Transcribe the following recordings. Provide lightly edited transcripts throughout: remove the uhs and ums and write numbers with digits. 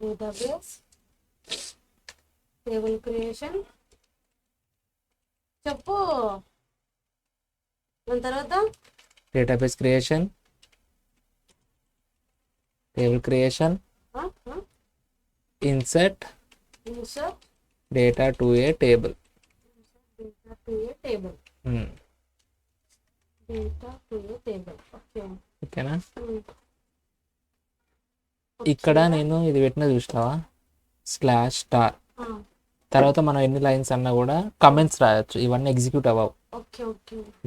Database table creation చెప్పు దాని తర్వాత database creation, table creation, insert data to A table. ఓకేనా? ఇక్కడ నేను ఇది పెట్టిన చూసినావా /* తర్వాత మనం ఎన్ని లైన్స్ అన్నా కూడా కమెంట్స్ రాయొచ్చు. ఇవన్నీ ఎగ్జిక్యూట్ అవ్వవు,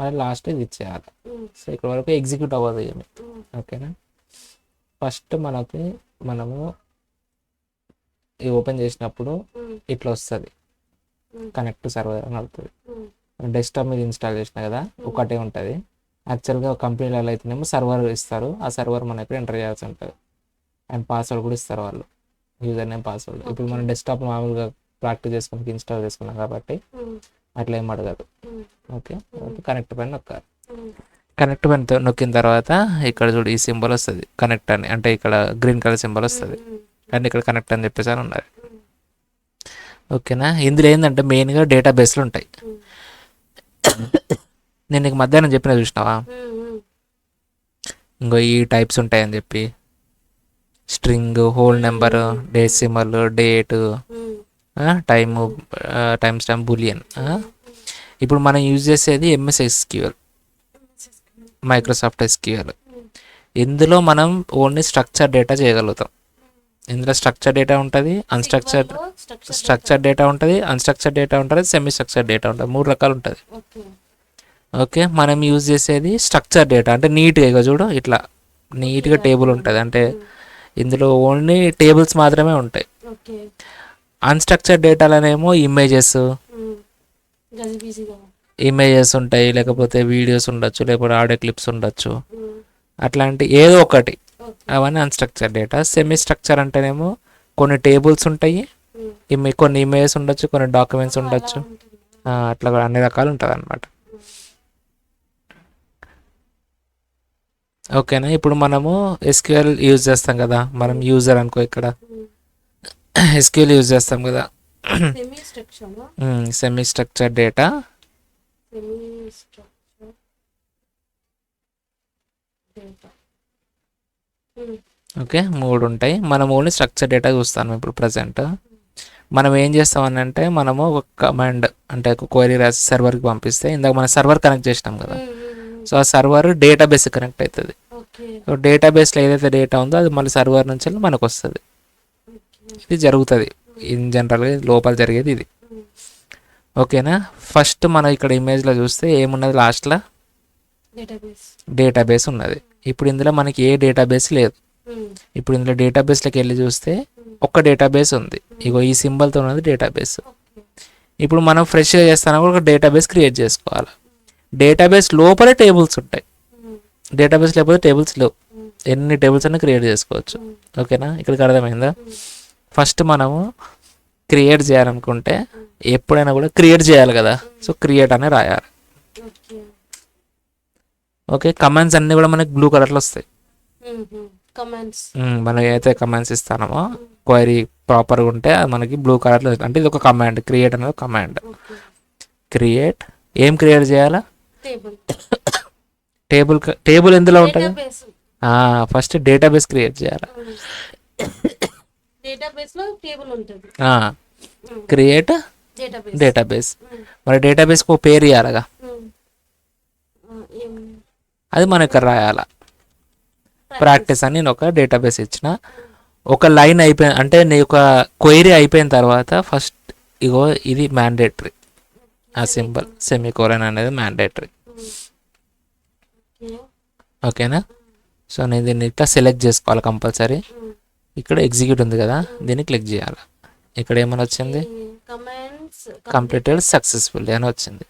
మరి లాస్ట్ ఇది ఇచ్చేయాలి. సో ఇక్కడ వరకు ఎగ్జిక్యూట్ అవ్వదు ఏమి. ఓకేనా? ఫస్ట్ మనము ఓపెన్ చేసినప్పుడు ఇట్లా వస్తుంది, కనెక్ట్ సర్వర్ అని అవుతుంది. డెస్క్టాప్ మీద ఇన్స్టాల్ చేసినా కదా ఒకటే ఉంటుంది. యాక్చువల్గా కంపెనీలలో అయితేనేమో సర్వర్ ఇస్తారు, ఆ సర్వర్ మనం ఎప్పుడు ఎంటర్ చేయాల్సి ఉంటుంది. అండ్ పాస్వర్డ్ కూడా ఇస్తారు వాళ్ళు, యూజర్ నేమ్ పాస్వర్డ్. ఇప్పుడు మనం డెస్క్టాప్ మామూలుగా ప్రాక్టీస్ చేసుకుని ఇన్స్టాల్ చేసుకున్నాం కాబట్టి అట్లా ఏం అడగదు. ఓకే, కనెక్ట్ పైన నొక్కాలి. కనెక్ట్ పైన నొక్కిన తర్వాత ఇక్కడ చూడు ఈ సింబల్ వస్తుంది కనెక్ట్ అని, అంటే ఇక్కడ గ్రీన్ కలర్ సింబల్ వస్తుంది అండ్ ఇక్కడ కనెక్ట్ అని చెప్పేసి అని ఉన్నది. ఓకేనా? ఇందులో ఏంటంటే మెయిన్గా డేటాబేస్లు ఉంటాయి. నేను నీకు మధ్యాహ్నం చెప్పిన చూసినావా, ఇంకో ఈ టైప్స్ ఉంటాయని చెప్పి, string, whole number, decimal, date, time stamp, Boolean. ఇప్పుడు మనం యూజ్ చేసేది MS SQL, మైక్రోసాఫ్ట్ SQL. ఇందులో మనం ఓన్లీ స్ట్రక్చర్ డేటా చేయగలుగుతాం. ఇందులో స్ట్రక్చర్ డేటా ఉంటుంది, స్ట్రక్చర్ డేటా ఉంటుంది, అన్స్ట్రక్చర్ డేటా ఉంటుంది, సెమీ స్ట్రక్చర్ డేటా ఉంటుంది. 3 రకాలు ఉంటుంది. ఓకే, మనం యూజ్ చేసేది స్ట్రక్చర్ డేటా, అంటే నీట్గా ఇక చూడు ఇట్లా నీట్గా టేబుల్ ఉంటుంది, అంటే ఇందులో ఓన్లీ టేబుల్స్ మాత్రమే ఉంటాయి. అన్స్ట్రక్చర్ డేటాలనేమో ఇమేజెస్ ఉంటాయి, లేకపోతే వీడియోస్ ఉండొచ్చు, లేకపోతే ఆడియో క్లిప్స్ ఉండొచ్చు, అట్లాంటి ఏదో ఒకటి, అవన్నీ అన్స్ట్రక్చర్ డేటా. సెమీ స్ట్రక్చర్ అంటేనేమో కొన్ని టేబుల్స్ ఉంటాయి, కొన్ని ఇమేజెస్ ఉండొచ్చు, కొన్ని డాక్యుమెంట్స్ ఉండొచ్చు, అట్లా కూడా అన్ని రకాలు ఉంటుంది అన్నమాట. ఓకేనా? ఇప్పుడు మనము SQL యూజ్ చేస్తాం కదా, మనం యూజర్ అనుకో, ఇక్కడ SQL యూజ్ చేస్తాం కదా, సెమీ స్ట్రక్చర్ డేటా, ఓకే 3 ఉంటాయి. మనం ఓన్లీ స్ట్రక్చర్ డేటా చూస్తాము ఇప్పుడు ప్రజెంట్. మనం ఏం చేస్తామని అంటే, మనము ఒక కమాండ్ అంటే ఒక క్వైరీ రాసి సర్వర్కి పంపిస్తే, ఇందాక మనం సర్వర్ కనెక్ట్ చేసినాం కదా, సో ఆ సర్వర్ డేటాబేస్ కనెక్ట్ అవుతుంది. సో డేటాబేస్లో ఏదైతే డేటా ఉందో అది మళ్ళీ సర్వర్ నుంచి మనకు వస్తుంది. ఇది జరుగుతుంది ఇన్ జనరల్గా, లోపల జరిగేది ఇది. ఓకేనా? ఫస్ట్ మనం ఇక్కడ ఇమేజ్లో చూస్తే ఏమున్నది, లాస్ట్లో డేటాబేస్ ఉన్నది. ఇప్పుడు ఇందులో మనకి ఏ డేటాబేస్ లేదు. ఇప్పుడు ఇందులో డేటాబేస్లోకి వెళ్ళి చూస్తే ఒక్క డేటాబేస్ ఉంది, ఇగో ఈ సింబల్తో ఉన్నది డేటాబేస్. ఇప్పుడు మనం ఫ్రెష్గా చేస్తాను కూడా ఒక డేటాబేస్ క్రియేట్ చేసుకోవాలి. డేటాబేస్ లోపలే టేబుల్స్ ఉంటాయి, డేటాబేస్ లేకపోతే టేబుల్స్ లేవు. ఎన్ని టేబుల్స్ అన్నా క్రియేట్ చేసుకోవచ్చు. ఓకేనా? ఇక్కడికి అర్థమైందా? ఫస్ట్ మనము క్రియేట్ చేయాలనుకుంటే ఎప్పుడైనా కూడా క్రియేట్ చేయాలి కదా, సో క్రియేట్ అనే రాయాలి. ఓకే, కమాండ్స్ అన్నీ కూడా మనకి బ్లూ కలర్లో వస్తాయి. మనం ఏదైతే కమాండ్స్ ఇస్తామో క్వైరీ ప్రాపర్గా ఉంటే అది మనకి బ్లూ కలర్లో, అంటే ఇది ఒక కమాండ్, క్రియేట్ అనేది కమాండ్. క్రియేట్ ఏం క్రియేట్ చేయాలా, టేబుల్ ఎందులో ఉంటుంది, ఫస్ట్ డేటాబేస్ క్రియేట్ చేయాలి. క్రియేట్ డేటాబేస్, మరి డేటాబేస్కి ఒక పేరు ఇవ్వాలిగా, అది మనం ఇక్కడ రాయాలా. ప్రాక్టీస్ అని నేను ఒక డేటాబేస్ ఇచ్చిన, ఒక లైన్ అయిపోయింది అంటే నీ ఒక క్వైరీ అయిపోయిన తర్వాత ఫస్ట్ ఇగో ఇది మ్యాండేటరీ, ఆ సింబల్ సెమీకోలన్ అనేది మ్యాండేటరీ. ఓకేనా? సో నేను దీన్ని ఇట్లా సెలెక్ట్ చేసుకోవాలి కంపల్సరీ. ఇక్కడ ఎగ్జిక్యూట్ ఉంది కదా, దీన్ని క్లిక్ చేయాలి. ఇక్కడ ఏమని వచ్చింది, కంప్లీటెడ్ సక్సెస్ఫుల్లీ అని వచ్చింది.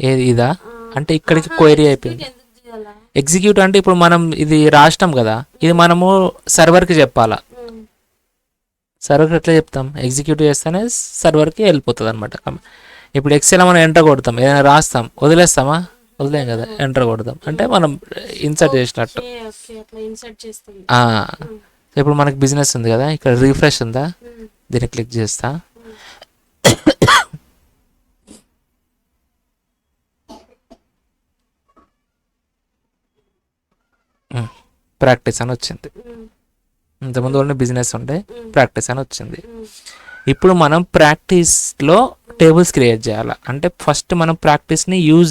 ఏది ఇదా, అంటే ఇక్కడికి క్వైరీ అయిపోయింది. ఎగ్జిక్యూట్ అంటే ఇప్పుడు మనం ఇది రాసినాం కదా, ఇది మనము సర్వర్కి చెప్పాలా. సర్వర్కి ఎట్లా చెప్తాం, ఎగ్జిక్యూట్ చేస్తేనే సర్వర్కి వెళ్ళిపోతుంది అనమాట. ఇప్పుడు ఎక్సెల్ మనం ఎంటర్ కొడతాం, ఏదైనా రాస్తాం, వదిలేస్తామా, వదిలేం కదా, ఎంటర్ కొడతాం అంటే మనం ఇన్సర్ట్ చేసినట్టు. సో ఇప్పుడు మనకి బిజినెస్ ఉంది కదా, ఇక్కడ రిఫ్రెష్ ఉందా, దీన్ని క్లిక్ చేస్తా. ప్రాక్టీస్ అని వచ్చింది. ఇంతకుముందు ఓన్లీ బిజినెస్ ఉండే, ప్రాక్టీస్ అని వచ్చింది. ఇప్పుడు మనం ప్రాక్టీస్లో టేబుల్స్ క్రియేట్ చేయాలి. అంటే ఫస్ట్ మనం ప్రాక్టీస్ని యూజ్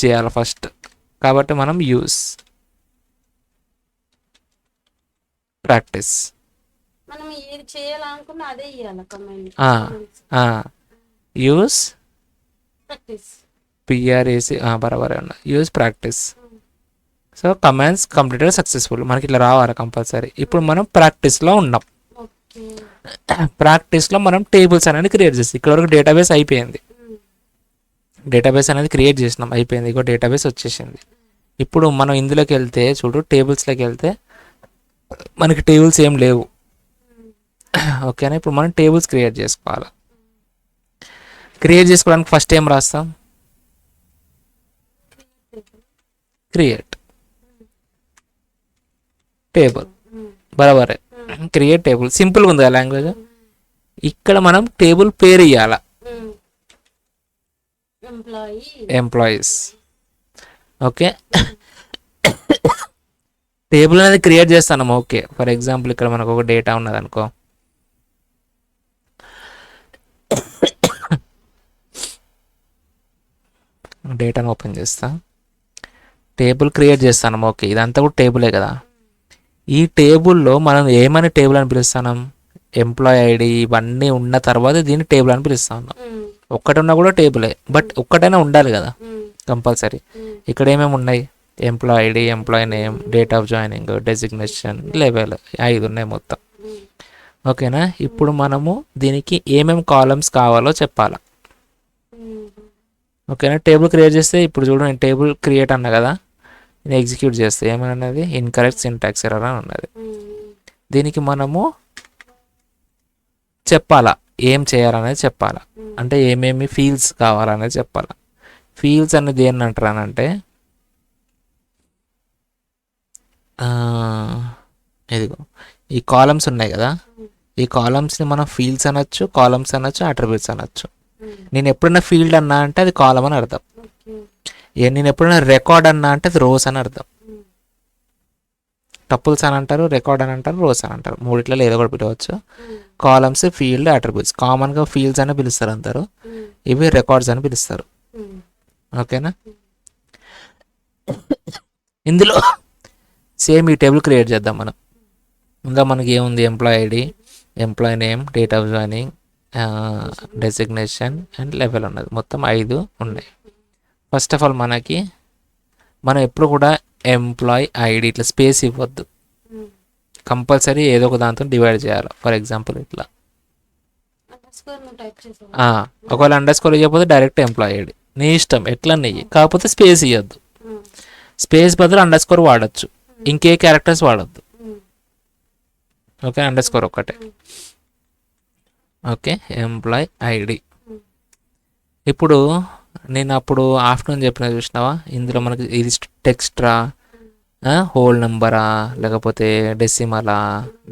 చేయాలి ఫస్ట్. కాబట్టి మనం యూజ్ ప్రాక్టీస్ యూజ్ పిఆర్ఏసి బరాబరే ఉన్నా, use practice. So commands completed successful మనకి ఇట్లా రావాలి కంపల్సరీ. ఇప్పుడు మనం ప్రాక్టీస్లో ఉన్నాం. ప్రాక్టీస్లో మనం టేబుల్స్ అనేది క్రియేట్ చేస్తాం. ఇక్కడ వరకు డేటాబేస్ అయిపోయింది, డేటాబేస్ అనేది క్రియేట్ చేసినాం, అయిపోయింది. ఇక డేటాబేస్ వచ్చేసింది. ఇప్పుడు మనం ఇందులోకి వెళ్తే చూడు, టేబుల్స్లోకి వెళ్తే మనకి టేబుల్స్ ఏం లేవు. ఓకేనా, ఇప్పుడు మనం టేబుల్స్ క్రియేట్ చేసుకోవాలి. క్రియేట్ చేసుకోవడానికి ఫస్ట్ ఏం రాస్తాం, క్రియేట్ టేబుల్. బరాబరే, క్రియేట్ టేబుల్. సింపుల్గా ఉంది కదా లాంగ్వేజ్. ఇక్కడ మనం టేబుల్ పేరు ఇవ్వాల, ఎంప్లాయీస్. ఓకే, టేబుల్ అనేది క్రియేట్ చేస్తాను. ఓకే, ఫర్ ఎగ్జాంపుల్ ఇక్కడ మనకు ఒక డేటా ఉన్నది అనుకో, డేటాను ఓపెన్ చేస్తా, టేబుల్ క్రియేట్ చేస్తాను. ఓకే, ఇదంతా కూడా టేబులే కదా. ఈ టేబుల్లో మనం ఏమని టేబుల్ అని పిలుస్తున్నాం, ఎంప్లాయీ ఐడి ఇవన్నీ ఉన్న తర్వాత దీన్ని టేబుల్ అని పిలుస్తాను. ఒక్కటి ఉన్నా కూడా టేబులే, బట్ ఒక్కటైనా ఉండాలి కదా కంపల్సరీ. ఇక్కడ ఏమేమి ఉన్నాయి, employee ID, employee name, date of joining, designation, level, 5 ఉన్నాయి మొత్తం. ఓకేనా, ఇప్పుడు మనము దీనికి ఏమేమి కాలమ్స్ కావాలో చెప్పాలా. ఓకేనా, టేబుల్ క్రియేట్ చేస్తే ఇప్పుడు చూడు, నేను టేబుల్ క్రియేట్ అన్నా కదా, నేను ఎగ్జిక్యూట్ చేస్తే ఏమన్నది, ఇన్కరెక్ట్ సింటాక్స్ ఎర్రర్ అని ఉన్నది. దీనికి మనము చెప్పాలా, ఏం చేయాలనేది చెప్పాలా, అంటే ఏమేమి ఫీల్డ్స్ కావాలనేది చెప్పాలా. ఫీల్డ్స్ అనేది దేన్ని అంటారనంటే, ఇదిగో ఈ కాలమ్స్ ఉన్నాయి కదా, ఈ కాలమ్స్ని మనం ఫీల్డ్స్ అనొచ్చు, కాలమ్స్ అనొచ్చు, అట్రిబ్యూట్స్ అనొచ్చు. నేను ఎప్పుడైనా ఫీల్డ్ అన్నా అంటే అది కాలం అని అర్థం. నేను ఎప్పుడైనా రికార్డ్ అన్నా అంటే అది రోస్ అని అర్థం. టపుల్స్ అని అంటారు, రికార్డ్ అని అంటారు, రోస్ అని అంటారు. మూడిట్లో ఏదో కూడా పిలవచ్చు. Columns, field, attributes. కామన్గా ఫీల్డ్స్ అని పిలుస్తారు అందరు, ఇవి రికార్డ్స్ అని పిలుస్తారు. ఓకేనా, ఇందులో సేమ్ ఈ టేబుల్ క్రియేట్ చేద్దాం మనం. ఇంకా మనకి ఏముంది, employee ID, employee name, date of joining, designation and level ఉన్నది. మొత్తం 5 ఉన్నాయి. ఫస్ట్ ఆఫ్ ఆల్ మనం ఎప్పుడు కూడా ఎంప్లాయీ ఐడి ఇట్లా స్పేస్ ఇవ్వద్దు, కంపల్సరీ ఏదో ఒక దాంతో డివైడ్ చేయాలి. ఫర్ ఎగ్జాంపుల్ ఇట్లా, ఒకవేళ అండర్స్కోర్ ఇవ్వకపోతే డైరెక్ట్ ఎంప్లాయీ ఐడి, నీ ఇష్టం ఎట్లా నెయ్యి, కాకపోతే స్పేస్ ఇవ్వద్దు. స్పేస్ బదులు అండర్స్కోర్ వాడచ్చు, ఇంకే క్యారెక్టర్స్ వాడద్దు. ఓకే, అండర్స్కోర్ ఒక్కటే. Okay, employee ID. ఇప్పుడు నేను అప్పుడు ఆఫ్టర్నూన్ చెప్పిన చూసినావా, ఇందులో మనకి ఇది టెక్స్ట్రా, హోల్ నెంబరా, లేకపోతే డెసిమలా,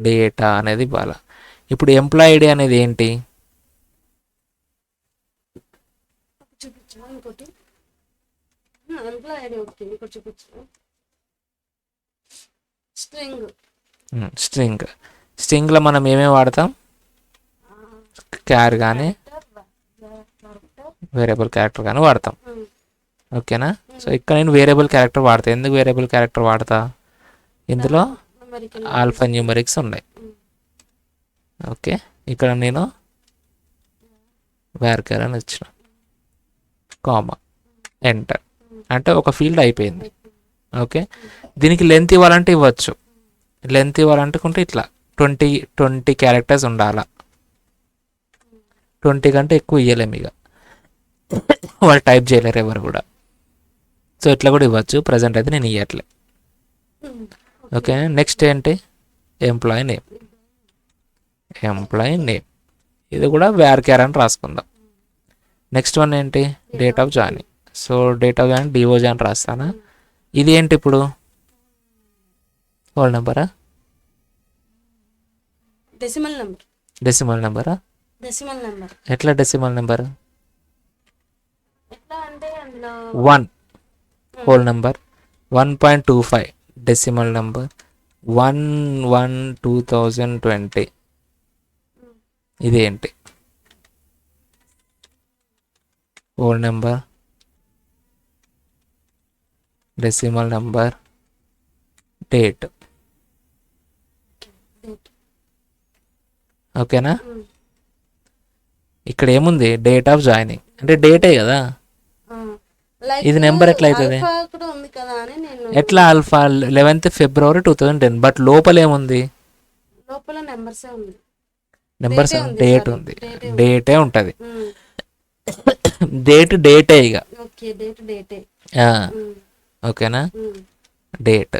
డేటా అనేది ఇవ్వాలా. ఇప్పుడు ఎంప్లాయీ ఐడి అనేది ఏంటి, స్ట్రింగ్లో మనం ఏమేమి వాడతాం, క్యార్ కానీ వేరియబుల్ క్యారెక్టర్ కానీ వాడతాం. ఓకేనా, సో ఇక్కడ నేను వేరియబుల్ క్యారెక్టర్ వాడతా. ఎందుకు వేరియబుల్ క్యారెక్టర్ వాడతా, ఇందులో ఆల్ఫా న్యూమరిక్స్ ఉన్నాయి. ఓకే, ఇక్కడ నేను వేర్కేర్ అని ఇచ్చిన, కామా, ఎంటర్ అంటే ఒక ఫీల్డ్ అయిపోయింది. ఓకే, దీనికి లెంత్ ఇవ్వాలంటే ఇవ్వచ్చు. లెంత్ ఇవ్వాలనుకుంటే ఇట్లా 20 క్యారెక్టర్స్ ఉండాలా. 20 కంటే ఎక్కువ ఇవ్వలేము, ఇక వాళ్ళు టైప్ చేయలేరు ఎవరు కూడా. సో ఇట్లా కూడా ఇవ్వచ్చు. ప్రజెంట్ అయితే నేను ఇవ్వట్లే. ఓకే, నెక్స్ట్ ఏంటి, ఎంప్లాయీ నేమ్, ఇది కూడా వేర్కేర్ అని రాసుకుందాం. నెక్స్ట్ వన్ ఏంటి, date of joining. So date of joining DOJ అని రాస్తానా. ఇది ఏంటి, ఇప్పుడు హోల్ నెంబరా? Decimal number. డెసిమల్ నెంబరా? డెసిమల్ నెంబర్ ఎట్లా డెసిమల్ నెంబర్? ఎట్లా అంటే అందులో 1 హోల్ నెంబర్, 1.25 డెసిమల్ నెంబర్, 1/1/2020. ఇదేంటి? Whole number, decimal number, date. ఓకేనా? ఇక్కడ ఏముంది? డేట్ ఆఫ్ జాయినింగ్ అంటే డేటే కదా. ఇది నెంబర్ ఎట్లా అవుతుంది? ఆల్ఫా కూడా ఉంది కదా అని నేను ఎట్లా ఆల్ఫా? 11th February 2010. బట్ లోపల ఏముంది? లోపల నెంబర్సే ఉంది. నెంబర్స్, డేటే ఉంది, డేట్ sorry, ఉంది. డేటే ఉంది. డేటే ఉంటుంది. డేటే ఇక. ఓకే, డేటే. ఓకేనా? డేట్.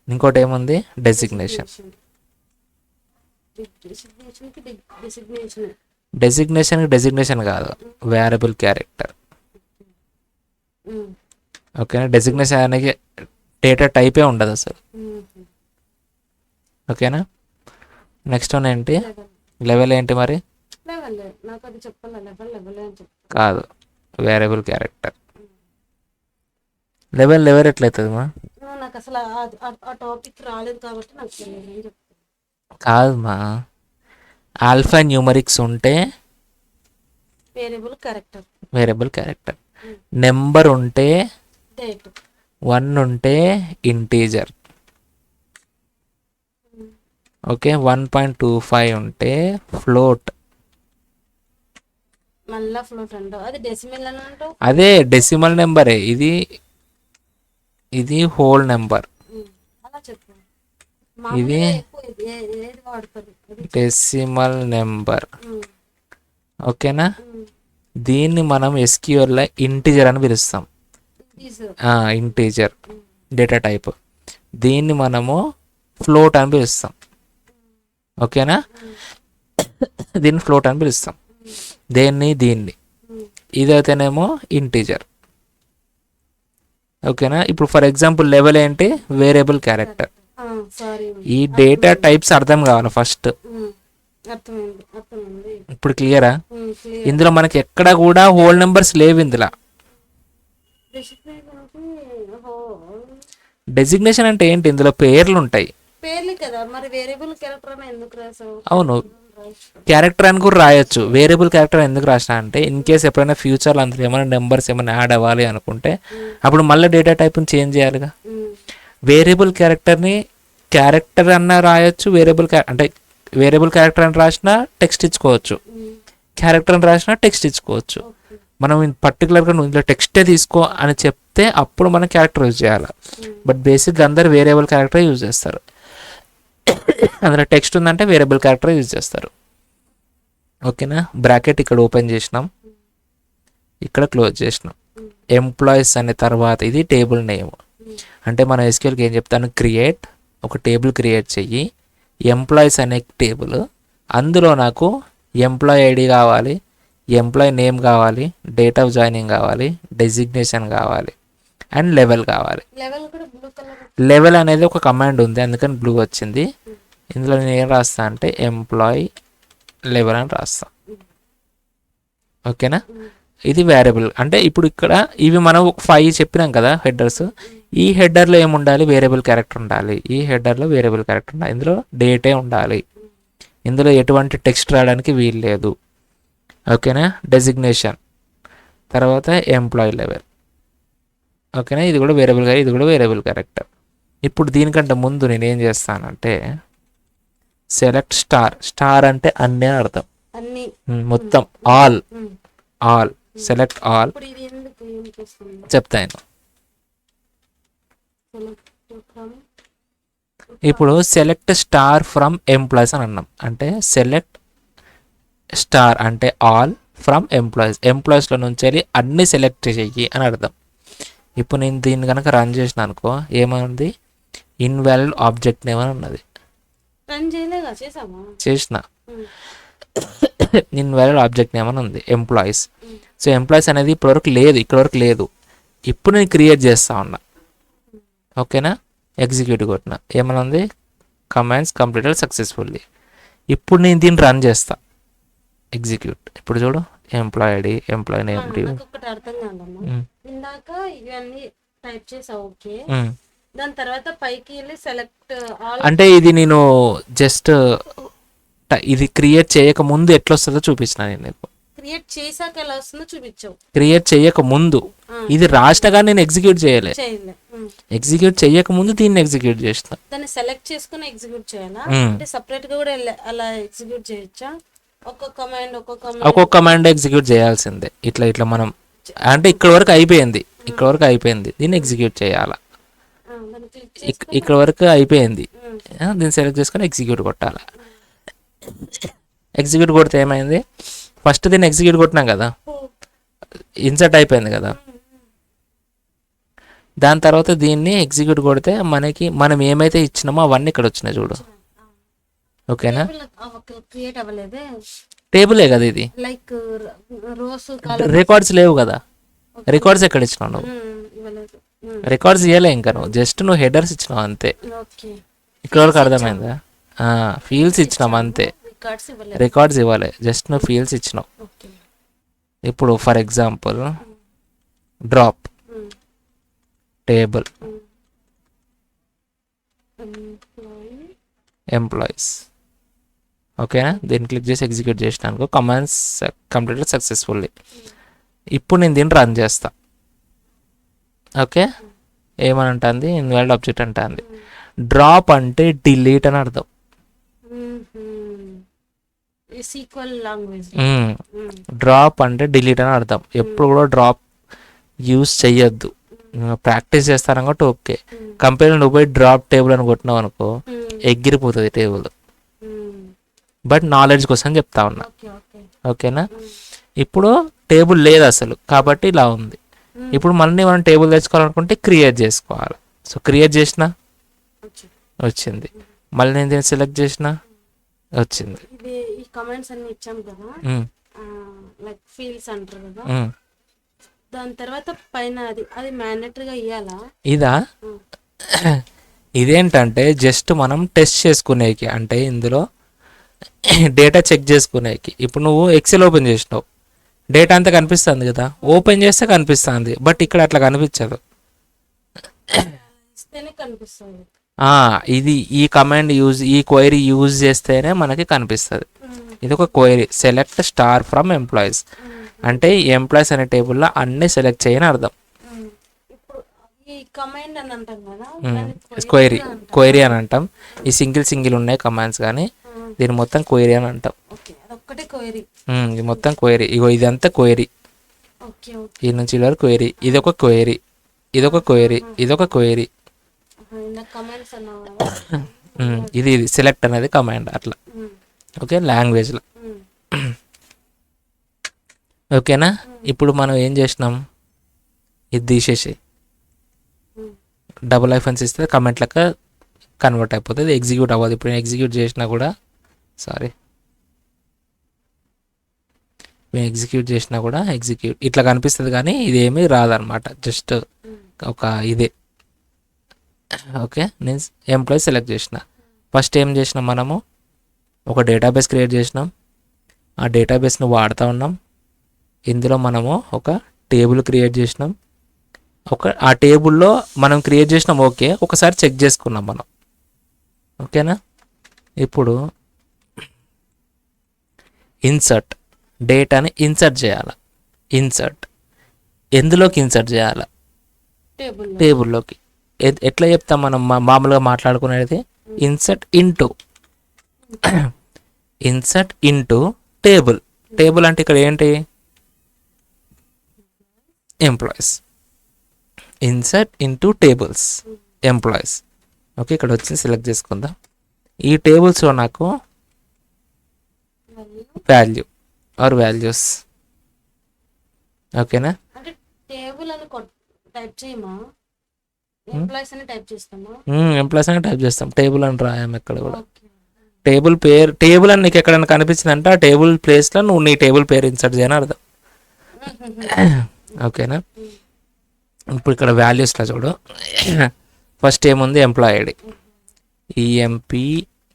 ఇంకోటి ఏముంది? డెసిగ్నేషన్. డెసిగ్నేషన్ కాదు, వేరియబుల్ క్యారెక్టర్. ఓకేనా? డెసిగ్నేషన్ అనేది డేటా టైపే ఉండదు అసలు. ఓకేనా? నెక్స్ట్ వన్ ఏంటి? లెవెల్ ఏంటి మరి? నాకు అది చెప్పాలి. లెవెల్ అని చెప్పి కాదు, వేరియబుల్ క్యారెక్టర్. లెవెల్ ఎట్లయితుంది మా? నాకు అసలు ఆ టాపిక్ రాలేదు కాబట్టి నాకు తెలియదు అని చెప్తాను. కాదు మా, ఆల్ఫా న్యూమరిక్స్ ఉంటే వేరియబుల్ క్యారెక్టర్, నెంబర్ ఉంటే డేట్, 1 ఉంటే ఇంటీజర్. ఓకే, 1.25 ఉంటే ఫ్లోట్. మళ్ళా ఫ్లోట్ అంటావు, అది డెసిమల్ అని అంటావు. అదే డెసిమల్ నెంబరే. ఇది హోల్ నెంబర్. అలా చెప్పు. ఇది ఏది వాడుతుంది? Decimal number. ఓకేనా? దీన్ని మనం ఎస్క్యూఎల్లో ఇంటీజర్ అని పిలుస్తాం. Integer data type. దీన్ని మనము ఫ్లోట్ అని పిలుస్తాం. ఓకేనా? దీన్ని ఫ్లోట్ అని పిలుస్తాం. దీన్ని ఇదైతేనేమో ఇంటీజర్. ఓకేనా? ఇప్పుడు ఫర్ ఎగ్జాంపుల్ లెవెల్ ఏంటి? Variable character. ఈ డేటా టైప్స్ అర్థం కావాలి ఫస్ట్. ఇప్పుడు క్లియరా? ఇందులో మనకి ఎక్కడ కూడా హోల్ నెంబర్స్ లేవు. ఇందులో డెసిగ్నేషన్ అంటే ఏంటి? ఇందులో పేర్లు ఉంటాయి. అవును, క్యారెక్టర్ అని కూడా రాయొచ్చు. వేరియబుల్ క్యారెక్టర్ ఎందుకు రాసిన అంటే ఇన్ కేస్ ఎప్పుడైనా ఫ్యూచర్లో అందులో ఏమైనా నెంబర్స్ ఏమైనా యాడ్ అవ్వాలి అనుకుంటే అప్పుడు మళ్ళీ డేటా టైప్ని చేంజ్ చేయాలిగా. వేరియబుల్ క్యారెక్టర్ని క్యారెక్టర్ అన్న రాయొచ్చు, వేరియబుల్ క్యారెక్టర్ అని రాసినా టెక్స్ట్ ఇచ్చుకోవచ్చు, క్యారెక్టర్ అని రాసినా టెక్స్ట్ ఇచ్చుకోవచ్చు. మనం పర్టికులర్గా నువ్వు ఇందులో టెక్స్టే తీసుకో అని చెప్తే అప్పుడు మనం క్యారెక్టర్ యూజ్ చేయాలి. బట్ బేసిక్గా అందరు వేరియబుల్ క్యారెక్టర్ యూజ్ చేస్తారు. అందులో టెక్స్ట్ ఉందంటే వేరియబుల్ క్యారెక్టర్ యూజ్ చేస్తారు. ఓకేనా? బ్రాకెట్ ఇక్కడ ఓపెన్ చేసినాం, ఇక్కడ క్లోజ్ చేసినాం. ఎంప్లాయీస్ అనే తర్వాత ఇది టేబుల్ నేమ్. అంటే మనం ఎస్క్యూఎల్కి ఏం చెప్తాను? ఒక టేబుల్ క్రియేట్ చెయ్యి, ఎంప్లాయీస్ అనే టేబుల్. అందులో నాకు ఎంప్లాయీ ఐడి కావాలి, ఎంప్లాయీ నేమ్ కావాలి, డేట్ ఆఫ్ జాయినింగ్ కావాలి, డెసిగ్నేషన్ కావాలి, అండ్ లెవెల్ కావాలి. లెవెల్ అనేది ఒక కమాండ్ ఉంది, అందుకని బ్లూ వచ్చింది. ఇందులో నేను ఏం రాస్తా అంటే ఎంప్లాయీ లెవెల్ అని రాస్తా. ఓకేనా? ఇది వేరియబుల్. అంటే ఇప్పుడు ఇక్కడ ఇవి మనం ఒక 5 చెప్పినాం కదా హెడర్స్. ఈ హెడర్లో ఏముండాలి? వేరియబుల్ క్యారెక్టర్ ఉండాలి. ఈ హెడర్లో వేరియబుల్ క్యారెక్టర్ ఉండాలి. ఇందులో డేటే ఉండాలి. ఇందులో ఎటువంటి టెక్స్ట్ రాయడానికి వీలు లేదు. ఓకేనా? డెసిగ్నేషన్ తర్వాత ఎంప్లాయీ లెవెల్. ఓకేనా? ఇది కూడా వేరియబుల్ క్యారెక్టర్. ఇప్పుడు దీనికంటే ముందు నేను ఏం చేస్తానంటే సెలెక్ట్ స్టార్ అంటే అన్నీ అర్థం, మొత్తం ఆల్ సెలెక్ట్ ఆల్ చెప్తాను. ఇప్పుడు సెలెక్ట్ స్టార్ ఫ్రమ్ ఎంప్లాయీస్ అని అన్నాం. అంటే సెలెక్ట్ స్టార్ అంటే ఆల్ ఫ్రమ్ ఎంప్లాయీస్లో నుంచి వెళ్ళి అన్ని సెలెక్ట్ చెయ్యి అని అర్థం. ఇప్పుడు నేను దీన్ని కనుక రన్ చేసిన అనుకో ఏమనుంది? ఇన్వాలిడ్ ఆబ్జెక్ట్ నేమ్ అని ఉన్నది. చేసిన ఇన్వాలిడ్ ఆబ్జెక్ట్ నేమ్ అని ఉంది ఎంప్లాయీస్. సో ఎంప్లాయీస్ అనేది ఇప్పటివరకు లేదు, ఇక్కడ వరకు లేదు. ఇప్పుడు నేను క్రియేట్ చేస్తా ఉన్నా. ఓకేనా? ఎగ్జిక్యూట్ కొట్టిన, ఏమైనా ఉంది, కమాండ్స్ కంప్లీటెడ్ సక్సెస్ఫుల్లీ. ఇప్పుడు నేను దీన్ని రన్ చేస్తా, ఎగ్జిక్యూట్. ఇప్పుడు చూడు, ఎంప్లాయ్ ఐడి, ఎంప్లాయ్ నేమ్, నాకు ఒకటి అర్థం కాదమ్మా, ఇందాక ఇవన్నీ టైప్ చేసావు ఓకే, దాని తర్వాత పైకి వెళ్ళి సెలెక్ట్ ఆల్ అంటే ఇది నేను జస్ట్ ఇది క్రియేట్ చేయక ముందు ఎట్లా వస్తుందో చూపించిన నేను నీకు. క్రియేట్ చేసాక ఎలా వస్తుందో చూపించావు. క్రియేట్ చేయక ముందు ఇది రాసిన కానీ నేను ఎగ్జిక్యూట్ చేయలే. చేయలే. ఎగ్జిక్యూట్ చేయక ముందు దీన్ని ఎగ్జిక్యూట్ చేసిన. దాన్ని సెలెక్ట్ చేసుకుని ఎగ్జిక్యూట్ చేయాలా, అంటే సపరేట్ గా కూడా అలా ఎగ్జిక్యూట్ చేయొచ్చా? ఒక్కొక్క కమాండ్ ఎగ్జిక్యూట్ చేయాల్సిందే. ఇట్లా మనం అంటే ఇక్కడ వరకు అయిపోయింది, దీన్ని ఎగ్జిక్యూట్ చేయాలా. ఇక్కడ వరకు అయిపోయింది, దీన్ని సెలెక్ట్ చేసుకొని ఎగ్జిక్యూట్ కొట్టాలి. ఎగ్జిక్యూట్ కొడితే ఏమైంది, ఫస్ట్ దీన్ని ఎగ్జిక్యూట్ కొట్టినాం కదా, ఇన్సర్ట్ అయిపోయింది కదా. దాని తర్వాత దీన్ని ఎగ్జిక్యూట్ కొడితే మనం ఏమైతే ఇచ్చినామో అవన్నీ ఇక్కడ వచ్చినాయి చూడు. ఓకేనా, క్రియేట్ అవ్వలేదే, టేబులే కదా ఇది, లైక్ రోస్ రికార్డ్స్ లేవు కదా. రికార్డ్స్ ఎక్కడ ఇచ్చినావు నువ్వు? రికార్డ్స్ ఇవ్వలే ఇంకా, నువ్వు హెడర్స్ ఇచ్చినావు అంతే. ఇక్కడ వరకు అర్థమైందా? ఫీల్డ్స్ ఇచ్చినావు అంతే, రికార్డ్స్ ఇవ్వాలి, జస్ట్ నువ్వు ఫీల్డ్స్ ఇచ్చినావు. ఇప్పుడు for example drop table employees, ఓకేనా. దీన్ని క్లిక్ చేసి ఎగ్జిక్యూట్ చేసినానుకో, కమాండ్స్ కంప్లీటెడ్ సక్సెస్ఫుల్లీ. ఇప్పుడు నేను దీన్ని రన్ చేస్తా. ఓకే, ఏమని అంటుంది, ఇన్వాలిడ్ ఆబ్జెక్ట్ అంటుంది. డ్రాప్ అంటే డిలీట్ అని అర్థం. డ్రాప్ అంటే డిలీట్ అని అర్థం. ఎప్పుడు కూడా డ్రాప్ యూస్ చెయ్యొద్దు. ప్రాక్టీస్ చేస్తాను కాబట్టి ఓకే. కంపెనీలో నువ్వు పోయి డ్రాప్ టేబుల్ అని కొట్టినావు అనుకో, ఎగిరిపోతుంది టేబుల్. బట్ నాలెడ్జ్ కోసం చెప్తా ఉన్నా, ఓకేనా. ఇప్పుడు టేబుల్ లేదు అసలు, కాబట్టి ఇలా ఉంది. ఇప్పుడు మళ్ళీ మనం టేబుల్ తెచ్చుకోవాలనుకుంటే క్రియేట్ చేసుకోవాలి. సో క్రియేట్ చేసిన వచ్చింది, మళ్ళీ నేను దీన్ని సెలెక్ట్ చేసిన వచ్చింది. ఈ కమెంట్స్ అన్ని ఇచ్చాం కదా, లైక్ ఫీల్డ్స్ అంటారు కదా, దాని తర్వాత పైన అది మ్యాండేటరీగా ఇవ్వాలా? ఇదా, ఇదేంటంటే జస్ట్ మనం టెస్ట్ చేసుకునేకి, అంటే ఇందులో డేటా చెక్ చేసుకునేకి. ఇప్పుడు నువ్వు ఎక్సెల్ ఓపెన్ చేసినావు, డేటా అంతా కనిపిస్తుంది కదా, ఓపెన్ చేస్తే కనిపిస్తుంది, బట్ ఇక్కడ అట్లా కనిపించదు. ఇది ఈ కమాండ్ ఈ క్వైరీ యూజ్ చేస్తేనే మనకి కనిపిస్తుంది. ఇది ఒక query, select star from employees అంటే ఎంప్లాయీస్ అనే టేబుల్లో అన్ని సెలెక్ట్ చేయని అర్థం. క్వైరీ అని అంటాం. ఈ సింగిల్ ఉన్నాయి కమాండ్స్, కానీ దీని మొత్తం క్వైరీ అని అంటాం. ఇది మొత్తం క్వైరీ. ఇగో ఇదంతా క్వైరీ, ఈ నుంచి వరకు క్వైరీ. ఇదొక క్వైరీ, ఇదొక క్వైరీ, ఇదొక క్వైరీ. ఇది సెలెక్ట్ అనేది కమాండ్ అట్లా, ఓకే, లాంగ్వేజ్లో. ఓకేనా. ఇప్పుడు మనం ఏం చేసినాం, ఇది తీసేసి డబుల్ ఐఫన్స్ ఇస్తే కమెంట్ లెక్క కన్వర్ట్ అయిపోతుంది, ఎగ్జిక్యూట్ అవ్వదు. ఇప్పుడు నేను ఎగ్జిక్యూట్ చేసినా కూడా, మేము ఎగ్జిక్యూట్ చేసినా కూడా ఎగ్జిక్యూట్ ఇట్లా కనిపిస్తుంది, కానీ ఇదేమీ రాదనమాట, జస్ట్ ఒక ఇదే. ఓకే, నేను ఎంప్లాయీ సెలెక్ట్ చేసిన. ఫస్ట్ ఏం చేసినాం, మనము ఒక డేటాబేస్ క్రియేట్ చేసినాం, ఆ డేటాబేస్ను వాడుతూ ఉన్నాం. ఇందులో మనము ఒక టేబుల్ క్రియేట్ చేసినాం. ఆ టేబుల్లో మనం క్రియేట్ చేసినాం, ఓకే, ఒకసారి చెక్ చేసుకున్నాం మనం, ఓకేనా. ఇప్పుడు ఇన్సర్ట్, డేటాని ఇన్సర్ట్ చేయాలి. ఇన్సర్ట్ ఎందులోకి ఇన్సర్ట్ చేయాలి, టేబుల్లోకి. ఎట్లా చెప్తాం మనం మామూలుగా మాట్లాడుకునేది, ఇన్సర్ట్ ఇంటూ టేబుల్. టేబుల్ అంటే ఇక్కడ ఏంటి, employees. Insert into tables employees. Okay, ఇక్కడ వచ్చి సెలెక్ట్ చేసుకుందాం. ఈ టేబుల్స్లో నాకు వాల్యూ ఆర్ వాల్యూస్, ఓకేనా. ఎంప్లాయీస్ అని టైప్ చేస్తాం, టేబుల్ అని రాయం ఎక్కడ కూడా. టేబుల్ పేరు, టేబుల్ అని నీకు ఎక్కడైనా కనిపించిందంటే ఆ టేబుల్ ప్లేస్లో నువ్వు నీ టేబుల్ పేరు ఇన్సర్ట్ చేయని అర్థం, ఓకేనా. ఇప్పుడు ఇక్కడ వాల్యూస్లో చూడు, ఫస్ట్ ఏముంది employee ID EMP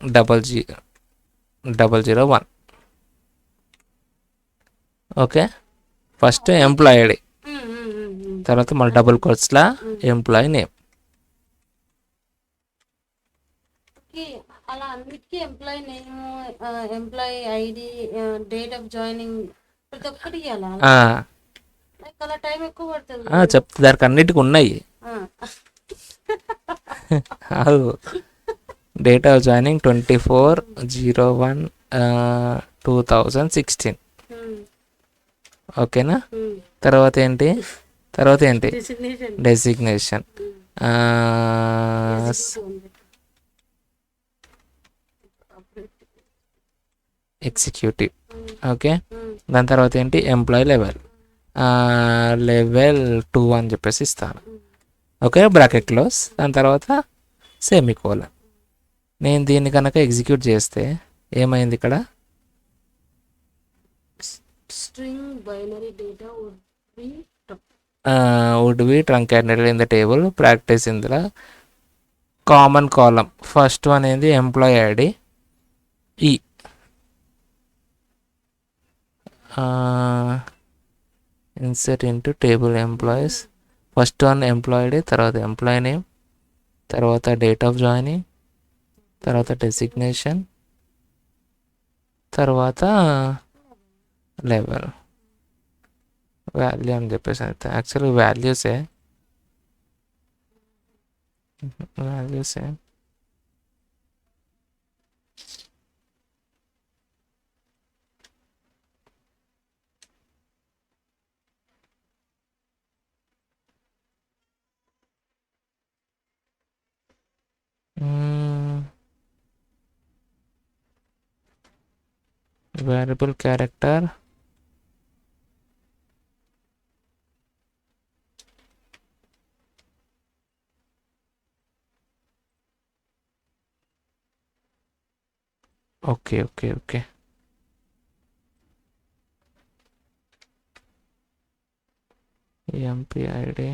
00001. Okay, first employee ID, తర్వాత మళ్ళీ డబుల్ కోట్స్లా ఎంప్లాయ్ నేమ్. అలా అన్నిటికీ employee name, employee ID, date of joining ప్రతి ఒక్కటి ఇవ్వాలా? నాకు అలా టైం ఎక్కువ పడుతుంది. చెప్తే దానికి అన్నిటికీ ఉన్నాయి. Date of joining 24/01/2016. ఓకేనా? తర్వాత ఏంటి డెసిగ్నేషన్. ఎగ్జిక్యూటివ్. ఓకే, దాని తర్వాత ఏంటి ఎంప్లాయీ లెవెల్, లెవెల్ 2 అని చెప్పేసి ఇస్తాను. Okay, bracket close. దాని తర్వాత సెమికోలన్. నేను దీన్ని కనుక ఎగ్జిక్యూట్ చేస్తే ఏమైంది ఇక్కడ? string binary data would be truncated in the table practice ఇందులో కామన్ కాలం. ఫస్ట్ వన్ ఏంది ఎంప్లాయీ ఐడి ఈ insert into table employees. First one employee ID, తర్వాత ఎంప్లాయీ నేమ్, తర్వాత డేట్ ఆఫ్ జాయినింగ్, తర్వాత డెసిగ్నేషన్, తర్వాత లెవెల్, వాల్యూ అని చెప్పేసి. అయితే యాక్చువల్గా వాల్యూసే. Variable character, okay. EMPID,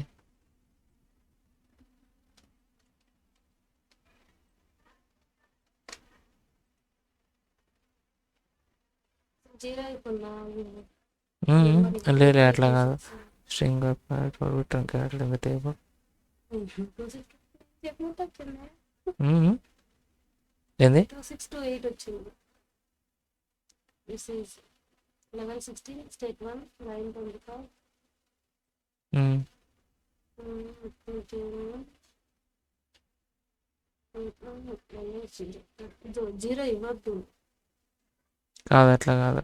zero అయిపోయిందా? లేదు అట్లా కాదు. String truncated in the table. ఏంది 2628 వచ్చింది. This is 1116 state 1 925. జీరో ఇవ్వద్దు. కాదు, అట్లా కాదు.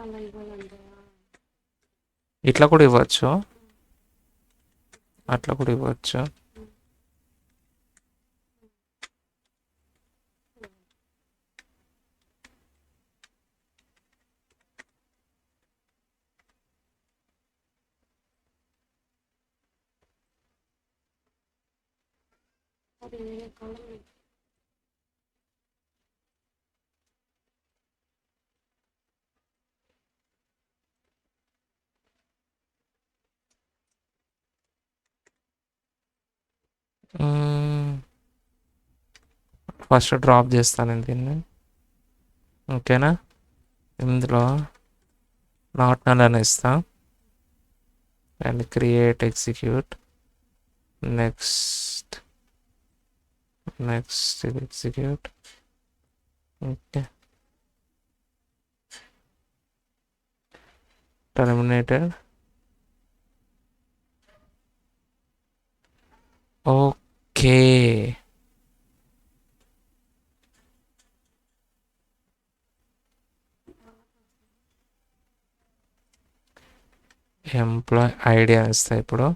అలా ఇవ్వాలంటే ఇట్లా కూడా ఇవ్వచ్చు, అట్లా కూడా ఇవ్వచ్చు. అది వేరే కాలం. ఫస్ట్ డ్రాప్ చేస్తాను దీన్ని. ఓకేనా? ఇందులో నాట్ నల్ అని ఇస్తా అండ్ క్రియేట్ ఎగ్జిక్యూట్. నెక్స్ట్ ఇది execute. Okay, terminated. Okay, employee ID అని ఇస్తా ఇప్పుడు.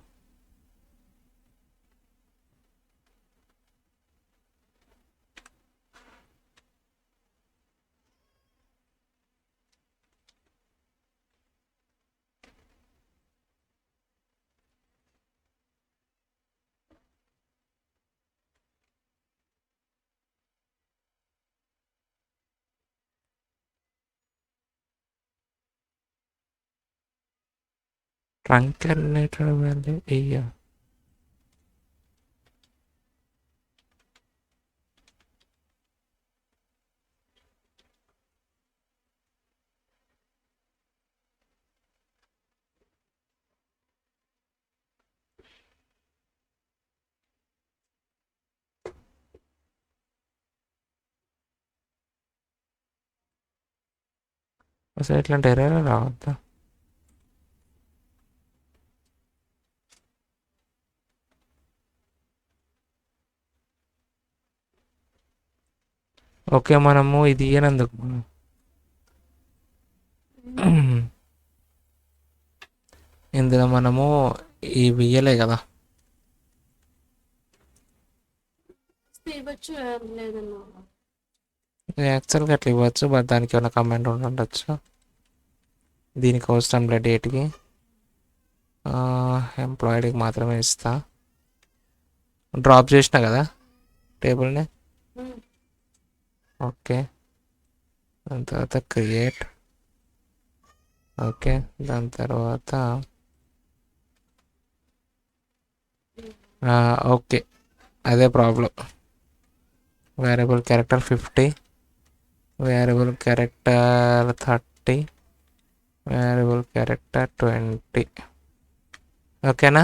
ట్రంకెనేటెడ్ వాల్యూ ఇయ్య. అసలు ఇట్లాంటి ఎర్రర్ రావద్దా? ఓకే, మనము ఇది ఇయ్యనందుకు ఇందులో మనము ఇవి ఇయ్యలే కదా. ఇవ్వచ్చు లేదన్నా. యాక్చువల్గా అట్లా ఇవ్వచ్చు, బట్ దానికి ఏమైనా కమెంట్ ఉండొచ్చు. దీనికి అవసరం లేదు, డేట్కి ఎంప్లాయిడ్కి మాత్రమే ఇస్తా. డ్రాప్ చేసిన కదా టేబుల్ని. ఓకే, దాని తర్వాత క్రియేట్. ఓకే, దాని తర్వాత ఓకే, అదే problem. Variable character 50, variable character 30, variable character 20. ఓకేనా?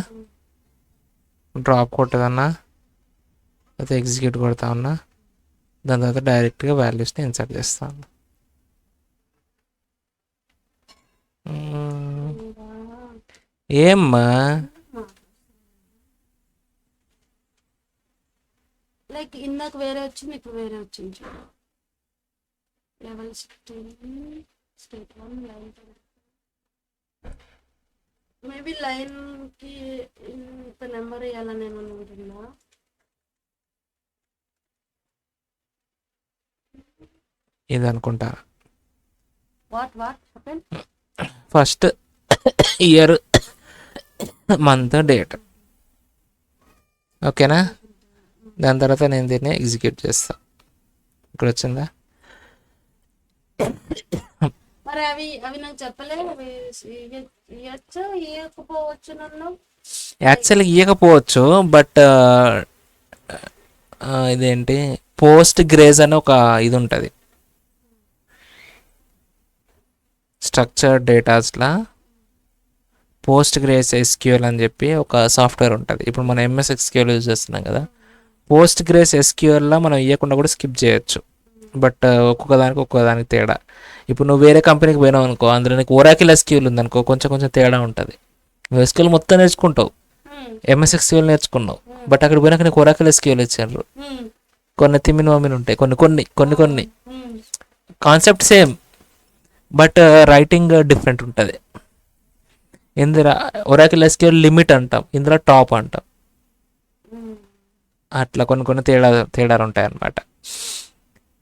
డ్రాప్ కొట్టదన్నా, అయితే ఎగ్జిక్యూట్ కొడతా ఉన్నా. దాని తర్వాత డైరెక్ట్గా వాల్యూస్ని ఇన్సర్ట్ చేస్తాను. ఏమ్మా లైక్ ఇందాక వేరే వచ్చింది, ఇప్పుడు వేరే వచ్చింది చూడు. Level 16 state 1 line. మేబీ లైన్కి ఇంత నెంబర్ వేయాలని ఏమన్నా ఉంటుందా? ఇది అనుకుంటా. What happen? First year, month, date. ఓకేనా? దాని తర్వాత నేను దీన్ని ఎగ్జిక్యూట్ చేస్తా. ఇక్కడ వచ్చిందా? మరి అవి నాకు చెప్పలే. ఇవ్వచ్చు ఇవ్వకపోవచ్చు నన్ను. యాక్చువల్గా ఇవ్వకపోవచ్చు, బట్ ఇదేంటి పోస్ట్ గ్రేజ్ అని ఒక ఇది ఉంటుంది స్ట్రక్చర్డ్ డేటాస్లా. పోస్ట్ గ్రేస్ ఎస్క్యూఎల్ అని చెప్పి ఒక సాఫ్ట్వేర్ ఉంటుంది. ఇప్పుడు మనం ఎంఎస్ ఎక్స్క్యూఎల్ యూజ్ చేస్తున్నాం కదా. పోస్ట్ గ్రేస్ ఎస్క్యూఎల్లో మనం ఇవ్వకుండా కూడా స్కిప్ చేయొచ్చు, బట్ ఒక్కొక్క దానికి తేడా. ఇప్పుడు నువ్వు వేరే కంపెనీకి పోయినావు అనుకో, అందులో నీకు ఒరాకిల్ ఎస్క్యూఎల్ ఉందనుకో, కొంచెం తేడా ఉంటుంది. నువ్వు ఎస్క్యూఎల్ మొత్తం నేర్చుకుంటావు, ఎంఎస్ ఎక్స్క్యూఎల్ నేర్చుకున్నావు, బట్ అక్కడ పోయినాక నీకు ఒరాకిల్ ఎస్క్యూఎల్ ఇచ్చారు. కొన్ని తిమ్మిన మమ్మిని ఉంటాయి, కొన్ని concept same, but writing different ఉంటుంది. ఇందులో ఒరాకిల్ ఎస్క్యూఎల్ లిమిట్ అంటాం, ఇందులో టాప్ అంటాం. అట్లా కొన్ని తేడాలు ఉంటాయి అన్నమాట.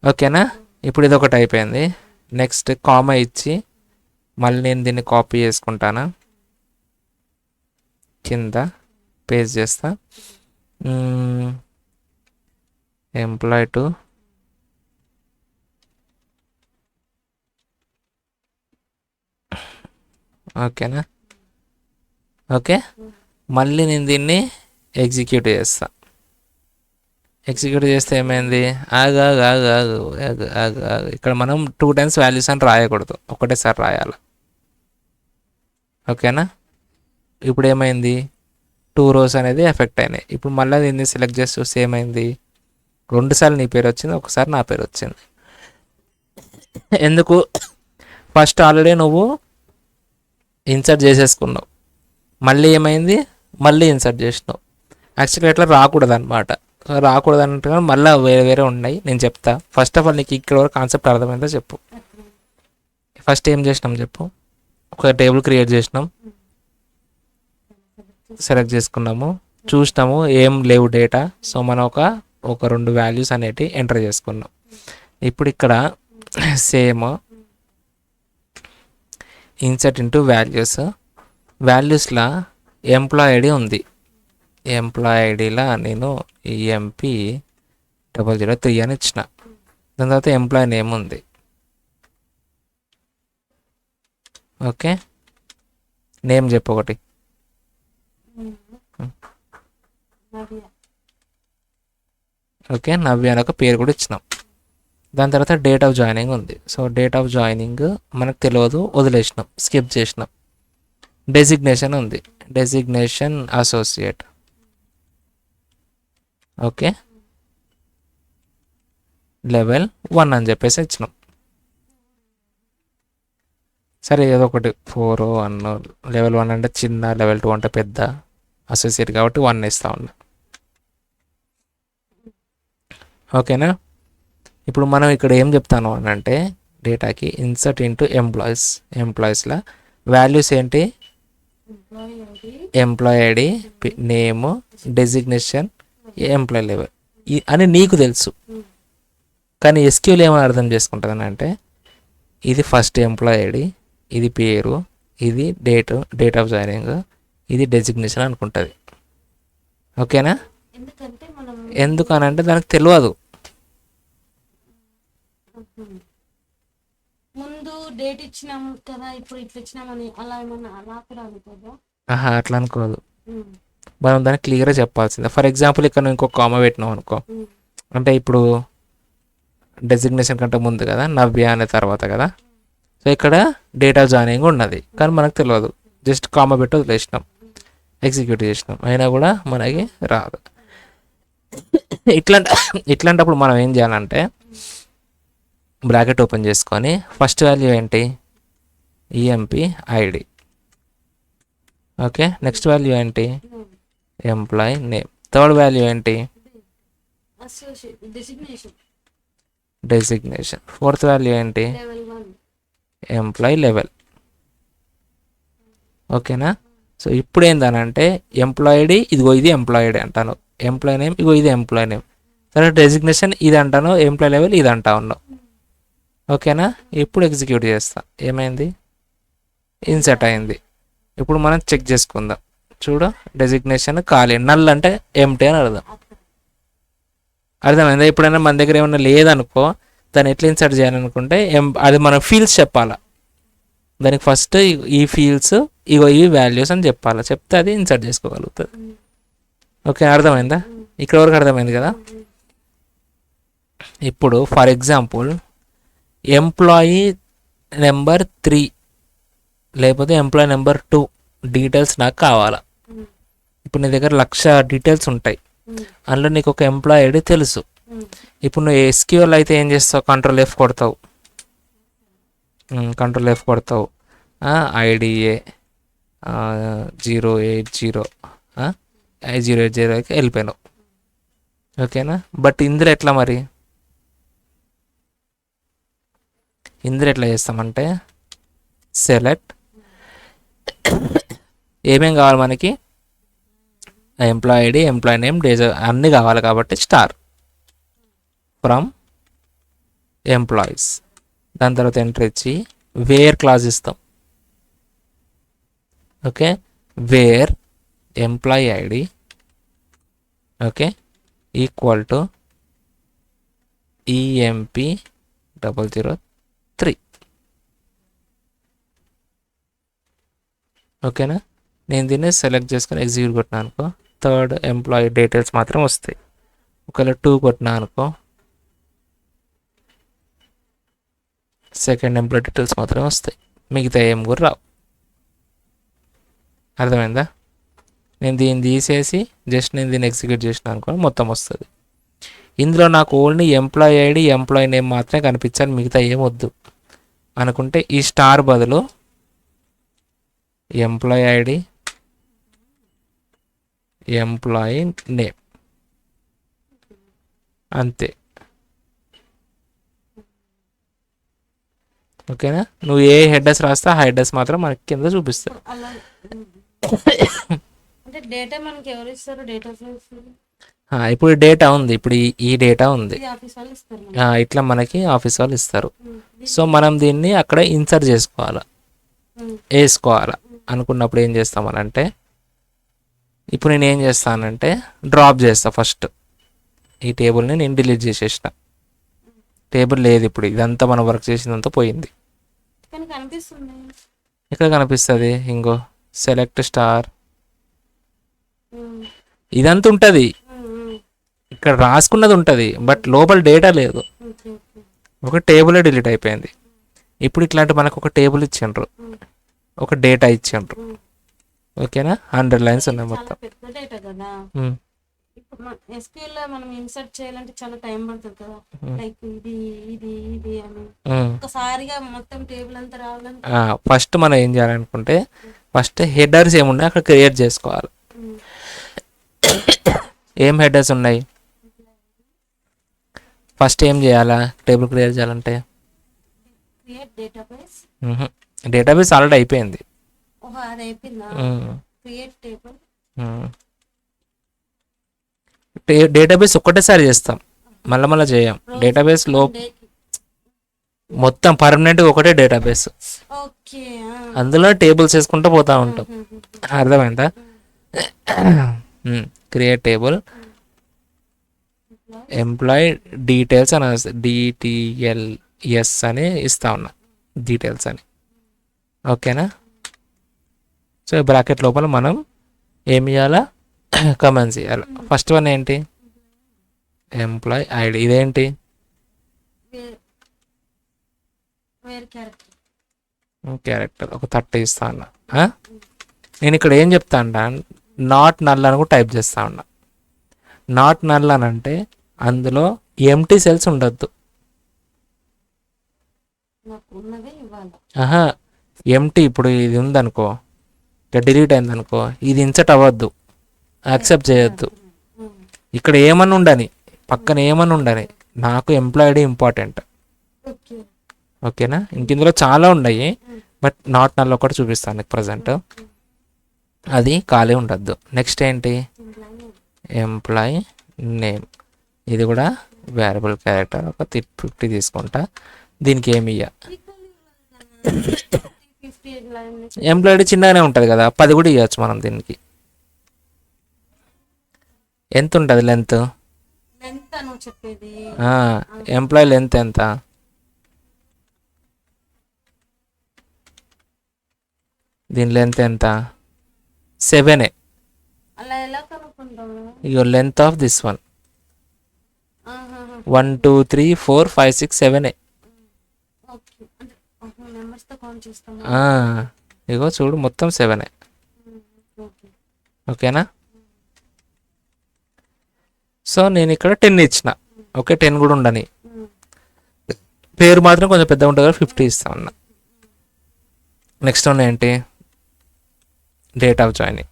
ఓకేనా? ఇప్పుడు ఇది ఒకటి అయిపోయింది. నెక్స్ట్ కామా ఇచ్చి మళ్ళీ నేను దీన్ని కాపీ చేసుకుంటాను, కింద పేస్ట్ చేస్తా. ఎంప్లాయ్ టు ఓకేనా? ఓకే, మళ్ళీ నేను దీన్ని ఎగ్జిక్యూట్ చేస్తా. ఎగ్జిక్యూట్ చేస్తే ఏమైంది? ఆగు, ఇక్కడ మనం 2 times వాల్యూస్ అని రాయకూడదు, ఒకటేసారి రాయాలి. ఓకేనా? ఇప్పుడు ఏమైంది? 2 rows అనేది ఎఫెక్ట్ అయినాయి. ఇప్పుడు మళ్ళీ దీన్ని సెలెక్ట్ చేసి చూస్తే ఏమైంది? 2 సార్లు నీ పేరు వచ్చింది, ఒకసారి నా పేరు వచ్చింది. ఎందుకు? ఫస్ట్ ఆల్రెడీ నువ్వు ఇన్సర్ట్ చేసేసుకున్నావు, మళ్ళీ ఏమైంది? మళ్ళీ ఇన్సర్ట్ చేసినావు. యాక్చువల్గా ఇట్లా రాకూడదు అనమాట. రాకూడదు అన్నట్టుగా మళ్ళీ వేరే ఉన్నాయి, నేను చెప్తా. ఫస్ట్ ఆఫ్ ఆల్ నీకు ఇక్కడ వరకు కాన్సెప్ట్ అర్థమైందో చెప్పు. ఫస్ట్ ఏం చేసినాం చెప్పు? ఒక టేబుల్ క్రియేట్ చేసినాం, సెలెక్ట్ చేసుకున్నాము, చూసినాము ఏం లేవు డేటా. సో మనం ఒక 2 వాల్యూస్ అనేటివి ఎంటర్ చేసుకున్నాం. ఇప్పుడు ఇక్కడ సేమ్ ఇన్సర్ట్ ఇంటూ వాల్యూస్లో ఎంప్లాయ్ ఐడి ఉంది. ఎంప్లాయ్ ఐడిలో నేను EMP003 అని ఇచ్చిన. దాని తర్వాత ఎంప్లాయ్ నేమ్ ఉంది. ఓకే, నేమ్ చెప్పు ఒకటి. నవ్య. ఓకే, నవ్య అని ఒక పేరు కూడా ఇచ్చినాం. దాని తర్వాత డేట్ ఆఫ్ జాయినింగ్ ఉంది. సో డేట్ ఆఫ్ జాయినింగ్ మనకు తెలియదు, వదిలేసినాం, స్కిప్ చేసినాం. డెసిగ్నేషన్ ఉంది, డెసిగ్నేషన్ అసోసియేట్. ఓకే, లెవెల్ 1 అని చెప్పేసి ఇచ్చినాం. సరే ఏదో ఒకటి 4 1, లెవెల్ 1 అంటే చిన్న, లెవెల్ 2 అంటే పెద్ద, అసోసియేట్ కాబట్టి 1 ఇస్తా ఉన్నా. ఓకేనా. ఇప్పుడు మనం ఇక్కడ ఏం చెప్తాను అని అంటే డేటాకి ఇన్సర్ట్ ఇంటూ ఎంప్లాయీస్లో వాల్యూస్ ఏంటి? ఎంప్లాయీ ఐడి, నేము, డెసిగ్నేషన్, ఎంప్లాయీ లెవెల్ అని నీకు తెలుసు. కానీ ఎస్క్యూఎల్ ఏమైనా అర్థం చేసుకుంటుంది అంటే ఇది ఫస్ట్ ఎంప్లాయీ ఐడి, ఇది పేరు, ఇది డేట్ ఆఫ్ జాయినింగ్, ఇది డెసిగ్నేషన్ అనుకుంటుంది. ఓకేనా. ఎందుకనంటే దానికి తెలియదు. ముందు డేట్ ఇచ్చినాం కదా, ఇప్పుడు ఇట్లా ఇచ్చినామని అలా ఏమన్నా అలా కూడా అనుకోదా? అట్లా అనుకోదు. మనం దాన్ని క్లియర్గా చెప్పాల్సిందే. ఫర్ ఎగ్జాంపుల్ ఇక్కడ నువ్వు ఇంకో కామా పెట్టినావు అనుకో, అంటే ఇప్పుడు డెసిగ్నేషన్ కంటే ముందు కదా, నవ్య అనే తర్వాత కదా. సో ఇక్కడ డేట్ ఆఫ్ జాయినింగ్ ఉన్నది కానీ మనకు తెలియదు, జస్ట్ కామా పెట్టి వదిలేసినాం, ఎగ్జిక్యూట్ చేసినాం, అయినా కూడా మనకి రాదు. ఇట్లాంటప్పుడు మనం ఏం చేయాలంటే బ్రాకెట్ ఓపెన్ చేసుకొని ఫస్ట్ వాల్యూ ఏంటి? EMP ID. Okay, next value ఏంటి? Employee name. థర్డ్ వాల్యూ ఏంటి? డెసిగ్నేషన్. ఫోర్త్ వాల్యూ ఏంటి? Employee level. ఓకేనా. సో ఇప్పుడు ఏందనంటే ఎంప్లాయిడీ ఇదిగో ఇది ఎంప్లాయిడీ అంటాను, ఎంప్లాయీ నేమ్ ఇగో ఇది ఎంప్లాయీ నేమ్, తర్వాత డెసిగ్నేషన్ ఇది అంటాను, ఎంప్లాయీ లెవెల్ ఇది అంటా ఉన్నావు. ఓకేనా. ఇప్పుడు ఎగ్జిక్యూట్ చేస్తా, ఏమైంది? ఇన్సర్ట్ అయింది. ఇప్పుడు మనం చెక్ చేసుకుందాం. చూడు, డెసిగ్నేషన్ ఖాళీ, నల్ అంటే ఎంటీ అని అర్థమైందా? ఎప్పుడైనా మన దగ్గర ఏమన్నా లేదనుకో దాన్ని ఎట్లా ఇన్సర్ట్ చేయాలనుకుంటే అది మనం ఫీల్డ్స్ చెప్పాలా. దానికి ఫస్ట్ ఈ ఫీల్డ్స్ ఇగో ఈ వాల్యూస్ అని చెప్పాలి, చెప్తే అది ఇన్సర్ట్ చేసుకోగలుగుతుంది. ఓకే, అర్థమైందా? ఇక్కడ వరకు అర్థమైంది కదా. ఇప్పుడు ఫర్ ఎగ్జాంపుల్ ఎంప్లాయీ నెంబర్ 3 లేకపోతే ఎంప్లాయీ నెంబర్ 2 డీటెయిల్స్ నాకు కావాలా. ఇప్పుడు నీ దగ్గర 1,00,000 డీటెయిల్స్ ఉంటాయి, అందులో నీకు ఒక ఎంప్లాయీ ఐడి తెలుసు. ఇప్పుడు నువ్వు ఎస్క్యూఎల్ అయితే ఏం చేస్తావు? కంట్రోల్ F కొడతావు, ఐడిఏ 080 080కి వెళ్ళిపోయినావు. ఓకేనా. బట్ ఇందులో ఎట్లా మరి? ఇందులో ఎట్లా చేస్తామంటే సెలెక్ట్, ఏమేం కావాలి మనకి? Employee ID, employee name, days అన్నీ కావాలి కాబట్టి స్టార్ ఫ్రమ్ ఎంప్లాయీస్. దాని తర్వాత ఎంటర్ ఇచ్చి వేర్ క్లాస్ ఇస్తాం. Okay, wear employee ID okay equal to EMP003. ఓకేనా. నేను దీన్ని సెలెక్ట్ చేసుకొని ఎగ్జిక్యూట్ కొట్టినా అనుకో, థర్డ్ ఎంప్లాయీ డీటెయిల్స్ మాత్రం వస్తాయి. ఒకవేళ 2 కొట్టినా అనుకో, సెకండ్ ఎంప్లాయీ డీటెయిల్స్ మాత్రమే వస్తాయి, మిగతా ఏం కూడా రావు. అర్థమైందా? నేను దీన్ని తీసేసి జస్ట్ నేను దీన్ని ఎగ్జిక్యూట్ చేసిన అనుకో మొత్తం వస్తుంది. ఇందులో నాకు only employee ID, employee name మాత్రమే కనిపించాలి, మిగతా ఏం వద్దు అనుకుంటే ఈ స్టార్ బదులు ఎంప్లాయీ ఐడి, ఎంప్లాయీ నేమ్ అంతే. ఓకేనా. నువ్వు ఏ హెడ్డర్స్ రాస్తా ఆ హెడ్డర్స్ మాత్రం మనకి కింద చూపిస్తారు. అంటే డేటా మనకి ఎవరు ఇస్తారు? డేటా ఇప్పుడు డేటా ఉంది, ఇప్పుడు ఈ డేటా ఉంది, ఆఫీస్ వాళ్ళు ఇస్తారు. ఇట్లా మనకి ఆఫీస్ వాళ్ళు ఇస్తారు. సో మనం దీన్ని అక్కడ ఇన్సర్ట్ చేసుకోవాలా, వేసుకోవాలా అనుకున్నప్పుడు ఏం చేస్తామనంటే ఇప్పుడు నేను ఏం చేస్తానంటే డ్రాప్ చేస్తా. ఫస్ట్ ఈ టేబుల్ని నేను డిలీట్ చేసేసిన, టేబుల్ లేదు ఇప్పుడు, ఇదంతా మనం వర్క్ చేసిందంతా పోయింది. ఎక్కడ కనిపిస్తుంది? ఇంకో సెలెక్ట్ స్టార్ ఇదంతా ఉంటుంది, ఇక్కడ రాసుకున్నది ఉంటుంది, బట్ లోపల డేటా లేదు. Okay okay. ఒక టేబులే డిలీట్ అయిపోయింది. ఇప్పుడు ఇట్లాంటి మనకు ఒక టేబుల్ ఇచ్చిండ్రు, ఒక డేటా ఇచ్చిండ్రు. ఓకేనా, 100 లైన్స్ ఉన్నాయి చాలా మొత్తం. పెద్ద డేటా కదా. ఉమ్, ఇప్పుడు SQL లో మనం ఇన్సర్ట్ చేయాలంటే చాలా టైం పడుతుంది కదా. లైక్ ఇది ఇది ఇది అని ఉమ్. ఒకసారిగా మొత్తం టేబుల్ అంతా రావాలంటే. ఫస్ట్ మనం ఏం చేయాలనుకుంటే, ఫస్ట్ హెడర్స్ ఏమున్నాయి అక్కడ క్రియేట్ చేసుకోవాలి. ఏం హెడర్స్ ఉన్నాయి, ఫస్ట్ ఏం చేయాలా టేబుల్ క్రియేట్ చేయాలంటే? Create database. డేటాబేస్ ఆల్రెడీ అయిపోయింది. ఓహో, అది అయిపోయిందా? Create table. డేటాబేస్ ఒక్కటేసారి చేస్తాం, మళ్ళీ చేయం. డేటాబేస్ లో మొత్తం పర్మనెంట్గా ఒకటే డేటాబేస్, ఓకే. అందులో టేబుల్స్ వేసుకుంటూ పోతా ఉంటాం. అర్థమైందా? క్రియేట్ టేబుల్, ఎంప్లాయ్ డీటెయిల్స్ అని DTLS అని ఇస్తా ఉన్నా, డీటెయిల్స్ అని. ఓకేనా? సో బ్రాకెట్ లోపల మనం ఏమి ఇవ్వాలా, కమెంట్స్ ఇవ్వాలి. ఫస్ట్ వన్ ఏంటి, ఎంప్లాయ్ ఐడి. ఇదేంటి, క్యారెక్టర్. ఒక 30 ఇస్తా ఉన్నా. నేను ఇక్కడ ఏం చెప్తా అంట, నాట్ నల్ అని కూడా టైప్ చేస్తా ఉన్నా. నాట్ నల్ అని అంటే అందులో ఎంటీ సెల్స్ ఉండొద్దు. ఎంటీ ఇప్పుడు ఇది ఉందనుకో, ఇక డిలీట్ అయిందనుకో, ఇది ఇన్సర్ట్ అవ్వద్దు, యాక్సెప్ట్ చేయొద్దు. ఇక్కడ ఏమన్నా ఉండని, పక్కన ఏమన్నా ఉండని, నాకు ఎంప్లాయ్ ఐడి ఇంపార్టెంట్. ఓకేనా? ఇంక ఇందులో చాలా ఉన్నాయి, బట్ నాట్ నల్ ఒకటి చూపిస్తాను ప్రజెంట్. అది ఖాళీ ఉండద్దు. నెక్స్ట్ ఏంటి, ఎంప్లాయ్ నేమ్. ఇది కూడా వేరియబుల్ క్యారెక్టర్, ఒక 50 తీసుకుంటా. దీనికి ఏమి ఇయ్య, ఎంప్లాయ్ ఐడి చిన్నగానే ఉంటుంది కదా, 10 కూడా ఇవ్వచ్చు మనం. దీనికి ఎంత ఉంటుంది లెంత్, ఎంప్లాయ్ లెంత్ ఎంత, దీని లెంత్ ఎంత, 7. ఇగో లెంత్ ఆఫ్ దిస్ వన్ 1 2 3 4 5 6 7. ఇగో చూడు మొత్తం 7. ఓకేనా? సో నేను ఇక్కడ 10 ఇచ్చిన. ఓకే, 10 కూడా ఉండని, పేరు మాత్రం కొంచెం పెద్దగా ఉంటుంది కదా, 50 ఇస్తా ఉన్నా. నెక్స్ట్ వన్ ఏంటి, డేట్ ఆఫ్ జాయినింగ్.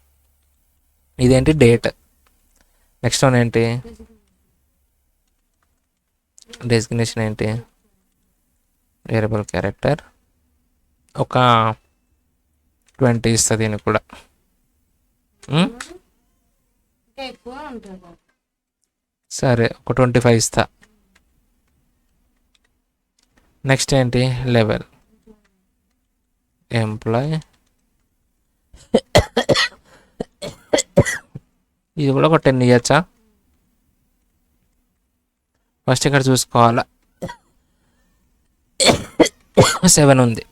ఇదేంటి, డేట్. నెక్స్ట్ వన్ ఏంటి, డెసిగ్నేషన్ ఏంటి, వేరియబుల్ క్యారెక్టర్. ఒక 20 ఇస్తుంది దీనికి కూడా. సరే, ఒక 25 ఇస్తా. నెక్స్ట్ ఏంటి, లెవెల్. ఎంప్లాయ్ ఇది కూడా ఒక 10 ఇవ్వచ్చా? ఫస్ట్ ఇక్కడ చూసుకోవాలా, 7 ఉంది.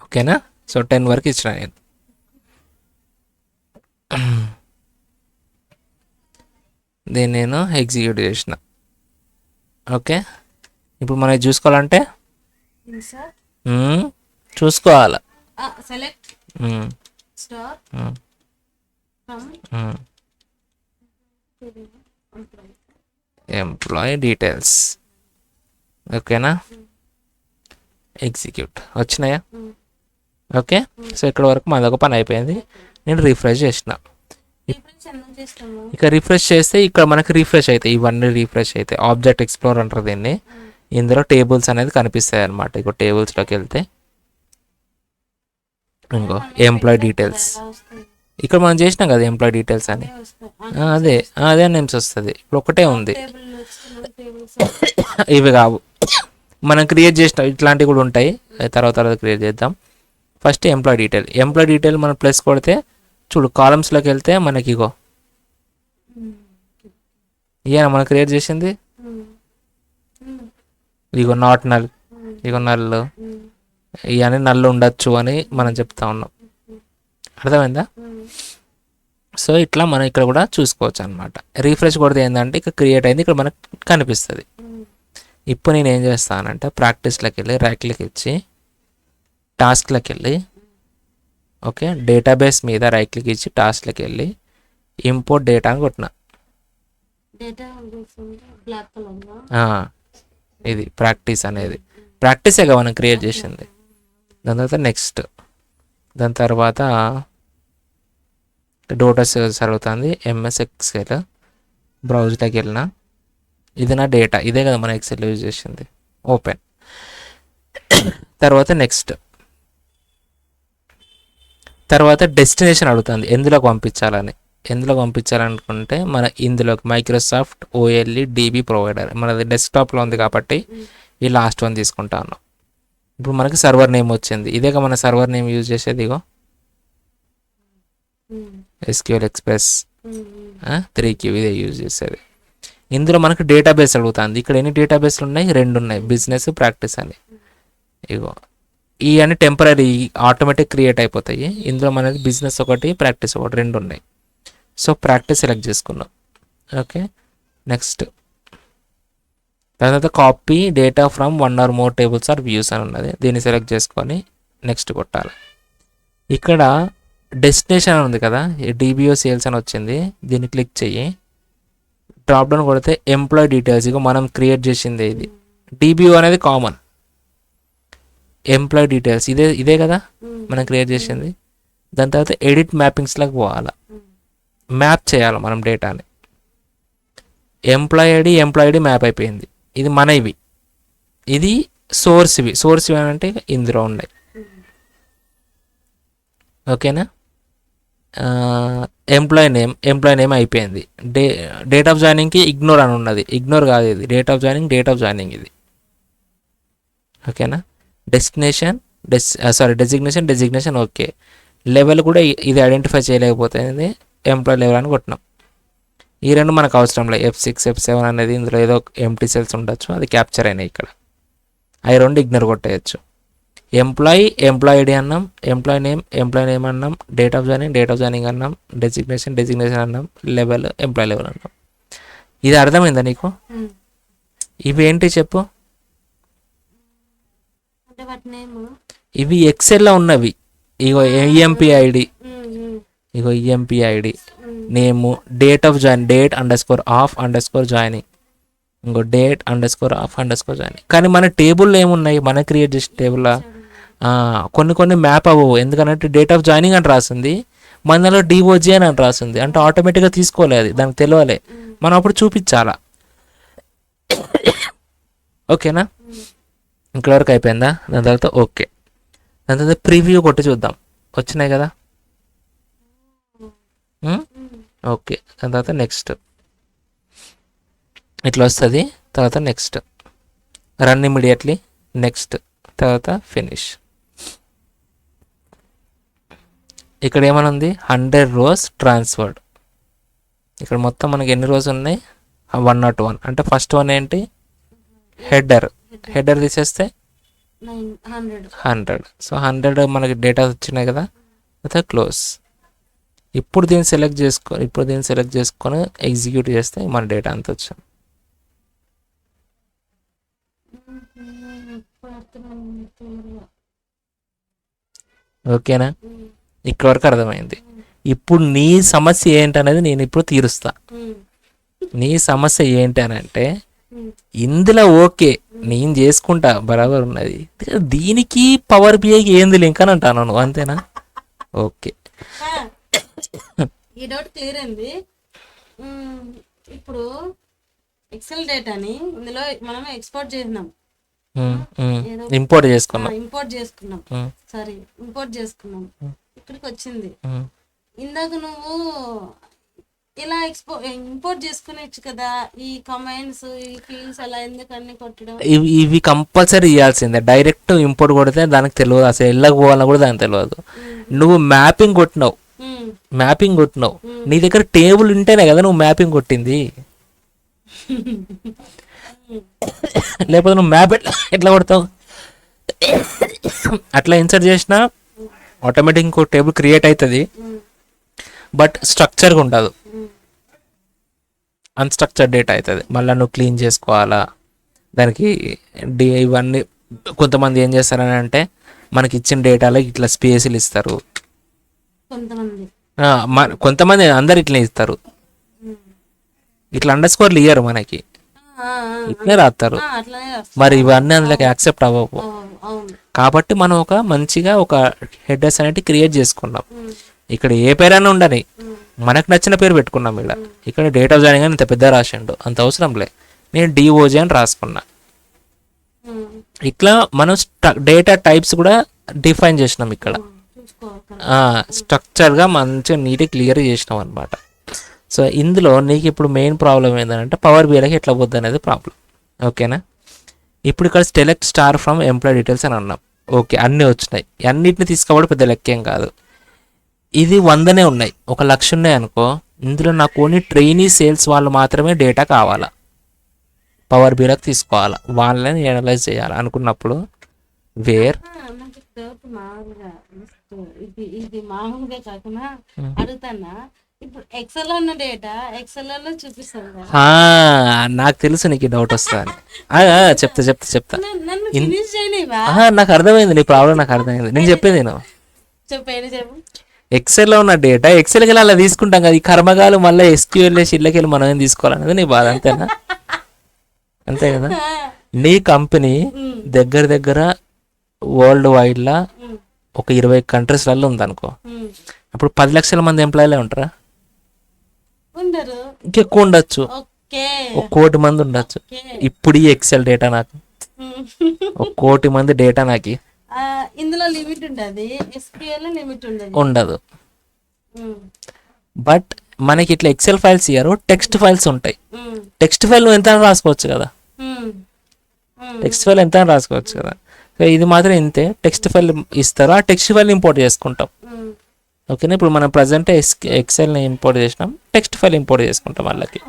ఓకేనా? సో 10 వరకు ఇచ్చిన నేను. దీన్ని నేను ఎగ్జిక్యూట్ చేసిన. ఓకే, ఇప్పుడు మనం చూసుకోవాలంటే చూసుకోవాలి. Employee details. ఓకేనా? ఎగ్జిక్యూట్ వచ్చినాయా? ఓకే, సో ఇక్కడ వరకు మాదొక పని అయిపోయింది. నేను రిఫ్రెష్ చేసిన. ఇక రిఫ్రెష్ చేస్తే ఇక్కడ మనకి రిఫ్రెష్ అవుతాయి, ఇవన్నీ రిఫ్రెష్ అవుతాయి. ఆబ్జెక్ట్ ఎక్స్ప్లోర్ అంటారు దీన్ని. ఇందులో టేబుల్స్ అనేది కనిపిస్తాయి అన్నమాట. ఇక టేబుల్స్లోకి వెళ్తే ఇంకో ఎంప్లాయీ డీటెయిల్స్. ఇక్కడ మనం చేసినాం కదా ఎంప్లాయీ డీటెయిల్స్ అని, అదే నేమ్స్ వస్తుంది. ఇప్పుడు ఒకటే ఉంది, ఇవి కావు. మనం క్రియేట్ చేసిన ఇట్లాంటివి కూడా ఉంటాయి, తర్వాత క్రియేట్ చేద్దాం. ఫస్ట్ ఎంప్లాయీ డీటెయిల్ మనం ప్లస్ కొడితే చూడు, కాలమ్స్లోకి వెళ్తే మనకి ఇగో ఇదేనా మనం క్రియేట్ చేసింది. ఇగో నాట్ నల్, ఇగో నల్, ఇవన్నీ నల్లు ఉండొచ్చు అని మనం చెప్తా ఉన్నాం. అర్థమైందా? సో ఇట్లా మనం ఇక్కడ కూడా చూసుకోవచ్చు అనమాట. రీఫ్రెష్ కొడితే ఏంటంటే ఇక్కడ క్రియేట్ అయింది, ఇక్కడ మనకు కనిపిస్తుంది. ఇప్పుడు నేను ఏం చేస్తానంటే ప్రాక్టీస్లోకి వెళ్ళి రైట్ క్లిక్ ఇచ్చి టాస్క్లోకి వెళ్ళి ఓకే డేటాబేస్ మీద రైట్ క్లిక్ ఇచ్చి టాస్క్లోకి వెళ్ళి ఇంపోర్ట్ డేటా అని కొట్టిన. ఇది ప్రాక్టీస్ అనేది ప్రాక్టీసేగా మనం క్రియేట్ చేసింది. దాని తర్వాత నెక్స్ట్, దాని తర్వాత డోటా జరుగుతుంది. ఎంఎస్ ఎక్సెల్ బ్రౌజ్లోకి వెళ్ళిన, ఇది నా డేటా, ఇదే కదా మన ఎక్సెల్ యూజ్ చేసింది. ఓపెన్. తర్వాత నెక్స్ట్, తర్వాత డెస్టినేషన్ అడుగుతుంది ఎందులోకి పంపించాలని. ఎందులోకి పంపించాలనుకుంటే మన ఇందులోకి మైక్రోసాఫ్ట్ ఓఎల్ఈ డిబి ప్రొవైడర్ మనది డెస్క్టాప్లో ఉంది కాబట్టి ఈ లాస్ట్ వన్ తీసుకుంటా ఉన్నాం. ఇప్పుడు మనకి సర్వర్ నేమ్ వచ్చింది, ఇదేగా మన సర్వర్ నేమ్ యూజ్ చేసేది. ఇగో SQL ఎక్స్ప్రెస్ 3Q ఇదే యూజ్ చేసేది. ఇందులో మనకు డేటాబేస్ అడుగుతుంది. ఇక్కడ ఎన్ని డేటాబేస్లు ఉన్నాయి? 2 ఉన్నాయి, బిజినెస్ ప్రాక్టీస్ అని. ఇగో ఈ అని టెంపరీ ఆటోమేటిక్ క్రియేట్ అయిపోతాయి. ఇందులో మనకి బిజినెస్ ఒకటి ప్రాక్టీస్ ఒకటి 2 ఉన్నాయి. సో ప్రాక్టీస్ సెలెక్ట్ చేసుకున్నాం. ఓకే నెక్స్ట్, తర్వాత copy data from 1 or more tables or views అని ఉన్నది, దీన్ని సెలెక్ట్ చేసుకొని నెక్స్ట్ కొట్టాలి. ఇక్కడ డెస్టినేషన్ ఉంది కదా, డిబిఓ సేల్స్ అని వచ్చింది, దీన్ని క్లిక్ చెయ్యి. డ్రాప్ డౌన్ కొడితే ఎంప్లాయ్ డీటెయిల్స్, ఇక మనం క్రియేట్ చేసింది ఇది. డిబిఓ అనేది కామన్, ఎంప్లాయ్ డీటెయిల్స్ ఇదే కదా మనం క్రియేట్ చేసింది. దాని తర్వాత ఎడిట్ మ్యాపింగ్స్లోకి పోవాలి, మ్యాప్ చేయాలి మనం డేటాని. ఎంప్లాయ్ ఐడి మ్యాప్ అయిపోయింది. ఇది మన ఇవి, ఇది సోర్స్ ఇవి అంటే ఇందులో ఉన్నాయి. ఓకేనా. ఎంప్లాయ్ నేమ్ అయిపోయింది. డేట్ ఆఫ్ జాయినింగ్కి ఇగ్నోర్ అని ఉన్నది, ఇగ్నోర్ కాదు ఇది, డేట్ ఆఫ్ జాయినింగ్ ఇది. ఓకేనా. Designation okay. లెవెల్ కూడా ఇది ఐడెంటిఫై చేయలేకపోతుంది, ఎంప్లాయ్ లెవెల్ అని కొట్టినాం. ఈ 2 మనకు అవసరం లేదు. F6 F7 అనేది ఇందులో ఏదో ఎంప్టీ సెల్స్ ఉండొచ్చు, అది క్యాప్చర్ అయినాయి ఇక్కడ. అవి 2 ఇగ్నోర్ కొట్టేయచ్చు. ఎంప్లాయ్ ఐడి అన్నాం, ఎంప్లాయ్ నేమ్ అన్నాం, డేట్ ఆఫ్ జాయినింగ్ అన్నాం, డెసిగ్నేషన్ అన్నాం, లెవెల్ ఎంప్లాయ్ లెవెల్ అన్నాం. ఇది అర్థమైందా నీకు? ఇవి ఏంటి చెప్పు? ఇవి ఎక్సెల్లో ఉన్నవి. ఇగో EMP ID name, date of joining, date of joining, ఇంకో date_of_జాయినింగ్. కానీ మన టేబుల్లో ఏమున్నాయి, మన క్రియేట్ చేసిన టేబుల్లో కొన్ని మ్యాప్ అవ్వవు. ఎందుకంటే డేట్ ఆఫ్ జాయినింగ్ అని రాసింది, మనలో డిఓజీ అని రాసింది, అంటే ఆటోమేటిక్గా తీసుకోలేదు, దానికి తెలియాలి, మనం అప్పుడు చూపించాలా. ఓకేనా. ఇక్కడ వరకు అయిపోయిందా? దాని తర్వాత ఓకే. దాని తర్వాత ప్రివ్యూ కొట్టి చూద్దాం, వచ్చినాయి కదా. ఓకే. దాని తర్వాత నెక్స్ట్ ఇట్లా వస్తుంది. తర్వాత నెక్స్ట్ రన్ ఇమీడియట్లీ, నెక్స్ట్, తర్వాత ఫినిష్. ఇక్కడ ఏమనుంది? 100 rows ట్రాన్స్ఫర్డ్. ఇక్కడ మొత్తం మనకి ఎన్ని రోస్ ఉన్నాయి? 101. అంటే ఫస్ట్ వన్ ఏంటి? హెడర్ తీసేస్తే 100. సో 100 మనకి డేటా వచ్చినాయి కదా. తర్వాత క్లోజ్. ఇప్పుడు దీన్ని సెలెక్ట్ చేసుకొని ఎగ్జిక్యూట్ చేస్తే మన డేటా అంత వచ్చింది. ఓకేనా. ఇక్కడ వరకు అర్థమైంది. ఇప్పుడు నీ సమస్య ఏంటనేది నేను ఇప్పుడు తీరుస్తా. నీ సమస్య ఏంటి అని అంటే, ఇందులో ఓకే నేను చేసుకుంటా బరాబర్ ఉన్నది, దీనికి పవర్ బిఐకి ఏంది లింక్ అని అంటాను నువ్వు, అంతేనా? ఓకే. ఈ డౌట్ క్లియర్ అయింది. ఇప్పుడు ఎక్సెల్ డేటాని ఇందులో మనం ఎక్స్పోర్ట్ చేసినాం, ఇంపోర్ట్ చేసుకున్నాం. ఇక్కడికి వచ్చింది. ఇందాక నువ్వు ఇలా ఇంపోర్ట్ చేసుకునేచ్చు కదా, ఈ కమెంట్స్ ఈ ఫీల్డ్స్ అలా ఎందుకని కొట్టడం? ఇవి కంపల్సరీ ఇవ్వాల్సిందే. డైరెక్ట్ ఇంపోర్ట్ కొడితే దానికి తెలియదు, అసలు ఎల్లకి పోవాలని కూడా దానికి తెలియదు. నువ్వు మ్యాపింగ్ కొట్టినావు, నీ దగ్గర టేబుల్ ఉంటేనే కదా నువ్వు మ్యాపింగ్ కొట్టింది. లేకపోతే నువ్వు మ్యాప్ ఎట్లా కొడతావు? అట్లా ఇన్సర్ట్ చేసినా ఆటోమేటిక్ ఇంకో టేబుల్ క్రియేట్ అవుతుంది. బట్ స్ట్రక్చర్గా ఉండదు, అన్స్ట్రక్చర్డ్ డేటా అవుతుంది. మళ్ళీ నువ్వు క్లీన్ చేసుకోవాలా దానికి. ఇవన్నీ కొంతమంది ఏం చేస్తారని అంటే మనకి ఇచ్చిన డేటాలో ఇట్లా స్పేస్లు ఇస్తారు. కొంతమంది కొంతమంది అందరు ఇట్లా ఇస్తారు, ఇట్లా అండర్ స్కోర్లు ఇయ్యరు మనకి, ఇట్లే రాస్తారు. అట్లానే మరి ఇవన్నీ అందులోకి యాక్సెప్ట్ అవ్వవు. అవును. కాబట్టి మనం ఒక మంచిగా ఒక హెడర్స్ అనేది క్రియేట్ చేసుకున్నాం. ఇక్కడ ఏ పేరైనా ఉండని మనకు నచ్చిన పేరు పెట్టుకున్నాం. ఇక్కడ డేట్ ఆఫ్ జాయినింగ్ అని ఇంత పెద్ద రాసిండు, అంత అవసరంలే. నేను డిఓజీ అని రాసుకున్నా. ఇట్లా మనం డేటా టైప్స్ కూడా డిఫైన్ చేసినాం ఇక్కడ. స్ట్రక్చర్గా మంచిగా నీట్గా క్లియర్ చేసినాం అనమాట. సో ఇందులో నీకు ఇప్పుడు మెయిన్ ప్రాబ్లం ఏంటంటే పవర్ బిఐకి ఎట్లా పోద్ది అనేది ప్రాబ్లం. ఓకేనా? ఇప్పుడు ఇక్కడ select star from employee details అని అన్నాం. ఓకే, అన్నీ వచ్చినాయి. అన్నిటిని తీసుకోవడం పెద్ద లెక్కేం కాదు. ఇది 100 ఉన్నాయి, 1,00,000 ఉన్నాయి అనుకో. ఇందులో నాకు ఓన్లీ ట్రైనీ సేల్స్ వాళ్ళు మాత్రమే డేటా కావాలా, పవర్ బిఐకి తీసుకోవాలా, వాళ్ళని అనలైజ్ చేయాలి అనుకున్నప్పుడు వేర్ మామూలుగా ఇది మామూలుగా కాకుండా అడుగుతానా, ఇప్పుడు ఎక్సెల్ ఉన్న డేటా ఎక్సెల్ చూపిస్తాను కదా. నాకు తెలుసు నీకు డౌట్ వస్తుందని. చెప్తా. నన్ను ఫినిష్ చేయలేవా? నాకు అర్థమైంది నీ ప్రాబ్లం, నాకు అర్థమైంది. నేను చెప్పేది నేను చెప్పు. ఎక్సెల్లో ఉన్న డేటా ఎక్సెల్కి అలా తీసుకుంటాం కదా, ఈ కర్మగాలు మళ్ళీ ఎస్క్యూఎల్ ఇళ్ళకి వెళ్ళి మనం ఏం తీసుకోవాలనేది నీ బాధ, అంతేనా? అంతే కదా. నీ కంపెనీ దగ్గర వరల్డ్ వైడ్లా ఒక 20 కంట్రీస్లలో ఉందనుకో. అప్పుడు 10 లక్షల మంది ఎంప్లాయీలే ఉంటారా? ఇంకెక్కువ ఉండొచ్చు, 1,00,00,000 మంది ఉండొచ్చు. ఇప్పుడు ఈ ఎక్సెల్ డేటా నాకు 1,00,00,000 మంది డేటా నాకు ఇందులో లిమిట్ ఉండదు. బట్ మనకి ఇట్లా ఎక్సెల్ ఫైల్స్ ఇయ్యారు, టెక్స్ట్ ఫైల్స్ ఉంటాయి. టెక్స్ట్ ఫైల్ నువ్వు ఎంత రాసుకోవచ్చు కదా, టెక్స్ట్ ఫైల్ ఎంత రాసుకోవచ్చు కదా. ఇది మాత్రం ఇంతే, టెక్స్ట్ ఫైల్ ఇస్తారు, ఆ టెక్స్ట్ ఫైల్ ఇంపోర్ట్ చేసుకుంటాం. ఓకేనా? ఇప్పుడు మనం ప్రజెంట్ ఎక్సెల్ని ఇంపోర్ట్ చేసినాం, టెక్స్ట్ ఫైల్ ఇంపోర్ట్ చేసుకుంటాం వాళ్ళకి.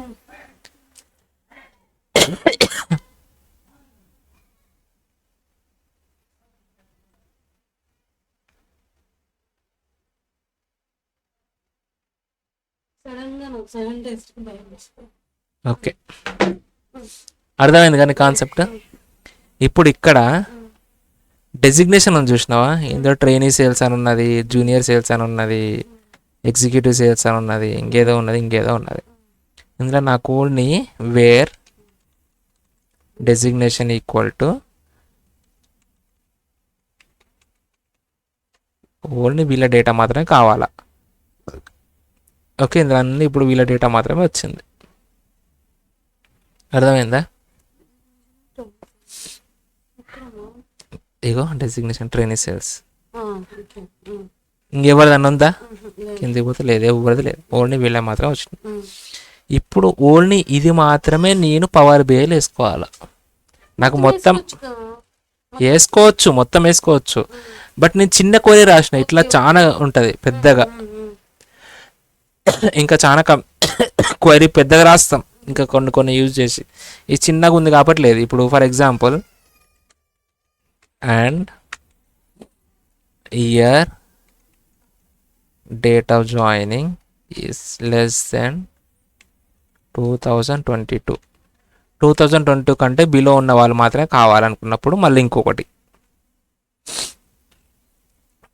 ఓకే, అర్థమైంది కానీ కాన్సెప్ట్. ఇప్పుడు ఇక్కడ డెసిగ్నేషన్ ఉంది చూసినావా, ఇందులో ట్రైనీ సేల్స్ అని ఉన్నది, జూనియర్ సేల్స్ అని ఉన్నది, ఎగ్జిక్యూటివ్ సేల్స్ అని ఉన్నది, ఇంకేదో ఉన్నది. ఇందులో నాకు only where designation equal to only వీళ్ళ డేటా మాత్రమే కావాలా. ఓకే, ఇందులో అన్ని ఇప్పుడు వీళ్ళ డేటా మాత్రమే వచ్చింది. అర్థమైందా? ఇగో డెసిగ్నేషన్ ట్రైనీ సేల్స్. ఇంకెవరిదన్నా ఉందా? కిందికి పోతే లేదు, ఎవరిది లేదు, ఓన్లీ వీళ్ళ మాత్రం వచ్చింది. ఇప్పుడు ఓన్లీ ఇది మాత్రమే నేను పవర్ బిఐలో వేసుకోవాలా. నాకు మొత్తం వేసుకోవచ్చు, బట్ నేను చిన్న క్వరీ రాసిన, ఇట్లా చాలా ఉంటుంది పెద్దగా, ఇంకా చాలా క్వరీ పెద్దగా రాస్తాం ఇంకా కొన్ని యూజ్ చేసి. ఇది చిన్నగా ఉంది కాబట్టి లేదు. ఇప్పుడు for example and year date of joining is less than 2022. 2022 కంటే బిలో ఉన్న వాళ్ళు మాత్రమే కావాలనుకున్నప్పుడు మళ్ళీ ఇంకొకటి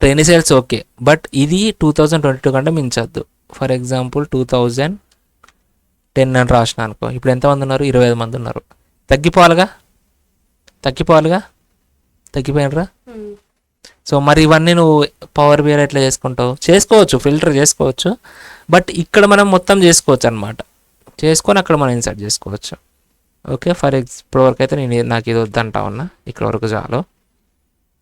ట్రైనీ సేల్స్. ఓకే, బట్ ఇది 2022 కంటే మించద్దు. ఫర్ ఎగ్జాంపుల్ 2010 అని రాసిన అనుకో. ఇప్పుడు ఎంతమంది ఉన్నారు? 25 మంది ఉన్నారు. తగ్గిపోవాలిగా, తగ్గిపోయినరా. సో మరి ఇవన్నీ నువ్వు పవర్ బిఐ ఎట్లా చేసుకోవచ్చు, ఫిల్టర్ చేసుకోవచ్చు, బట్ ఇక్కడ మనం మొత్తం చేసుకోవచ్చు అనమాట. చేసుకొని అక్కడ మనం ఇన్సర్ట్ చేసుకోవచ్చు. ఓకే, ఇప్పటివరకు అయితే నాకు ఇది వద్దంటా ఉన్నా, ఇక్కడ వరకు చాలు.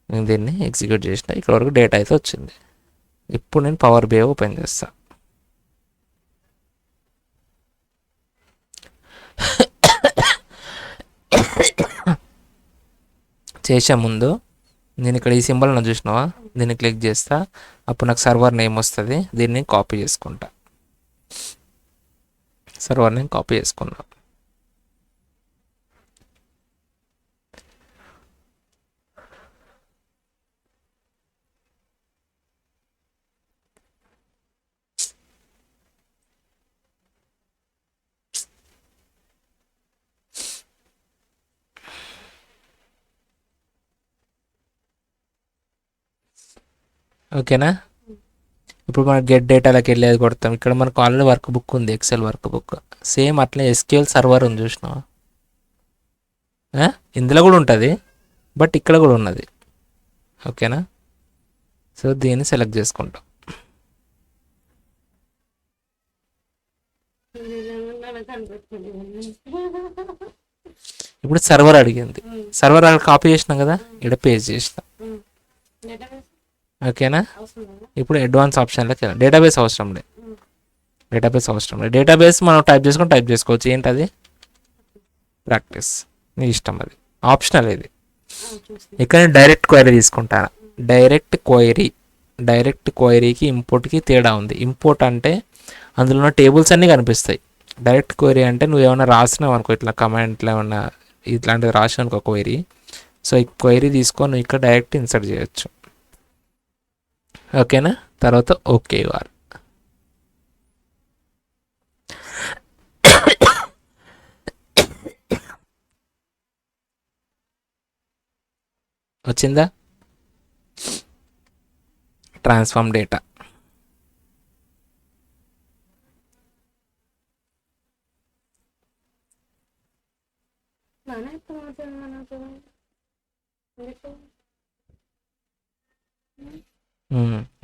నేను దీన్ని ఎగ్జిక్యూట్ చేసిన, ఇక్కడ వరకు డేటా అయితే వచ్చింది. ఇప్పుడు నేను పవర్ బిఐ ఓపెన్ చేస్తా. చేసే ముందు నేను ఇక్కడ ఈ సింబల్ నా చూసినావా, దీన్ని క్లిక్ చేస్తా, అప్పుడు నాకు సర్వర్ నేమ్ వస్తుంది. దీన్ని కాపీ చేసుకుంటా, సర్వర్ నేమ్ కాపీ చేసుకున్నా. ఓకేనా. ఇప్పుడు మనం గెట్ డేటాలోకి వెళ్ళేది కొడతాం. ఇక్కడ మనకు ఆల్రెడీ వర్క్ బుక్ ఉంది, ఎక్సెల్ వర్క్ బుక్. సేమ్ అట్లే ఎస్క్యూఎల్ సర్వర్ ఉంది చూసినావా, ఇందులో కూడా ఉంటుంది, బట్ ఇక్కడ కూడా ఉన్నది. ఓకేనా. సో దీన్ని సెలెక్ట్ చేసుకుంటాం. ఇప్పుడు సర్వర్ అడిగింది, సర్వర్ అక్కడ కాపీ చేసినాం కదా, ఇక్కడ పేస్ట్ చేసినాం. ఓకేనా. ఇప్పుడు అడ్వాన్స్ ఆప్షన్లోకి వెళ్ళాం. డేటాబేస్ అవసరం లేదు, డేటాబేస్ మనం టైప్ చేసుకోవచ్చు. ఏంటది, ప్రాక్టీస్, నీ ఇష్టం, అది ఆప్షనల్. ఇది ఇక్కడ డైరెక్ట్ క్వైరీ తీసుకుంటాను. డైరెక్ట్ క్వైరీకి ఇంపోర్ట్కి తేడా ఉంది. ఇంపోర్ట్ అంటే అందులో ఉన్న టేబుల్స్ అన్నీ కనిపిస్తాయి. డైరెక్ట్ క్వైరీ అంటే నువ్వు ఏమైనా రాసినావు అనుకో, ఇట్లా కమాండ్లో ఏమన్నా ఇట్లాంటిది రాసినావు అనుకో క్వైరీ. సో ఈ క్వైరీ తీసుకొని నువ్వు ఇక్కడ డైరెక్ట్ ఇన్సర్ట్ చేయొచ్చు. ఓకేనా. తర్వాత ఓకే వార్ వచ్చిందా, ట్రాన్స్ఫార్మ్ డేటా.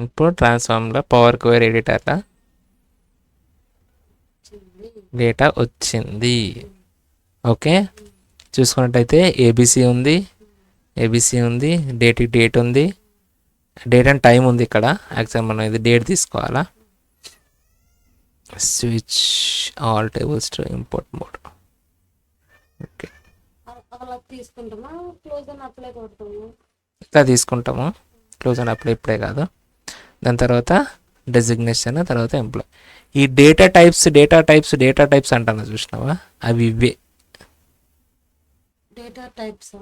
ఇప్పుడు ట్రాన్స్ఫార్మ్లో పవర్ క్వైరీ ఎడిటర్లో డేటా వచ్చింది. ఓకే, చూసుకున్నట్టయితే ఏబిసి ఉంది, డేట్ ఉంది, డేట్ అండ్ టైం ఉంది. ఇక్కడ యాక్చువల్ మనం ఇది డేట్ తీసుకోవాలా. Switch all tables to import mode. Okay, ఇట్లా తీసుకుంటాము. క్లోజ్ అండ్ అప్లై ఇప్పుడే కాదు. దాని తర్వాత డెసిగ్నేషన్, తర్వాత ఎంప్లాయ్. ఈ డేటా టైప్స్ అంటాను చూసినావా, అవి ఇవే డేటా టైప్స్.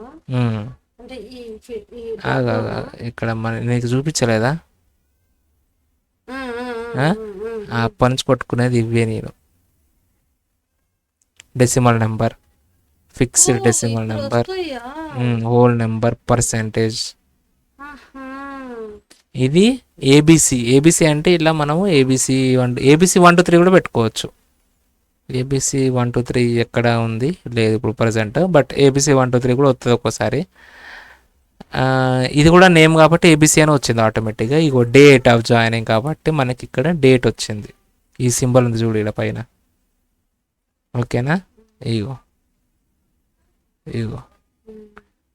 ఇక్కడ నీకు చూపించలేదా, పంచ్ కొట్టుకునేది ఇవే. నేను decimal number, fixed decimal number, whole number, percentage. ఇది ఏబిసి అంటే ఇలా మనము ఏబిసి 1 to 3 కూడా పెట్టుకోవచ్చు. ఏబిసి 1 to 3 ఎక్కడ ఉంది లేదు ఇప్పుడు ప్రజెంట్, బట్ ఏబిసి 1 to 3 కూడా వస్తుంది ఒక్కోసారి. ఇది కూడా నేమ్ కాబట్టి ఏబిసి అని వచ్చింది ఆటోమేటిక్గా. ఇగో డేట్ ఆఫ్ జాయినింగ్ కాబట్టి మనకి ఇక్కడ డేట్ వచ్చింది. ఈ సింబల్ ఉంది చూడు ఇక్కడ పైన. ఓకేనా. ఇగో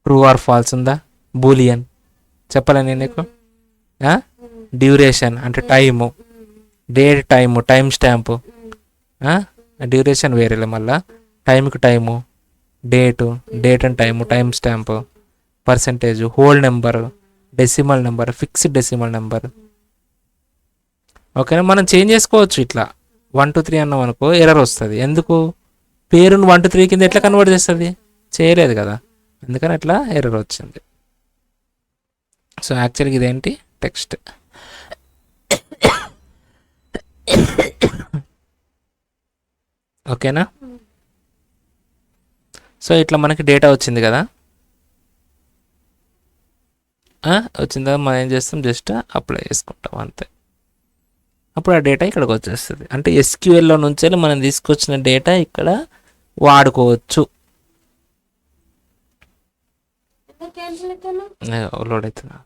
ట్రూ ఆర్ ఫాల్స్ ఉందా, బూలియన్ చెప్పలే నేను నీకు. డ్యూరేషన్ అంటే time, date time stamp. Duration వేరేలే, మళ్ళా టైంకి time, date and time stamp, percentage, whole number, decimal number, fixed decimal number. ఓకేనా. మనం చేంజ్ చేసుకోవచ్చు. ఇట్లా 1 to 3 అన్నాం అనుకో ఎర్రర్ వస్తుంది. ఎందుకు, పేరును 1 to 3 కింద ఎట్లా కన్వర్ట్ చేస్తుంది, చేయలేదు కదా, అందుకని అట్లా ఎర్రర్ వచ్చింది. సో యాక్చువల్గా ఇదేంటి, టెక్స్ట్. ఓకేనా. సో ఇట్లా మనకి డేటా వచ్చింది కదా, వచ్చిందా, మనం ఏం చేస్తాం, జస్ట్ అప్లై చేసుకుంటాం అంతే. అప్పుడు ఆ డేటా ఇక్కడికి వచ్చేస్తుంది. అంటే ఎస్క్యూఎల్లో నుంచి మనం తీసుకొచ్చిన డేటా ఇక్కడ వాడుకోవచ్చు. లోడ్ అవుతుందా,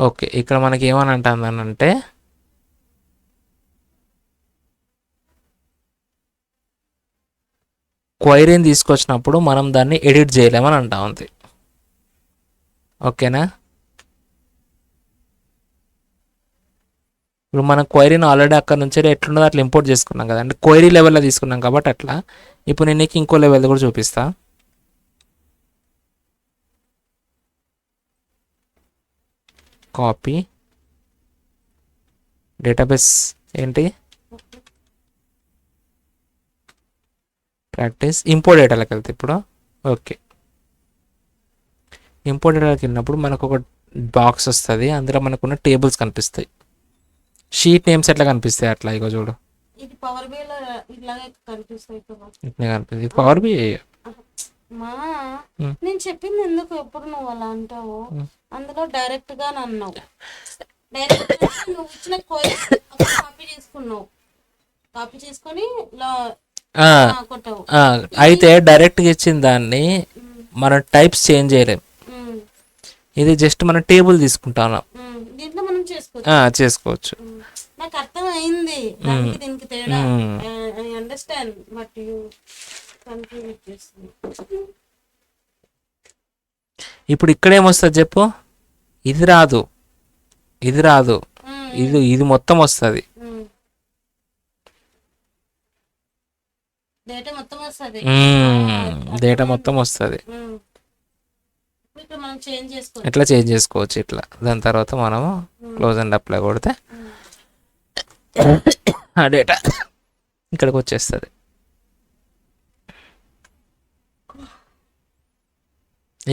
ఓకే. ఇక్కడ మనకి ఏమని అంటుందనంటే క్వైరీని తీసుకొచ్చినప్పుడు మనం దాన్ని ఎడిట్ చేయలేమని అంటా ఉంది. ఓకేనా. ఇప్పుడు మనం క్వైరీని ఆల్రెడీ అక్కడ నుంచి ఎట్లున్నదో అట్లా ఇంపోర్ట్ చేసుకున్నాం కదా, అంటే క్వైరీ లెవెల్లో తీసుకున్నాం కాబట్టి అట్లా. ఇప్పుడు నేను నీకు ఇంకో లెవెల్ కూడా చూపిస్తా. కాపీ డేటాబేస్ ఏంటి, ప్రాక్టీస్, ఇంపోర్ట్ డేటాలోకి వెళ్తే ఇప్పుడు. ఓకే, ఇంపోర్ట్ డేటాలోకి వెళ్ళినప్పుడు మనకు ఒక బాక్స్ వస్తుంది, అందులో మనకున్న టేబుల్స్ కనిపిస్తాయి. షీట్ నేమ్స్ ఎట్లా కనిపిస్తాయి అట్లా, ఇగో చూడు. ఇది పవర్ బిలో ఇలాగే కనిపిస్తాయి కదా. ఇట్లా కనిపిస్తుంది పవర్ బి. మా నేను చెప్పింది ఎందుకు ఎప్పుడు నువ్వు అలా అంటావు? అందులో డైరెక్ట్ గా అన్నావు, డైరెక్ట్ నువ్వు ఇచ్చిన కాపీ చేసుకున్నావు, కాపీ చేసుకొని కొట్టావు. అయితే డైరెక్ట్గా ఇచ్చిన దాన్ని మనం టైప్స్ చేంజ్ చేయలేం. ఇది జస్ట్ మనం టేబుల్ తీసుకుంటాం, దీంట్లో మనం చేసుకోవచ్చు. నాకు అర్థం అయింది దానికి దీనికి తేడా. I understand but you confuse చేస్తుంది. ఇప్పుడు ఇక్కడ ఏమొస్తుంది చెప్పు? ఇది రాదు, ఇది రాదు, ఇది మొత్తం వస్తుంది. డేటా మొత్తం వస్తుంది, డేటా మొత్తం వస్తుంది. మనం చేంజ్ చేసుకోవచ్చు, ఇట్లా చేంజ్ చేసుకోవచ్చు ఇట్లా. దాని తర్వాత మనము క్లోజ్ అండ్ అప్లై కొడితే ఆ డేటా ఇక్కడికి వచ్చేస్తుంది.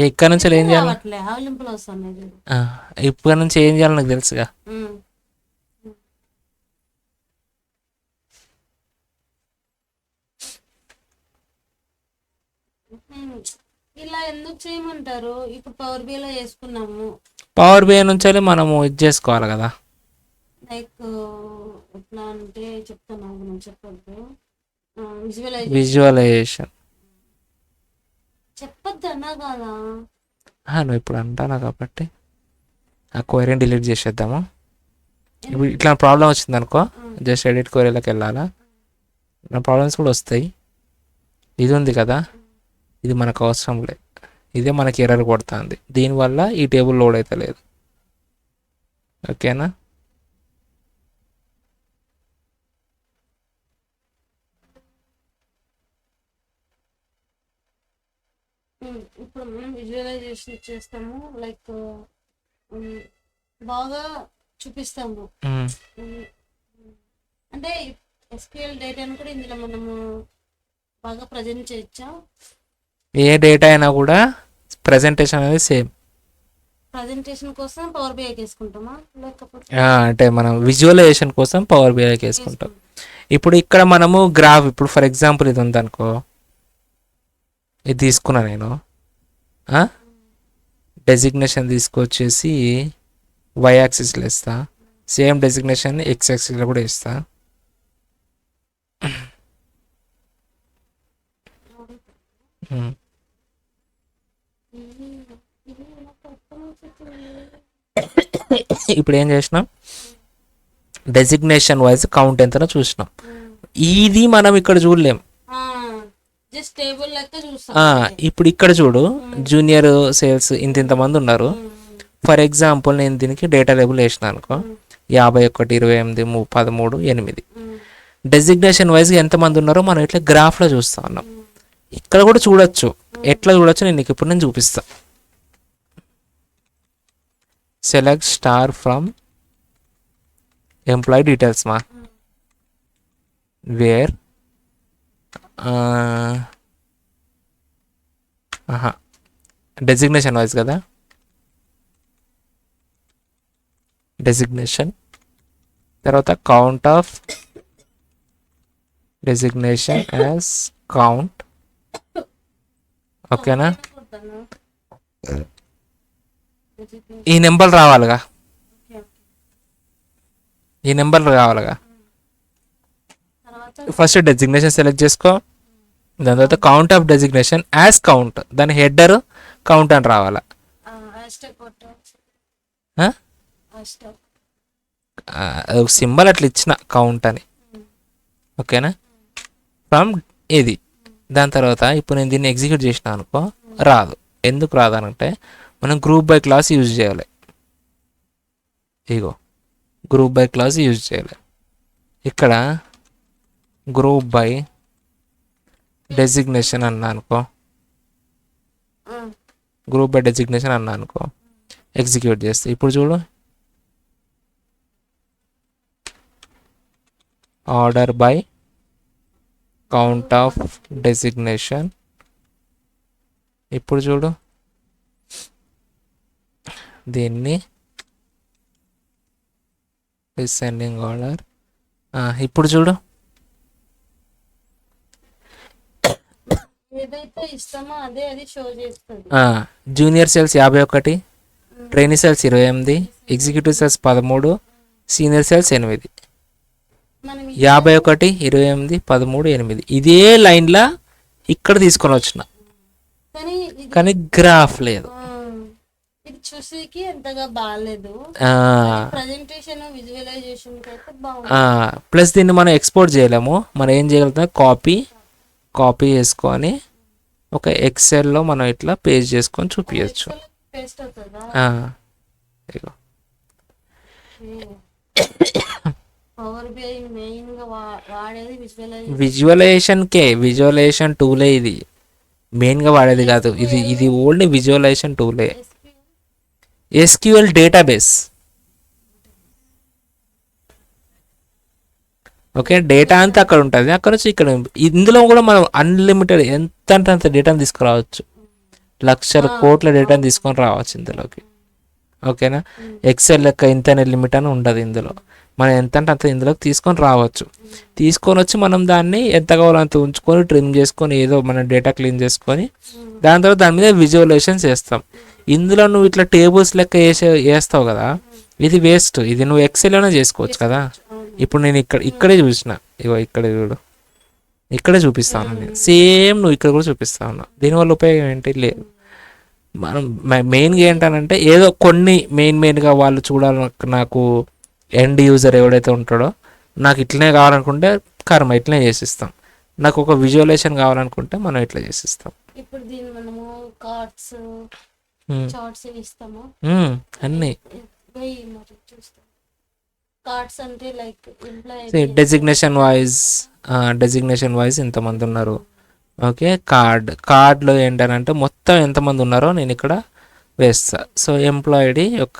ఇక్కడ నుంచి ఏం చేయాలి? ఇక్కడ నుంచి ఏం చేయాలి నాకు తెలుసుగా. ఇలా ఎందుకు చేయమంటారు? ఇప్పుడు పవర్ బిలో వేసుకున్నాము, పవర్ బి నుంచి మనము ఇది చేసుకోవాలి కదా. లైక్ ఎట్లా అంటే చెప్తాను, నేను చెప్పొద్దు. విజువలైజేషన్ చెప్పొద్దు అన్నా కదా. నువ్వు ఇప్పుడు అంటానా కాబట్టి ఆ క్వైరీని డిలీట్ చేసేద్దాము. ఇప్పుడు ఇట్లా ప్రాబ్లం వచ్చింది అనుకో, జస్ట్ ఎడిట్ క్వైరీలోకి వెళ్ళాలా. నా ప్రాబ్లమ్స్ కూడా వస్తాయి. ఇది ఉంది కదా, ఇది మనకు అవసరం లేదు, ఇదే మనకి ఎర్రర్ కొడుతుంది. దీనివల్ల ఈ టేబుల్ లోడ్ అయితే లేదు. ఓకేనా? ఇప్పుడు మనం విజువలైజేషన్ చేస్తాము, లైక్ బాగా చూపిస్తాము. అంటే ఎస్క్యూఎల్ డేటాను కూడా ఇందులో మనము బాగా ప్రజెంట్ చేయొచ్చా? ఏ డేటా అయినా కూడా ప్రజెంటేషన్ అనేది సేమ్. ప్రజెంటేషన్ కోసం పవర్ బిఐకి వేసుకుంటామా, లేకపోతే అంటే మనం విజువలైజేషన్ కోసం పవర్ బిఐకి వేసుకుంటాం. ఇప్పుడు ఇక్కడ మనము గ్రాఫ్, ఇప్పుడు ఫర్ ఎగ్జాంపుల్ ఇది ఉందనుకో, ఇది తీసుకున్నా నేను, డెసిగ్నేషన్ తీసుకొచ్చేసి వై యాక్సిస్లో ఇస్తా, సేమ్ డెసిగ్నేషన్ ఎక్స్ యాక్సిస్లో కూడా ఇస్తా. ఇప్పుడు ఏం చేసినాం, డెసిగ్నేషన్ వైజ్ కౌంట్ ఎంతనో చూసినాం. ఇది మనం ఇక్కడ చూడలేం, ఇప్పుడు ఇక్కడ చూడు, జూనియర్ సేల్స్ ఇంతమంది ఉన్నారు. ఫర్ ఎగ్జాంపుల్ నేను దీనికి డేటా లేబుల్ వేసిన అనుకో, 51, 28, 13, 8. డెసిగ్నేషన్ వైజ్ ఎంతమంది ఉన్నారో మనం ఇట్లా గ్రాఫ్లో చూస్తా ఉన్నాం. ఇక్కడ కూడా చూడొచ్చు. ఎట్లా చూడొచ్చు నేను నీకు ఇప్పుడు నేను చూపిస్తా. Select star from employee details మా, వేర్ డెసిగ్నేషన్ వైజ్ కదా, డెసిగ్నేషన్ తర్వాత count of designation as count. ఓకేనా? ఈ నెంబర్ రావాలిగా, ఈ నెంబర్ రావాలిగా. ఫస్ట్ డెసిగ్నేషన్ సెలెక్ట్ చేసుకో, దాని తర్వాత count of designation as count, దాని హెడర్ కౌంట్ అని రావాలా. సింబల్ అట్లా ఇచ్చిన కౌంట్ అని. ఓకేనా? ఫ్రమ్ ఇది. దాని తర్వాత ఇప్పుడు నేను దీన్ని ఎగ్జిక్యూట్ చేసిన అనుకో, రాదు. ఎందుకు రాదనంటే మనం గ్రూప్ బై క్లాస్ యూజ్ చేయాలి. ఇగో గ్రూప్ బై క్లాస్ యూజ్ చేయాలి. ఇక్కడ గ్రూప్ బై డెసిగ్నేషన్ అన్నా అనుకో, గ్రూప్ బై డెసిగ్నేషన్ అన్నా అనుకో, ఎగ్జిక్యూట్ చేస్తే ఇప్పుడు చూడు, order by count of designation. ఇప్పుడు చూడు, దీన్ని డిసెండింగ్ ఆర్డర్. ఇప్పుడు చూడు, ఏదైతే ఇస్తామో అదే అది షో చేస్తుంది. Junior cells 51, trainee cells 28, executive cells 13, senior cells 8. మనం 51, 28, 13, 8 ఇదే లైన్లా ఇక్కడ తీసుకొని వచ్చిన, కానీ ఇది కానీ గ్రాఫ్ లేదు. ఇది చూసేకి ఎంతగా బాగాలేదు. ప్రజెంటేషన్ విజువలైజేషన్ అయితే బాగుంది. ప్లస్ దీన్ని మనం ఎక్స్పోర్ట్ చేయలేము. మనం ఏం చేయగలుగుతాం, కాపీ చేసుకొని ఒక ఎక్సెల్లో మనం ఇట్లా పేస్ట్ చేసుకొని చూపించచ్చు. పేస్ట్ అవుతుందా? ఇగో పవర్ బిఐ మెయిన్ గా వాడేది విజువలైజేషన్ టూలే. ఇది మెయిన్గా వాడేది కాదు, ఇది ఓన్లీ విజువలైజేషన్ టూలే. SQL database. ఓకే, డేటా అంతా అక్కడ ఉంటుంది, అక్కడ నుంచి ఇక్కడ. ఇందులో కూడా మనం అన్లిమిటెడ్ ఎంత అంటే అంత డేటాను తీసుకురావచ్చు, లక్షల కోట్ల డేటాను తీసుకొని రావచ్చు ఇందులోకి. ఓకేనా, ఎక్సెల్ లెక్క ఇంతనే లిమిట్ అని ఉండదు ఇందులో. మనం ఎంత అంటే అంత ఇందులోకి తీసుకొని రావచ్చు. తీసుకొని వచ్చి మనం దాన్ని ఎంత కావాలో అంత ఉంచుకొని ట్రిమ్ చేసుకొని ఏదో మన డేటా క్లీన్ చేసుకొని దాని తర్వాత దాని మీద విజువలైజేషన్స్ చేస్తాం. ఇందులో నువ్వు ఇట్లా టేబుల్స్ లెక్క వేస్తావు కదా, ఇది వేస్ట్. ఇది నువ్వు ఎక్సెల్లోనే చేసుకోవచ్చు కదా. ఇప్పుడు నేను ఇక్కడే చూసిన, ఇగో ఇక్కడే చూడు, ఇక్కడే చూపిస్తాను నేను. సేమ్ నువ్వు ఇక్కడ కూడా చూపిస్తా ఉన్నా. దీనివల్ల ఉపయోగం ఏంటి? లేదు. మనం మెయిన్గా ఏంటనంటే ఏదో కొన్ని మెయిన్గా వాళ్ళు చూడాలి. నాకు ఎండ్ యూజర్ ఎవడైతే ఉంటాడో, నాకు ఇట్లనే కావాలనుకుంటే కర్మ ఇట్లనే చేసిస్తాం. నాకు ఒక విజువలైజేషన్ కావాలనుకుంటే మనం ఇట్లా చేసిస్తాం. ఇప్పుడు దీన్ని మనము కార్డ్స్ చార్ట్స్ ఇస్తాము అన్నీ. కార్డ్స్ అంటే లైక్ డెసిగ్నేషన్ వైజ్ ఎంతమంది ఉన్నారు. ఓకే, కార్డ్లో ఏంటనంటే మొత్తం ఎంతమంది ఉన్నారో నేను ఇక్కడ వేస్తా. సో ఎంప్లాయిడ్ యొక్క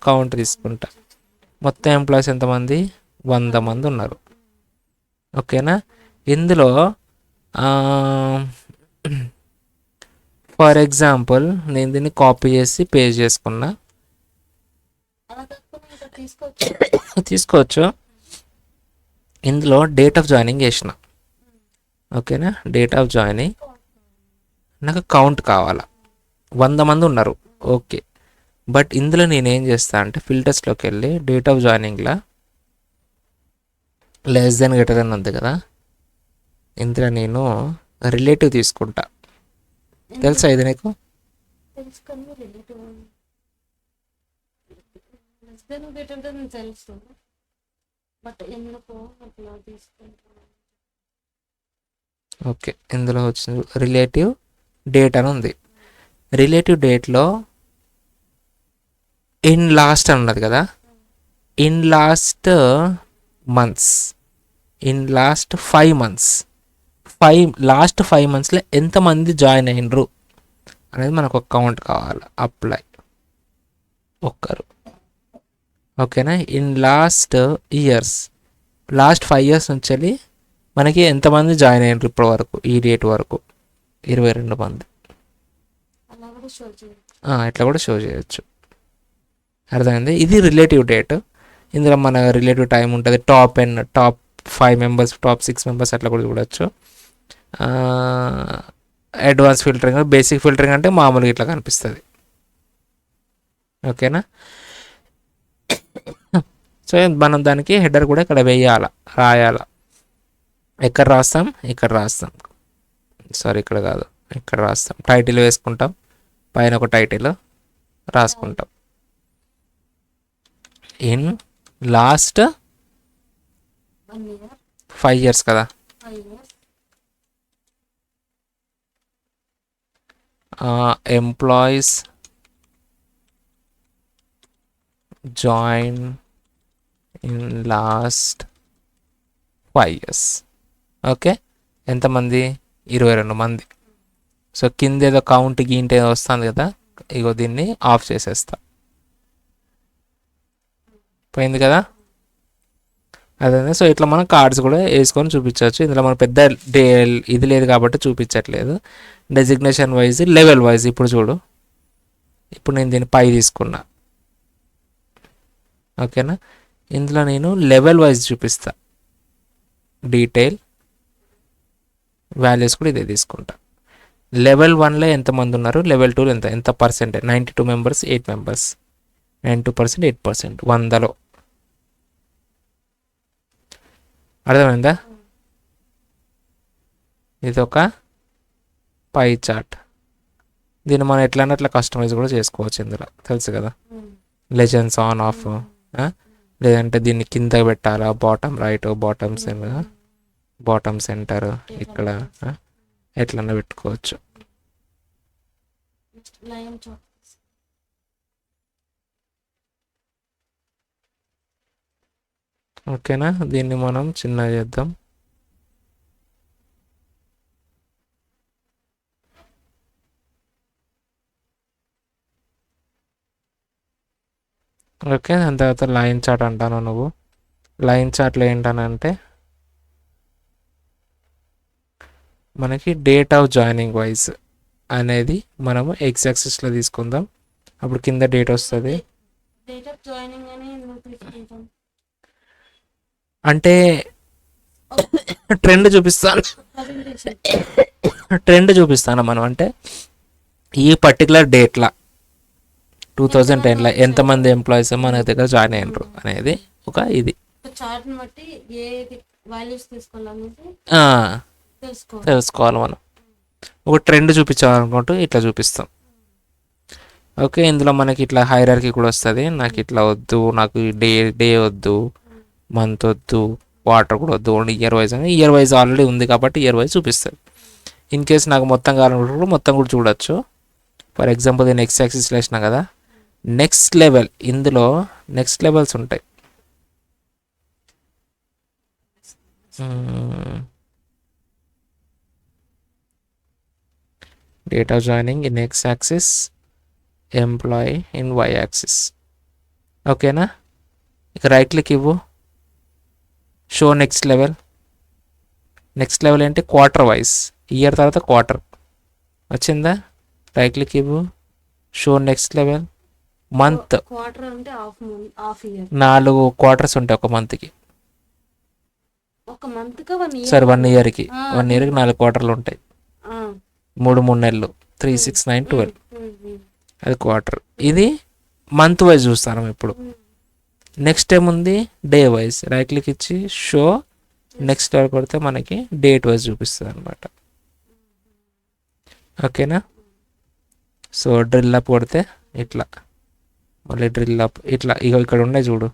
కౌంట్ తీసుకుంటా. మొత్తం ఎంప్లాయీస్ ఎంతమంది? 100 మంది ఉన్నారు. ఓకేనా, ఇందులో ఫర్ ఎగ్జాంపుల్ నేను దీన్ని కాపీ చేసి పేస్ట్ చేసుకున్నా. తీసుకోవచ్చు. ఇందులో డేట్ ఆఫ్ జాయినింగ్ వేసిన. ఓకేనా, డేట్ ఆఫ్ జాయినింగ్ నాకు కౌంట్ కావాలా, 100 మంది ఉన్నారు. ఓకే, బట్ ఇందులో నేనేం చేస్తా అంటే ఫిల్టర్స్లోకి వెళ్ళి డేట్ ఆఫ్ జాయినింగ్లో లెస్ దెన్ గ్రేటర్ దెన్ ఉంది కదా, ఇందులో నేను రిలేటివ్ తీసుకుంటా. తెలుసా ఇది నీకు? ఓకే, ఇందులో వచ్చిన రిలేటివ్ డేట్ అని ఉంది. రిలేటివ్ డేట్లో ఇన్ లాస్ట్ అని ఉన్నది కదా, in last months, in last 5 months, last 5 monthsలో ఎంతమంది జాయిన్ అయినరు అనేది మనకు ఒక కౌంట్ కావాలి. అప్లై ఒక్కరు. ఓకేనా, in last years, last 5 years నుంచి వెళ్ళి మనకి ఎంతమంది జాయిన్ అయినరు ఇప్పటి వరకు, ఈ డేట్ వరకు 22 మంది. ఇట్లా కూడా షో చేయొచ్చు. అర్థమైంది? ఇది రిలేటివ్ డేట్. ఇందులో మన రిలేటివ్ టైం ఉంటుంది. టాప్ 5 members, టాప్ 6 members అట్లా కూడా చూడవచ్చు. అడ్వాన్స్ ఫిల్టరింగ్, బేసిక్ ఫిల్టరింగ్ అంటే మామూలుగా ఇట్లా కనిపిస్తుంది. ఓకేనా, సో మనం దానికి హెడర్ కూడా ఇక్కడ రాయాల. ఎక్కడ రాస్తాం? ఇక్కడ రాస్తాం. సారీ, ఇక్కడ కాదు, ఇక్కడ రాస్తాం. టైటిల్ వేసుకుంటాం, పైన ఒక టైటిల్ రాసుకుంటాం. ఇన్ లాస్ట్ 5 years కదా, employees join in last 5 years. Okay, ఎంతమంది? 22 మంది. సో కింద ఏదో కౌంట్ గీంట్ ఏదో వస్తుంది కదా, ఇగో దీన్ని ఆఫ్ చేసేస్తా. పోయింది కదా. అదే, సో ఇట్లా మనం కార్డ్స్ కూడా వేసుకొని చూపించవచ్చు. ఇందులో మనం పెద్ద ఇది లేదు కాబట్టి చూపించట్లేదు. Designation wise, level wise. ఇప్పుడు చూడు, ఇప్పుడు నేను దీన్ని పై తీసుకున్నా. ఓకేనా, ఇందులో నేను లెవెల్ వైజ్ చూపిస్తా. డీటెయిల్, వాల్యూస్ కూడా ఇదే తీసుకుంటా. లెవెల్ 1లో ఎంతమంది ఉన్నారు, లెవెల్ 2లో ఎంత ఎంత పర్సెంటేజ్, 92 మెంబర్స్ 8 మెంబర్స్, 92% 8%, 100లో. అర్థమైందా? ఇది ఒక పై చార్ట్. దీన్ని మనం ఎట్లన్నా అట్లా కస్టమైజ్ కూడా చేసుకోవచ్చు ఇందులో, తెలుసు కదా. లెజెండ్స్ ఆన్ ఆఫ్, లేదంటే దీన్ని కింద పెట్టాలా, బాటమ్ రైట్, బాటమ్ సెంటర్, ఇక్కడ ఎట్లన్నా పెట్టుకోవచ్చు. ఓకేనా, దీన్ని మనం చిన్నగా చేద్దాం. ఓకే, దాని తర్వాత లైన్ చార్ట్ అంటాను. నువ్వు లైన్ చార్ట్లో ఏంటనంటే మనకి డేట్ ఆఫ్ జాయినింగ్ వైజ్ అనేది మనము ఎక్స్ యాక్సిస్లో తీసుకుందాం. అప్పుడు కింద డేట్ వస్తుంది. అంటే ట్రెండ్ చూపిస్తాను, మనం. అంటే ఈ పర్టికులర్ డేట్లా 2010లో ఎంతమంది ఎంప్లాయీస్ మన దగ్గర జాయిన్ అయ్యారు అనేది ఒక ఇది తెలుసుకోవాలి మనం. ఒక ట్రెండ్ చూపించాలనుకుంటూ ఇట్లా చూపిస్తాం. ఓకే, ఇందులో మనకి ఇట్లా హైరార్కీ కూడా వస్తుంది. నాకు ఇట్లా వద్దు, నాకు డే వద్దు, మంత్ వద్దు, వాటర్ కూడా వద్దు, ఓన్లీ ఇయర్ వైజ్ అని. ఇయర్ వైజ్ ఆల్రెడీ ఉంది కాబట్టి ఇయర్ వైజ్ చూపిస్తుంది. ఇన్ కేస్ నాకు మొత్తం కావాలనుకుంటే మొత్తం కూడా చూడొచ్చు. ఫర్ ఎగ్జాంపుల్ నేను ఎక్స్ యాక్సిస్లో వేసిన కదా, నెక్స్ట్ లెవెల్, ఇందులో నెక్స్ట్ లెవెల్స్ ఉంటాయి. Date of joining in X axis, employee in Y axis. ఓకేనా, ఇక రైట్ క్లిక్ ఇవ్వు, show next level. Next level ఏంటి, క్వార్టర్ వైజ్, ఇయర్ తర్వాత క్వార్టర్ వచ్చిందా. రైట్ క్లిక్ ఇవ్వు, show next level. Month, 4 quarters ఉంటాయి ఒక మంత్కి. సరే 1 ఇయర్కి 4 క్వార్టర్లు ఉంటాయి. 3 నెలలు, 3, 6, 9, 12, అది క్వార్టర్. ఇది మంత్ వైజ్ చూస్తాను ఇప్పుడు. నెక్స్ట్ ఏముంది, డే వైజ్. రైట్ క్లిక్ ఇచ్చి షో నెక్స్ట్ లెవెల్ కొడితే మనకి డేట్ వైజ్ చూపిస్తుంది అనమాట. ఓకేనా, సో డ్రిల్ అప్ కొడితే ఇట్లా, మళ్ళీ డ్రిల్ అప్ ఇట్లా, ఇక ఇక్కడ ఉన్నాయి చూడు,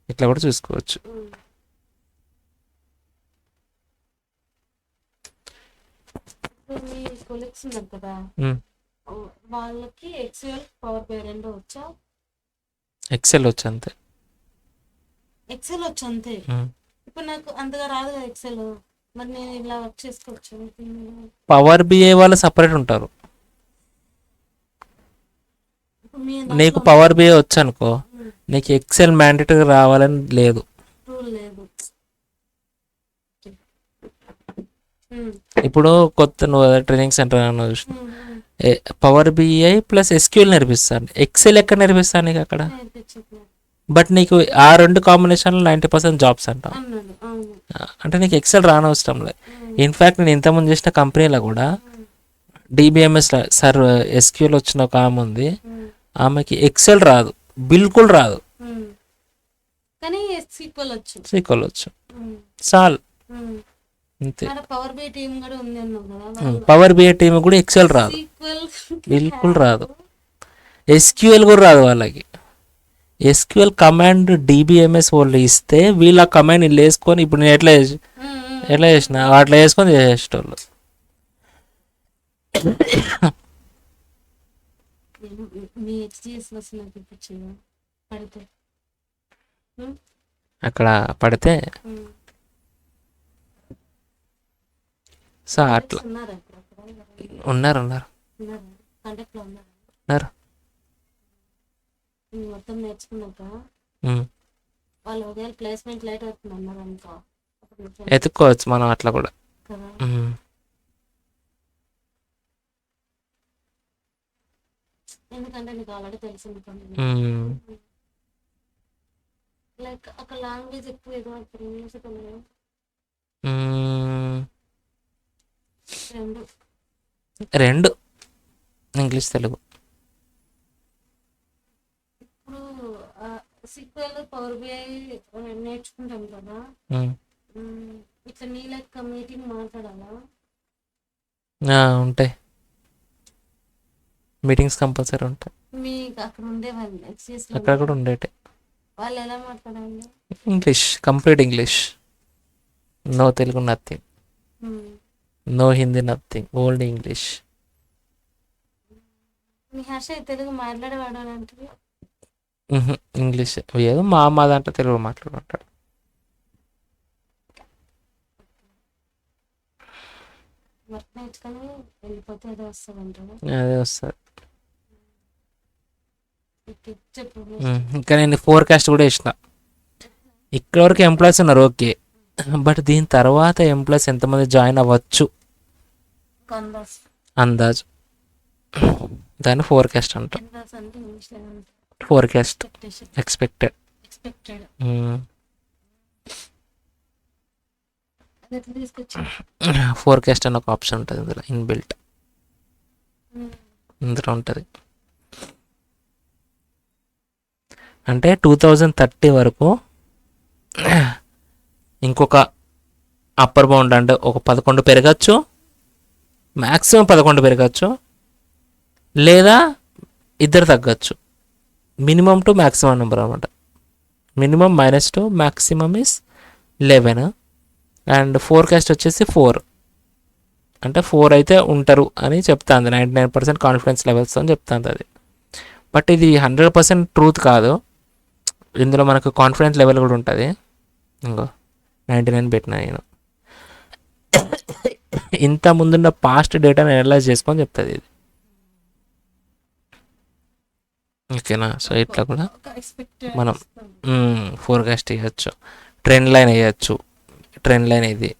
ఇట్లా కూడా చూసుకోవచ్చు. వాళ్ళకి ఎక్సెల్, పవర్ బై రెండు వచ్చా? ఎక్సెల్ వచ్చు అంతే. ఎక్సెల్ వచ్చు అంతే. ఇప్పుడు నాకు అంతగా రాదు కదా ఎక్సెల్, మరి నేను ఇలా వర్క్ చేసుకోవచ్చు? పవర్ బిఐ వాళ్ళు సపరేట్ ఉంటారు. నీకు పవర్ బిఐ వచ్చు అనుకో, నీకు ఎక్సెల్ మ్యాండేటరీ రావాలని లేదు. ఇప్పుడు కొత్త నువ్వు ట్రైనింగ్ సెంటర్ చూసిన, పవర్ బిఐ ప్లస్ ఎస్క్యూఎల్ నేర్పిస్తాను, ఎక్సెల్ ఎక్కడ నేర్పిస్తాను నీకు అక్కడ. బట్ నీకు ఆ 2 కాంబినేషన్లో 90% జాబ్స్ అంటాం. అంటే నీకు ఎక్సెల్ రానవసరం లేదు. ఇన్ఫ్యాక్ట్ నేను ఇంతకుముందు చేసిన కంపెనీలో కూడా డిబిఎంఎస్ సార్ ఎస్క్యూఎల్ వచ్చిన ఒక ఆమె ఉంది, ఆమెకి ఎక్సెల్ రాదు, బిల్కుల్ రాదు, సీక్వెల్ వచ్చు చాలు అంతే. పవర్ బిఐ టీమ్ కూడా ఎక్సెల్ రాదు, బిల్కుల్ రాదు, ఎస్క్యూఎల్ కూడా రాదు వాళ్ళకి. ఎస్క్యూఎల్ కమాండ్ డిబిఎంఎస్ వాళ్ళు ఇస్తే వీళ్ళ కమాండ్ వీళ్ళు వేసుకొని, ఇప్పుడు నేను ఎట్లా చేసిన అట్లా వేసుకొని చేసేటోళ్ళు. అక్కడ పడితే సో అట్లా ఉన్నారు. మొత్తం నేర్చుకున్నాక వాళ్ళు ఒకవేళ ప్లేస్మెంట్ లేట్ అవుతుంది అన్నారు అనుకో, ఎత్తుక్కోవచ్చు మనం అట్లా కూడా. ఎందుకంటే నీకు ఆల్రెడీ తెలిసింది. లైక్ అక్కడ లాంగ్వేజ్ ఎక్కువ ఏదో రెండు, ఇంగ్లీష్ తెలుగు. ఇప్పుడు సిక్వెల్ పవర్ బిఐ నేర్చుకుంటాం కదా, ఇట్లా నీ లెక్క మీటింగ్ మాట్లాడాలా? ఉంటాయి, మీటింగ్స్ కంపల్సరీ ఉంటాయి. మీకు అక్కడ ఉండేవాళ్ళు ఎక్సెస్ అక్కడ కూడా ఉండేటి. వాళ్ళు ఎలా మాట్లాడాలి? English, complete English, no Telugu nothing, no Hindi nothing, only English. మీ హర్ష తెలుగు మాట్లాడేవాడు అని అంటే ఇంగ్లీష్ ఏదో మా దాంట్లో తెలుగు మాట్లాడుకుంటాడు. వర్క్ నేర్చుకొని వెళ్ళిపోతే అదే వస్తుంది అంటారు. అదే వస్తుంది. చెప్పు. ఇంకా నేను ఫోర్కాస్ట్ కూడా వేసిన. ఇక్కడ వరకు ఎంప్లాయీస్ ఉన్నారు ఓకే, బట్ దీని తర్వాత ఎంప్లాయీస్ ఎంతమంది జాయిన్ అవ్వచ్చు అందాజు, దాన్ని ఫోర్కాస్ట్ అంటాం. Forecast, expected. ఫోర్కాస్ట్ అని ఒక ఆప్షన్ ఉంటుంది ఇందులో, ఇన్బిల్ట్ ఇందులో ఉంటుంది. అంటే 2030 వరకు ఇంకొక అప్పర్ బౌండ్ అంటే ఒక 11 పెరగచ్చు, మ్యాక్సిమం 11 పెరగచ్చు, లేదా ఇద్దరు తగ్గచ్చు. మినిమం టు మ్యాక్సిమం నెంబర్ అనమాట. Minimum -2, maximum is 11. And forecast వచ్చేసి 4, అంటే 4 అయితే ఉంటారు అని చెప్తాంది. 99% కాన్ఫిడెన్స్ లెవెల్స్ అని చెప్తాంది అది. బట్ ఇది 100% ట్రూత్ కాదు, ఇందులో మనకు కాన్ఫిడెన్స్ లెవెల్ కూడా ఉంటుంది. ఇంకో 99 పెట్టినా నేను. ఇంత ముందున్న పాస్ట్ డేటాను అనలైజ్ చేసుకొని చెప్తుంది ఇది. ఓకేనా? సో ఇట్లా కూడా మనం ఫోర్కాస్ట్ వేయచ్చు, ట్రెండ్ లైన్ వేయచ్చు. ట్రెండ్ లైన్ ఇది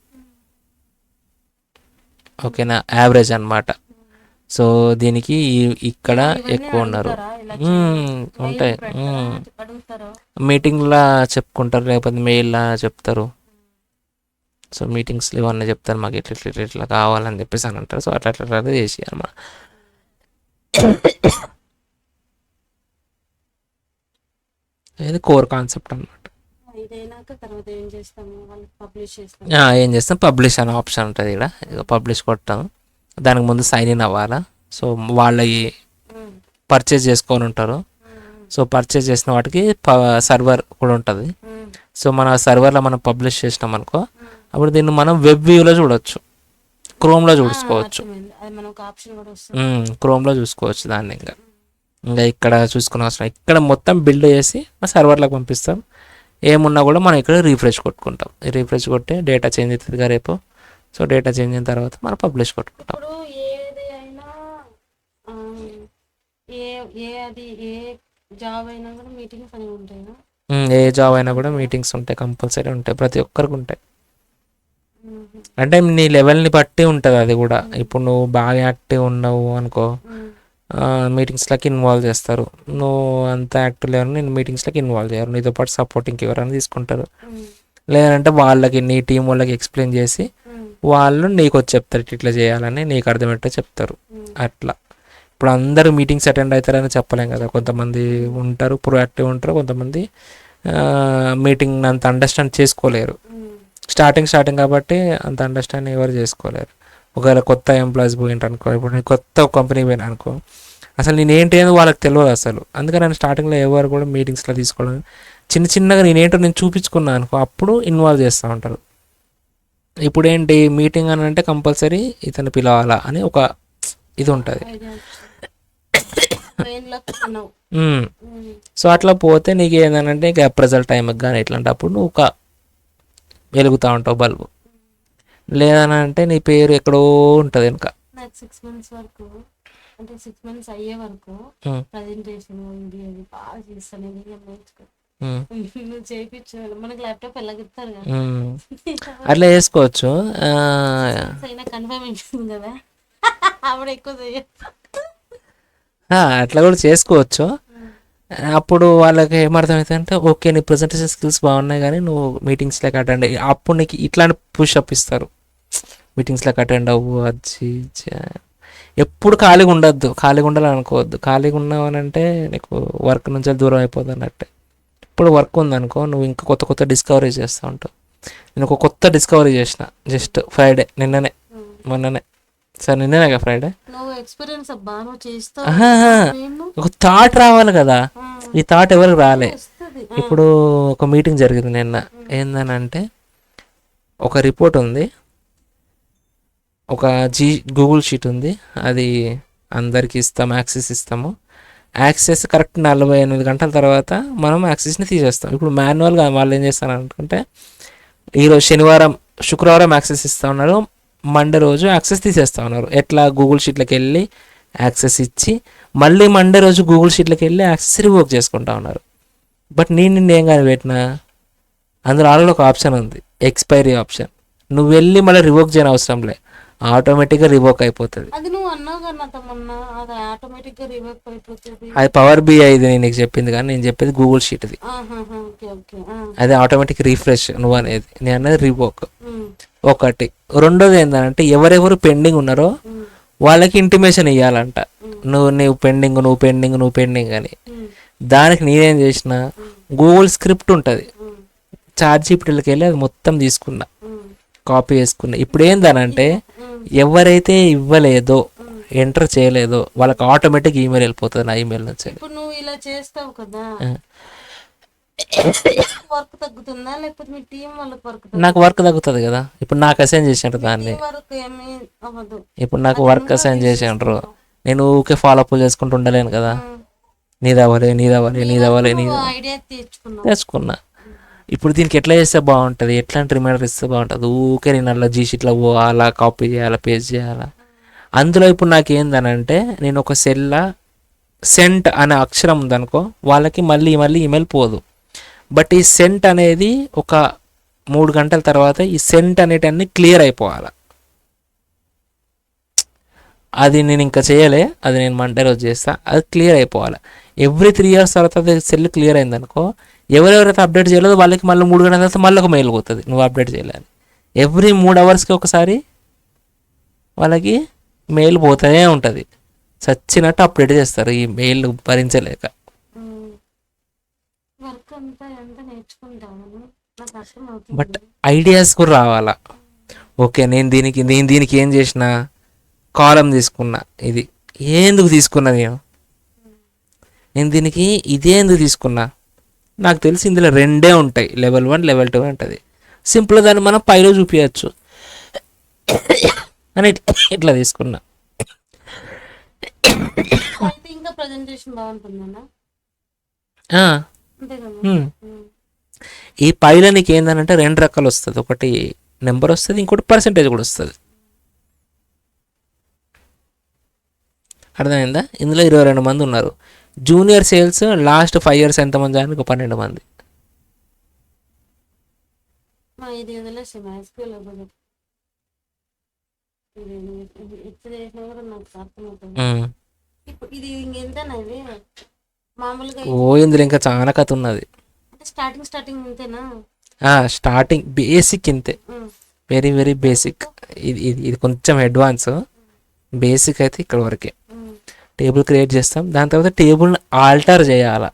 ఓకేనా, యావరేజ్ అనమాట. సో దీనికి ఇక్కడ ఎక్కువ ఉన్నారు, ఉంటాయి. మీటింగ్లా చెప్పుకుంటారు, లేకపోతే మెయిల్లా చెప్తారు. సో మీటింగ్స్లో ఇవన్నీ చెప్తారు, మాకు ఇట్లా ఇట్లా కావాలని చెప్పేసి అని అంటారు. సో అట్లా అట్లా చేసి అన్నమాట. ఇది కోర్ కాన్సెప్ట్ అనమాట. ఏం చేస్తాం, పబ్లిష్ అనే ఆప్షన్ ఉంటుంది ఇక్కడ. ఇక పబ్లిష్ కొట్టాం, దానికి ముందు సైన్ ఇన్ అవ్వాలా. సో వాళ్ళవి పర్చేజ్ చేసుకొని ఉంటారు. సో పర్చేజ్ చేసిన వాటికి సర్వర్ కూడా ఉంటుంది. సో మన సర్వర్లో మనం పబ్లిష్ చేసినాం అనుకో, అప్పుడు దీన్ని మనం వెబ్ వ్యూలో చూడవచ్చు, క్రోమ్లో చూసుకోవచ్చు. క్రోమ్లో చూసుకోవచ్చు దాన్ని. ఇంకా ఇక్కడ చూసుకునే అవసరం, ఇక్కడ మొత్తం బిల్డ్ చేసి మా సర్వర్లోకి పంపిస్తాం. ఏమున్నా కూడా మనం ఇక్కడ రీఫ్రెష్ కొట్టుకుంటాం. రీఫ్రెష్ కొట్టి డేటా చేంజ్ అవుతుందిగా రేపు. సో డేటా చేంజ్ అయిన తర్వాత మనం పబ్లిష్ కొట్టుకుంటాం. ఏ జాబ్ అయినా కూడా మీటింగ్స్ ఉంటాయి, కంపల్సరీ ఉంటాయి, ప్రతి ఒక్కరికి ఉంటాయి. అంటే నీ లెవెల్ని బట్టి ఉంటుంది అది కూడా. ఇప్పుడు నువ్వు బాగా యాక్టివ్ ఉన్నావు అనుకో, మీటింగ్స్లోకి ఇన్వాల్వ్ చేస్తారు. నువ్వు అంత యాక్టివ్ లేవు, నేను మీటింగ్స్లోకి ఇన్వాల్వ్ చేయరు, నీతో పాటు సపోర్టింగ్కి ఎవరైనా తీసుకుంటారు. లేదంటే వాళ్ళకి, నీ టీం వాళ్ళకి ఎక్స్ప్లెయిన్ చేసి వాళ్ళు నీకు వచ్చి చెప్తారు, ఇట్లా చేయాలని నీకు అర్థమయ్యేట్టు చెప్తారు. అట్లా ఇప్పుడు అందరూ మీటింగ్స్ అటెండ్ అవుతారని చెప్పలేం కదా. కొంతమంది ఉంటారు ప్రొయాక్టివ్ ఉంటారు, కొంతమంది మీటింగ్ అంత అండర్స్టాండ్ చేసుకోలేరు. స్టార్టింగ్ కాబట్టి అంత అండర్స్టాండ్ ఎవరు చేసుకోలేరు. ఒకవేళ కొత్త ఎంప్లాయీస్ పోయింటారు అనుకో, ఇప్పుడు నేను కొత్త కంపెనీ పోయినా అనుకో, అసలు నేనేంటి అని వాళ్ళకి తెలియదు అసలు. అందుకని నేను స్టార్టింగ్లో ఎవరు కూడా మీటింగ్స్లో తీసుకోవడం, చిన్నగా నేనేంటో నేను చూపించుకున్నాను అనుకో, అప్పుడు ఇన్వాల్వ్ చేస్తూ ఉంటారు. ఇప్పుడు ఏంటి మీటింగ్ అని అంటే కంపల్సరీ ఇతను పిలవాలా అని ఒక ఇది ఉంటుంది. సో అట్లా పోతే నీకు ఏంటంటే ఇంకా అప్రెజల్ టైంకి కానీ ఇట్లాంటప్పుడు నువ్వు ఒక వెలుగుతూ ఉంటావు బల్బు. లేదనంటే నీ పేరు ఎక్కడో ఉంటుంది వెనుక. 6 months వరకు, అంటే 6 months అయ్యే వరకు ప్రజెంటేషన్ బాగా చేస్తాను, చేయించాను. మనకి ల్యాప్టాప్ ఎలాగిస్తారు కదా, అట్లా చేసుకోవచ్చు. కన్ఫర్మేషన్ కదా, అప్పుడు ఎక్కువ అట్లా కూడా చేసుకోవచ్చు. అప్పుడు వాళ్ళకి ఏమర్థమవుతుంది అంటే, ఓకే నీ ప్రజెంటేషన్ స్కిల్స్ బాగున్నాయి కానీ నువ్వు మీటింగ్స్లోకి అటెండ్ అయ్యి, అప్పుడు నీకు ఇట్లాంటి పుష్ అప్ ఇస్తారు, మీటింగ్స్లోకి అటెండ్ అవ్వు. అది ఎప్పుడు ఖాళీగా ఉండొద్దు, ఖాళీగా ఉండాలని అనుకోవద్దు. ఖాళీగా ఉన్నావనంటే నీకు వర్క్ నుంచి దూరం అయిపోతుంది అన్నట్టే. ఇప్పుడు వర్క్ ఉందనుకో, నువ్వు ఇంకా కొత్త కొత్త డిస్కవరీ చేస్తూ ఉంటావు. నేను ఒక కొత్త డిస్కవరీ చేసిన జస్ట్ ఫ్రైడే, నిన్ననే, మొన్ననే. సార్ నిన్ననే కదా ఫ్రైడే. నువ్వు ఎక్స్పీరియన్స్ అబ్బా, నువ్వు చేస్తావు. ఒక థాట్ రావాలి కదా, ఈ థాట్ ఎవరికి రాలే. వస్తది. ఇప్పుడు ఒక మీటింగ్ జరిగింది నిన్న. ఏందనంటే ఒక రిపోర్ట్ ఉంది, ఒక గూగుల్ షీట్ ఉంది, అది అందరికి ఇస్తాము, యాక్సెస్ ఇస్తాము. యాక్సెస్ కరెక్ట్ 48 గంటల తర్వాత మనం యాక్సెస్ని తీసేస్తాం. ఇప్పుడు మాన్యువల్గా వాళ్ళు ఏం చేస్తారు అనుకుంటే, ఈరోజు శనివారం, శుక్రవారం యాక్సెస్ ఇస్తూ ఉన్నారు, మండే రోజు యాక్సెస్ తీసేస్తూ ఉన్నారు. ఎట్లా, గూగుల్ షీట్లోకి వెళ్ళి యాక్సెస్ ఇచ్చి మళ్ళీ మండే రోజు గూగుల్ షీట్లోకి వెళ్ళి యాక్సెస్ రివోక్ చేసుకుంటా ఉన్నారు. బట్ నేను ఏం కానీ పెట్టినా, అందులో ఆల్రెడీ ఒక ఆప్షన్ ఉంది, ఎక్స్పైరీ ఆప్షన్. నువ్వు వెళ్ళి మళ్ళీ రివోక్ చేయని అవసరం లే, ఆటోమేటిక్గా రివోక్ అయిపోతుంది. అది నువ్వు అన్నావు కదా నాతో మొన్న, అది ఆటోమేటిక్ గా రివర్క్ అయిపోతుంది. అది పవర్ బిఐ ఇది నేను నీకు చెప్పింది, కానీ నేను చెప్పేది గూగుల్ షీట్ది. Okay okay. అది ఆటోమేటిక్ రీఫ్రెష్ నువ్వు అనేది, నేను అన్నది రివోక్ ఒకటి. రెండోది ఏంటంటే, ఎవరెవరు పెండింగ్ ఉన్నారో వాళ్ళకి ఇంటిమేషన్ ఇవ్వాలంట, నువ్వు పెండింగ్ అని. దానికి నేనేం చేసిన, గూగుల్ స్క్రిప్ట్ ఉంటుంది, చాట్‌జీపీటీలోకి వెళ్ళి అది మొత్తం తీసుకున్నా, కాపీ చేసుకున్నా. ఇప్పుడు ఏందనంటే, ఎవరైతే ఇవ్వలేదో, ఎంటర్ చేయలేదో వాళ్ళకి ఆటోమేటిక్ ఈమెయిల్ వెళ్ళిపోతుంది నా ఈమెయిల్ నుంచి. ఇప్పుడు నువ్వు ఇలా చేస్తావు కదా, వర్క్ తగ్గుతుందా లేకపోతే మీ టీం వాళ్ళకి వర్క్? నాకు వర్క్ తగ్గుతుంది కదా. ఇప్పుడు నాకు అసైన్ చేసినారు దాన్ని, వర్క్ ఏమీ అవ్వదు. ఇప్పుడు నాకు వర్క్ అసైన్ చేసినారు, నేను ఊకే ఫాలో అప్ చేసుకుంటూ ఉండలేను కదా. నీదవ్వాలి ఐడియా తెచ్చుకున్నా. ఇప్పుడు దీనికి ఎట్లా చేస్తే బాగుంటుంది, ఎట్లాంటి రిమైండర్ ఇస్తే బాగుంటుంది, ఊకే నేను అలా జీషీట్లో పోవాలా, కాపీ చేయాలా, పేస్ట్ చేయాలా. అందులో ఇప్పుడు నాకు ఏందనంటే, నేను ఒక సెల్లో సెంట్ అనే అక్షరం ఉందనుకో, వాళ్ళకి మళ్ళీ ఈమెయిల్ పోదు. బట్ ఈ సెంట్ అనేది ఒక 3 గంటల తర్వాత ఈ సెంట్ అనేటన్ని క్లియర్ అయిపోవాలి. అది నేను ఇంకా చేయలే, అది నేను మండే రోజు చేస్తా. అది క్లియర్ అయిపోవాలి. ఎవ్రీ 3 years తర్వాత అది సెల్ క్లియర్ అయిందనుకో, ఎవరెవరైతే అప్డేట్ చేయలేదో వాళ్ళకి మళ్ళీ 3 గంటల తర్వాత మళ్ళీ ఒక మెయిల్ పోతుంది, నువ్వు అప్డేట్ చేయలేదు. ఎవ్రీ 3 hours ఒకసారి వాళ్ళకి మెయిల్ పోతూనే ఉంటుంది. చచ్చినట్టు అప్డేట్ చేస్తారు ఈ మెయిల్ భరించలేక. బట్ ఐడియాస్ కూడా రావాలా. ఓకే, నేను దీనికి ఏం చేసిన, కాలం తీసుకున్నా, ఇది ఎందుకు తీసుకున్నా, నేను దీనికి ఇదే ఎందుకు తీసుకున్నా, నాకు తెలిసి ఇందులో 2 ఉంటాయి, లెవెల్ 1 లెవెల్ 2 ఉంటుంది. సింపుల్గా దాన్ని మనం పైలో చూపించచ్చు అని ఇట్లా తీసుకున్నా. ఇంకా ప్రెజెంటేషన్ బాగుంటుందన్నా. ఈ పైలో నీకు ఏంటంటే 2 రకాలు వస్తుంది, ఒకటి నెంబర్ వస్తుంది, ఇంకోటి పర్సెంటేజ్ కూడా వస్తుంది. అర్థమైందా? ఇందులో 22 మంది ఉన్నారు. జూనియర్ సేల్స్ లాస్ట్ 5 years ఎంతమంది అని, 12 మంది. ఇందులో ఇంకా చాలా కథ ఉన్నది. స్టార్టింగ్ బేసిక్ ఇంతే, వెరీ వెరీ బేసిక్. ఇది కొంచెం అడ్వాన్స్. బేసిక్ అయితే ఇక్కడ వరకే. టేబుల్ క్రియేట్ చేస్తాం, దాని తర్వాత టేబుల్ని ఆల్టర్ చేయాలా.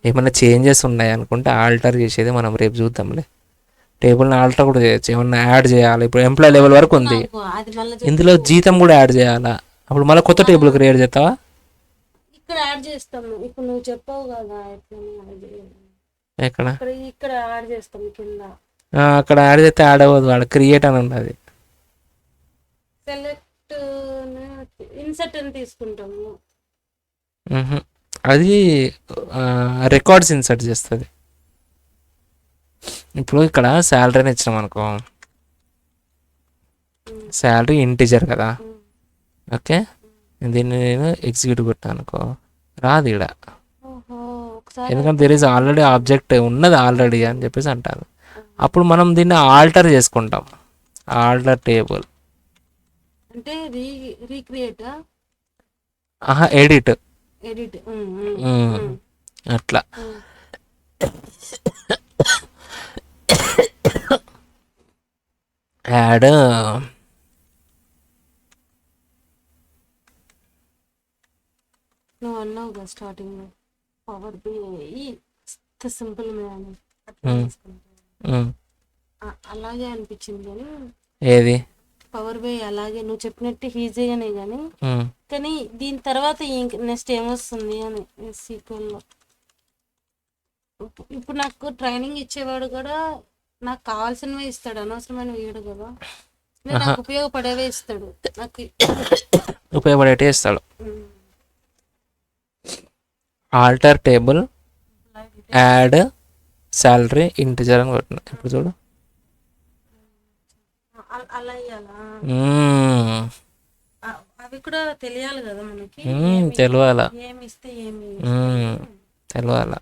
ఏమైనా చేంజెస్ ఉన్నాయి అనుకుంటే ఆల్టర్ చేసేది మనం రేపు చూద్దాంలే. టేబుల్ని ఆల్టర్ కూడా చేయొచ్చు, ఏమన్నా యాడ్ చేయాలి. ఇప్పుడు ఎంప్లాయ్ లెవెల్ వరకు ఉంది, ఇందులో జీతం కూడా యాడ్ చేయాలా. అప్పుడు మళ్ళీ కొత్త టేబుల్ క్రియేట్ చేస్తావా? ఇక్కడ యాడ్ చేస్తాము. ఇప్పుడు నువ్వు చెప్పావు కదా, ఎక్కడ ఇక్కడ యాడ్ చేస్తాం కింద. అక్కడ యాడ్ చేస్తే యాడ్ అవ్వదు, వాడు క్రియేట్ అని ఉన్నది. సెలెక్ట్ ఇన్సర్ట్ అని తీసుకుంటాము, అది రికార్డ్స్ ఇన్సర్ట్ చేస్తుంది. ఇప్పుడు ఇక్కడ శాలరీని ఇచ్చినాం అనుకో, శాలరీ ఇంటిజర్ కదా. ఓకే, దీన్ని నేను ఎగ్జిక్యూటివ్ పెట్టాను అనుకో, రాదు ఇక్కడ. ఎందుకంటే దేర్ ఈజ్ ఆల్రెడీ ఆబ్జెక్ట్ ఉన్నది ఆల్రెడీ అని చెప్పేసి అంటారు. అప్పుడు మనం దీన్ని ఆల్టర్ చేసుకుంటాం, ఆల్టర్ టేబుల్ అంటే రీక్రియేట్, ఎడిట్ ఎడిట్ అట్లా. యాడ్ నువ్వు అన్నావు కదా స్టార్టింగ్ లో పవర్ బిఐ సింపుల్ ఉమ్, ఉమ్. అలాగే అనిపించింది కానీ ఏది? పవర్ బిఐ అలాగే నువ్వు చెప్పినట్టు ఈజీగానే కానీ ఉమ్. కానీ దీని తర్వాత నెక్స్ట్ ఏమొస్తుంది అని సీక్వెల్ లో ఇప్పుడు నాకు ట్రైనింగ్ ఇచ్చేవాడు కూడా నాకు కావాల్సినవే ఇస్తాడు, అనవసరమైన ఇయ్యడు కదా, అంటే ఆహా, నాకు ఉపయోగపడేవే ఇస్తాడు నాకు. ఉపయోగపడేటే ఇస్తాడు. Um, alter table add salary integer అని కొట్టిన. ఇప్పుడు చూడు. అలా ఇయ్యాలా? మ్మ్. అవి కూడా తెలియాలి కదా మనకి, తెలియాల. ఏమి ఇస్తే ఏమి తెలియాల.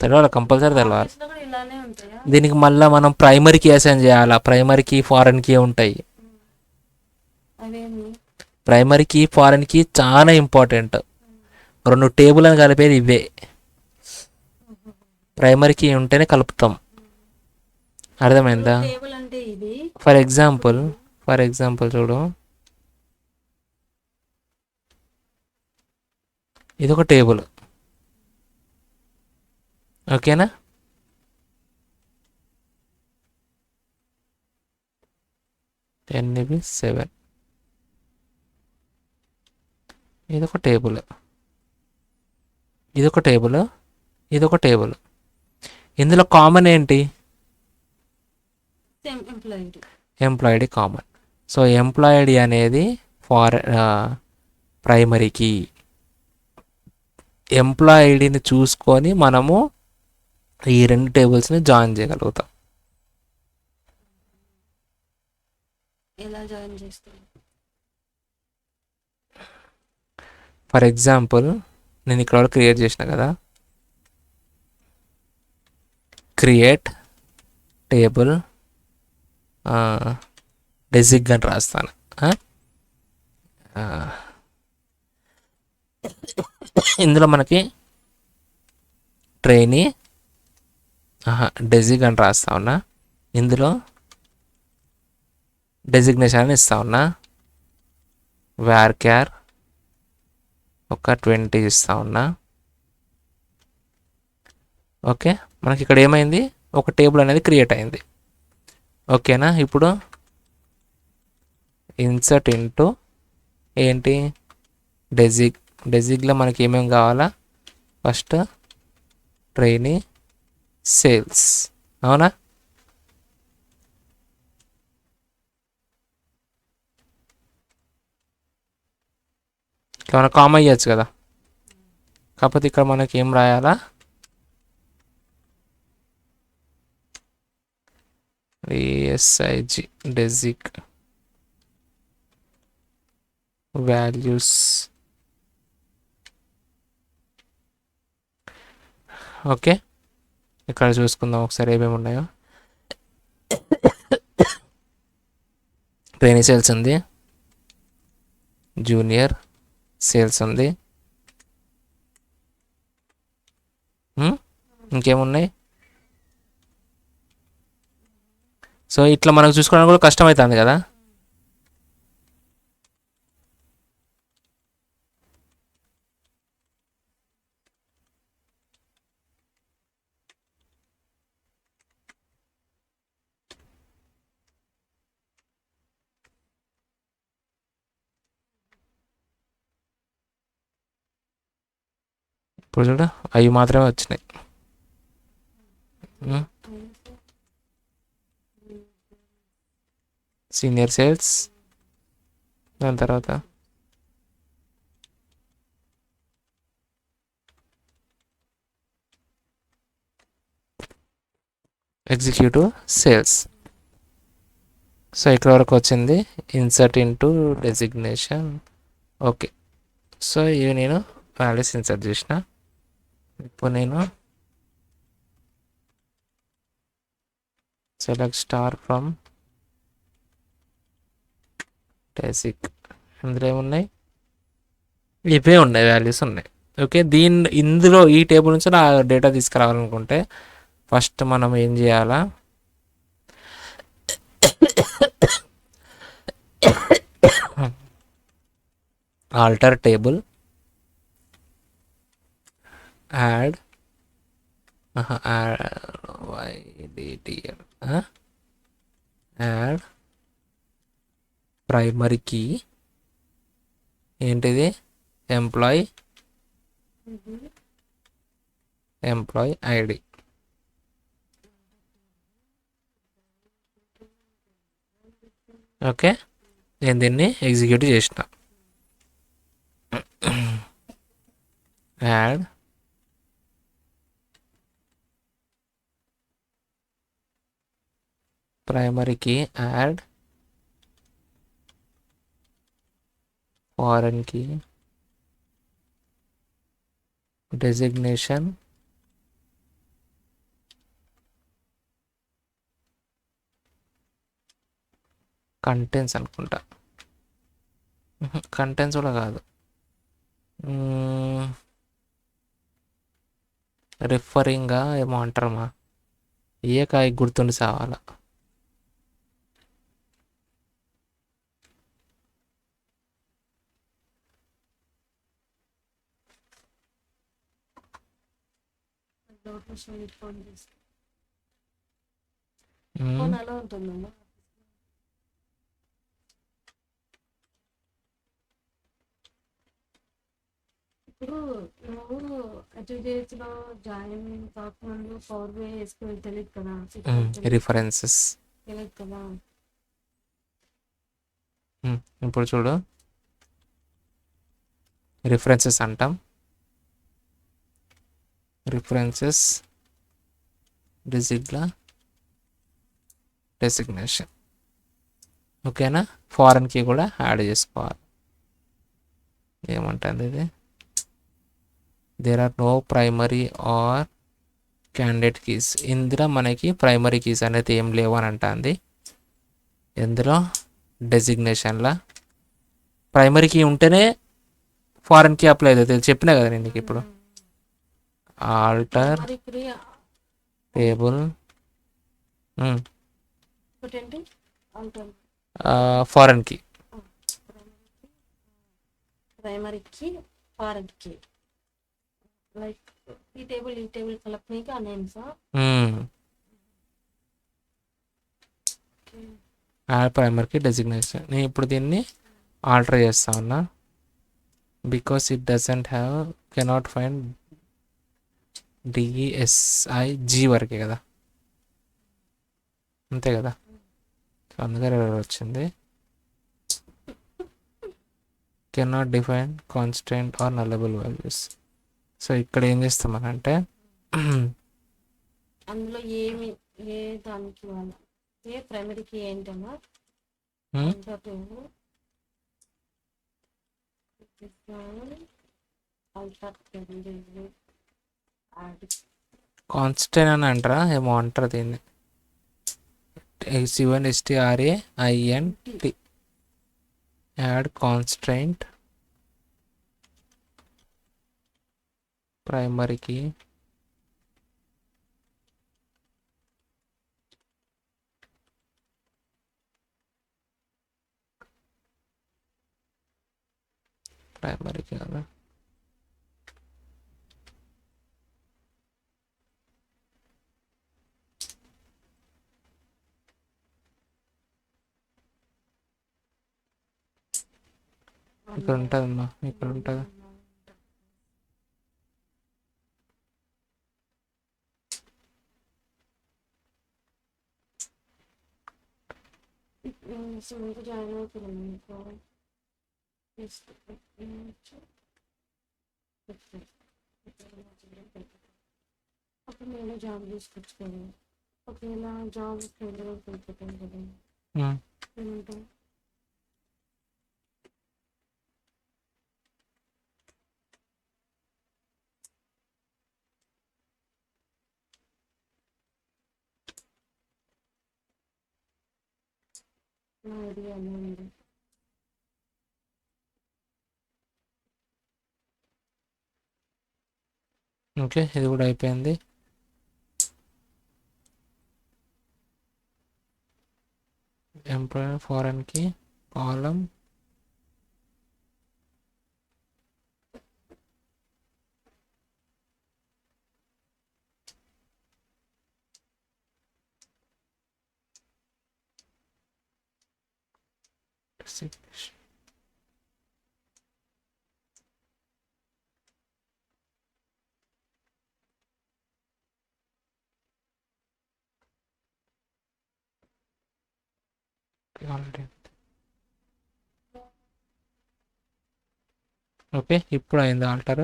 తెలియాలి, కంపల్సరీ తెలియాలి. ఆఫీస్ లో కూడా ఇలానే ఉంటాయా? దీనికి మళ్ళీ మనం ప్రైమరీకి అసైన్ చేయాలా. ప్రైమరీకి ఫారెన్కి ఉంటాయి. అవేమి? ప్రైమరీకి ఫారెన్కి చాలా ఇంపార్టెంట్. 2 టేబుల్ అని కలిపేది ఇవే. ప్రైమరీకి ఉంటేనే కలుపుతాం. అర్థమైందా? టేబుల్ అంటే ఇది. ఫర్ ఎగ్జాంపుల్ చూడు, ఇది ఒక టేబుల్, ఓకేనా? ఎన్నివి 7. ఇదొక టేబుల్, ఇదొక టేబుల్, ఇదొక టేబుల్. ఇందులో కామన్ ఏంటి? Employed common. సో ఎంప్లాయిడ్ అనేది ప్రైమరీకి. ఎంప్లాయిడ్ని చూసుకొని మనము ఈ 2 టేబుల్స్ని జాయిన్ చేయగలుగుతాం. ఎలా జాయిన్ చేస్తాం? ఫర్ ఎగ్జాంపుల్ నేను ఇక్కడ వరకు క్రియేట్ చేసిన కదా, క్రియేట్ టేబుల్ డెసిగ్ అని రాస్తాను. ఇందులో మనకి ట్రైనీ డెసిగ్ అని రాస్తా ఉన్నా. ఇందులో డెసిగ్నేషన్ అని ఇస్తా ఉన్నా. వేర్ క్యార్ ఒక 20 ఇస్తా ఉన్నా. ఓకే, మనకి ఇక్కడ ఏమైంది? ఒక టేబుల్ అనేది క్రియేట్ అయింది. ఓకేనా? ఇప్పుడు ఇన్సర్ట్ ఇంటూ ఏంటి డెజిగ్లో మనకి ఏమేమి కావాలా? ఫస్ట్ ట్రైనీ సేల్స్, అవునా? ఇట్లా మనం కామ్ అయ్యచ్చు కదా. కాకపోతే ఇక్కడ మనకి ఏం రాయాలా? ESIG desig values. ఓకే, ఇక్కడ చూసుకుందాం ఒకసారి ఏమేమి ఉన్నాయో. ట్రైనీ సేల్స్ ఉంది, జూనియర్ సేల్స్ ఉంది, ఇంకేమున్నాయి? సో ఇట్లా మనకు చూసుకోవడానికి కూడా కష్టమవుతుంది కదా. ఇప్పుడు చూడ అవి మాత్రమే వచ్చినాయి. సీనియర్ సేల్స్, దాని తర్వాత ఎగ్జిక్యూటివ్ సేల్స్. సో ఇక్కడ వరకు వచ్చింది. Insert into designation. Okay, so ఇవి నేను వాల్యూస్ ఇన్సర్ట్ చేసిన. ఇప్పుడు నేను సెలెక్ట్ స్టార్ ఫ్రమ్ డెసిగ్, ఇందులో ఏమున్నాయి? ఇవే ఉన్నాయి, వాల్యూస్ ఉన్నాయి. ఓకే, ఇందులో ఈ టేబుల్ నుంచి నా డేటా తీసుకురావాలనుకుంటే ఫస్ట్ మనం ఏం చేయాలా? Alter table, add add primary key, ఏంటిది ఎంప్లాయ్ ఐడి. ఓకే, నేను దీన్ని ఎగ్జిక్యూట్ చేసిన. Add primary key, add foreign key, designation contents అనుకుంటా. కంటెంట్స్ కూడా కాదు, రిఫరింగా ఏమో అంటారమ్మా, ఏ కాయ గుర్తుండి సావాల. ఫోన్ ఎలా ఉంటుందమ్మా? ఇప్పుడు నువ్వు అడ్వర్టైజ్లో జాయిన్ కాకముందు పవర్ బై వేసుకుని తెలియదు కదా, రిఫరెన్సెస్ తెలియదు కదా. ఇప్పుడు చూడు, రిఫరెన్సెస్ అంటాం, రిఫరెన్సెస్ డిజిట్లా డెసిగ్నేషన్. ఓకేనా, ఫారెన్ కీ కూడా యాడ్ చేసుకోవాలి. ఏమంటుంది ఇది, there are no primary or candidate keys. ఇందులో మనకి ప్రైమరీ కీస్ అనేది ఏం లేవు అని అంటుంది. ఇందులో డెసిగ్నేషన్లో ప్రైమరీ కీ ఉంటేనే ఫారెన్ కీ అప్లై అవుతుంది, చెప్పినా కదా నేను నీకు ఇప్పుడు. Alter table foreign key, primary key foreign key, like ఈ టేబుల్ కలపనీకి ఆ నేమ్స్. Primary key designation. నేను ఇప్పుడు దీన్ని ఆల్టర్ చేస్తా ఉన్నా, because it doesn't have cannot find DESIG వరకే కదా, అంతే కదా, అందుకని వచ్చింది. Cannot define constant or నల్లబుల్ values. So ఇక్కడ ఏం చేస్తామనంటే, అందులో ఏమి ఏ దానికి వాళ్ళు ఏ ప్రైమరీకి ఏంటన్నా కాన్స్టెంట్ అని అంటారా ఏమో అంటారు దీన్ని, STRAINT, యాడ్ కాన్స్టెంట్ ప్రైమరీకి కదా, ఇక్కడ ఉంటుందమ్మా, ఇక్కడ ఉంటుంది. జాయిన్ అవుతున్నాను. అప్పుడు నేను జాబ్ తీసుకొచ్చుకోను, ఒకవేళ జాబ్ ఫెయిల్గా వెళ్ళిపోతాను కదా, ఏమంటావు? నా ఐడియా అలా ఉంది. ఓకే, ఇది కూడా అయిపోయింది. ఎంప్లాయర్ ఫారెన్కి కాలం Designation. ఆల్రెడీ ఓకే, ఇప్పుడు అయింది ఆల్టర్.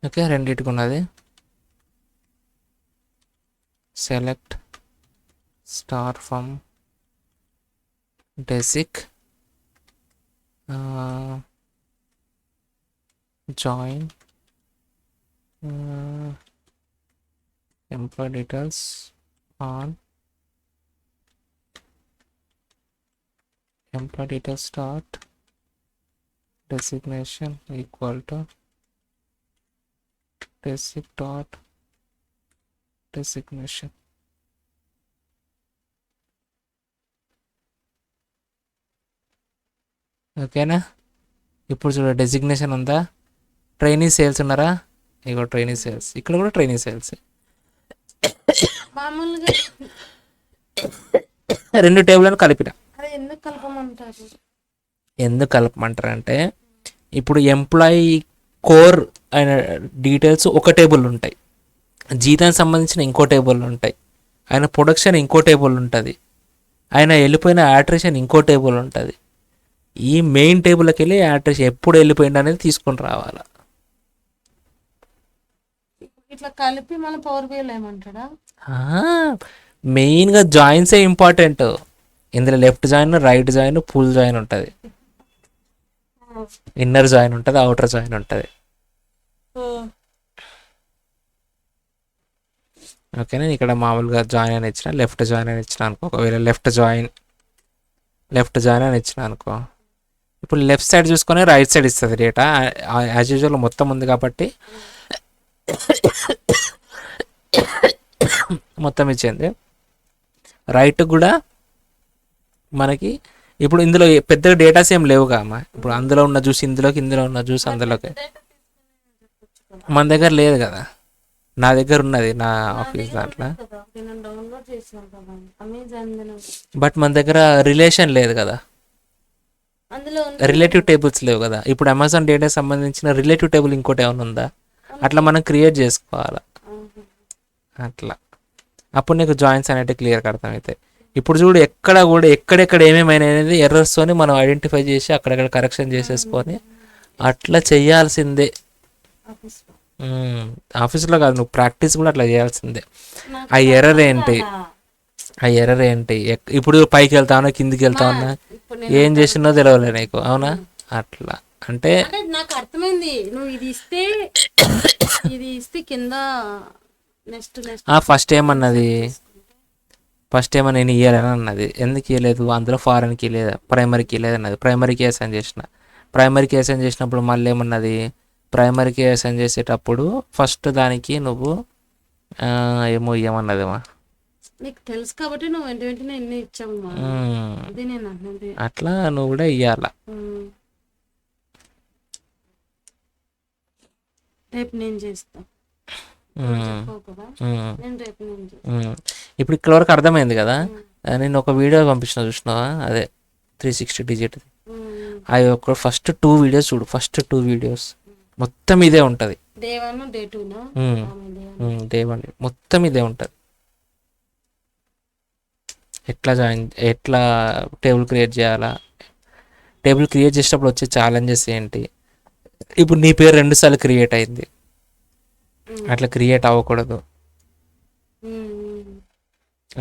ఓకే, రెండింటికి ఉన్నది. Select star from desig, join employee details on employee details start designation equal to basic dot designation. ఓకేనా? ఇప్పుడు చూడ డెసిగ్నేషన్ ఉందా, ట్రైనింగ్ సేల్స్ ఉన్నారా, ఇగో ట్రైనింగ్ సేల్స్, ఇక్కడ కూడా ట్రైనింగ్ సేల్స్. మామూలుగా రెండు టేబుల్ని కలిపిన. అది ఎందుకు కలపమంటారు? ఎందుకు కలపమంటారు అంటే, ఇప్పుడు ఎంప్లాయీ కోర్ అయిన డీటెయిల్స్ ఒక టేబుల్ ఉంటాయి, జీతానికి సంబంధించిన ఇంకో టేబుల్ ఉంటాయి, ఆయన ప్రొడక్షన్ ఇంకో టేబుల్ ఉంటుంది, ఆయన వెళ్ళిపోయిన యాట్రిషన్ ఇంకో టేబుల్ ఉంటుంది. ఈ మెయిన్ టేబుల్కి వెళ్ళి యాట్రిషన్ ఎప్పుడు వెళ్ళిపోయింది అనేది తీసుకొని రావాలి. ఇట్లా కలిపి మనం పవర్ బిఐలో ఏమంటాడా? మెయిన్గా జాయిన్సే ఇంపార్టెంట్. ఇందులో left join, right join, full join ఉంటుంది, ఇన్నర్ జాయిన్ ఉంటుంది, అవుటర్ జాయిన్ ఉంటుంది. ఓకేనా? ఇక్కడ మామూలుగా జాయిన్ అని ఇచ్చిన, లెఫ్ట్ జాయిన్ అని ఇచ్చిన అనుకో, ఒకవేళ లెఫ్ట్ జాయిన్ అని ఇచ్చిన అనుకో, ఇప్పుడు లెఫ్ట్ సైడ్ చూసుకొని రైట్ సైడ్ ఇస్తుంది డేటా. యాజ్ యూజువల్ మొత్తం ఉంది కాబట్టి మొత్తం ఇచ్చింది. రైట్ కూడా మనకి ఇప్పుడు ఇందులో పెద్దగా డేటాస్ ఏం లేవుగా అమ్మ. ఇప్పుడు అందులో ఉన్న జ్యూస్ ఇందులోకి, ఇందులో ఉన్న జ్యూస్ అందులోకి. మన దగ్గర లేదు కదా, నా దగ్గర ఉన్నది నా ఆఫీస్ దాంట్లో. బట్ మన దగ్గర రిలేషన్ లేదు కదా, రిలేటివ్ టేబుల్స్ లేవు కదా. ఇప్పుడు అమెజాన్ డేటా సంబంధించిన రిలేటివ్ టేబుల్ ఇంకోటి ఏమైనా ఉందా, అట్లా మనం క్రియేట్ చేసుకోవాలి అట్లా. అప్పుడు నీకు జాయిన్స్ అనేవి క్లియర్గా అర్థమవుతాయి. ఇప్పుడు చూడు ఎక్కడ కూడా ఎక్కడెక్కడ ఏమేమైనా అనేది ఎర్రర్స్తోని మనం ఐడెంటిఫై చేసి అక్కడక్కడ కరెక్షన్ చేసేసుకొని అట్లా చేయాల్సిందే. ఆఫీస్లో కాదు, నువ్వు ప్రాక్టీస్ కూడా అట్లా చేయాల్సిందే. ఆ ఎర్రర్ ఏంటి, ఇప్పుడు పైకి వెళ్తావునా కిందికి వెళ్తావునా ఏం చేసినో తెలియలే నీకు, అవునా? అట్లా అంటే నాకు అర్థమైంది. నువ్వు ఇది ఇస్తే కింద నెక్స్ట్ ఫస్ట్ ఏమన్నా నేను ఇయ్యాలని అన్నది. ఎందుకు ఇవ్వలేదు, అందులో ఫారెన్కి లేదా ప్రైమరీకి లేదన్నది. ప్రైమరీకి అసైన్ చేసినప్పుడు మళ్ళీ ఏమన్నది, ప్రైమరీకి అసైన్ చేసేటప్పుడు ఫస్ట్ దానికి నువ్వు ఏమో ఇవ్వమన్నదేమా. నీకు తెలుసు కాబట్టి నువ్వు వెంటనే ఎన్ని ఇచ్చావు. అట్లా నువ్వు కూడా ఇవ్వాల. రేపు నేను చేస్తా. ఇప్పుడు ఇక్కడ వరకు అర్థమైంది కదా. నేను ఒక వీడియో పంపించిన, చూసినావా? అదే 360 డిజిట్. అవి ఒక ఫస్ట్ 2 వీడియోస్ చూడు. ఫస్ట్ 2 వీడియోస్ మొత్తం ఇదే ఉంటుంది. డే 1 మొత్తం ఇదే ఉంటుంది. ఎట్లా టేబుల్ క్రియేట్ చేయాలా, టేబుల్ క్రియేట్ చేసేటప్పుడు వచ్చే ఛాలెంజెస్ ఏంటి. ఇప్పుడు నీ పేరు 2 సార్లు క్రియేట్ అయింది, అట్లా క్రియేట్ అవ్వకూడదు,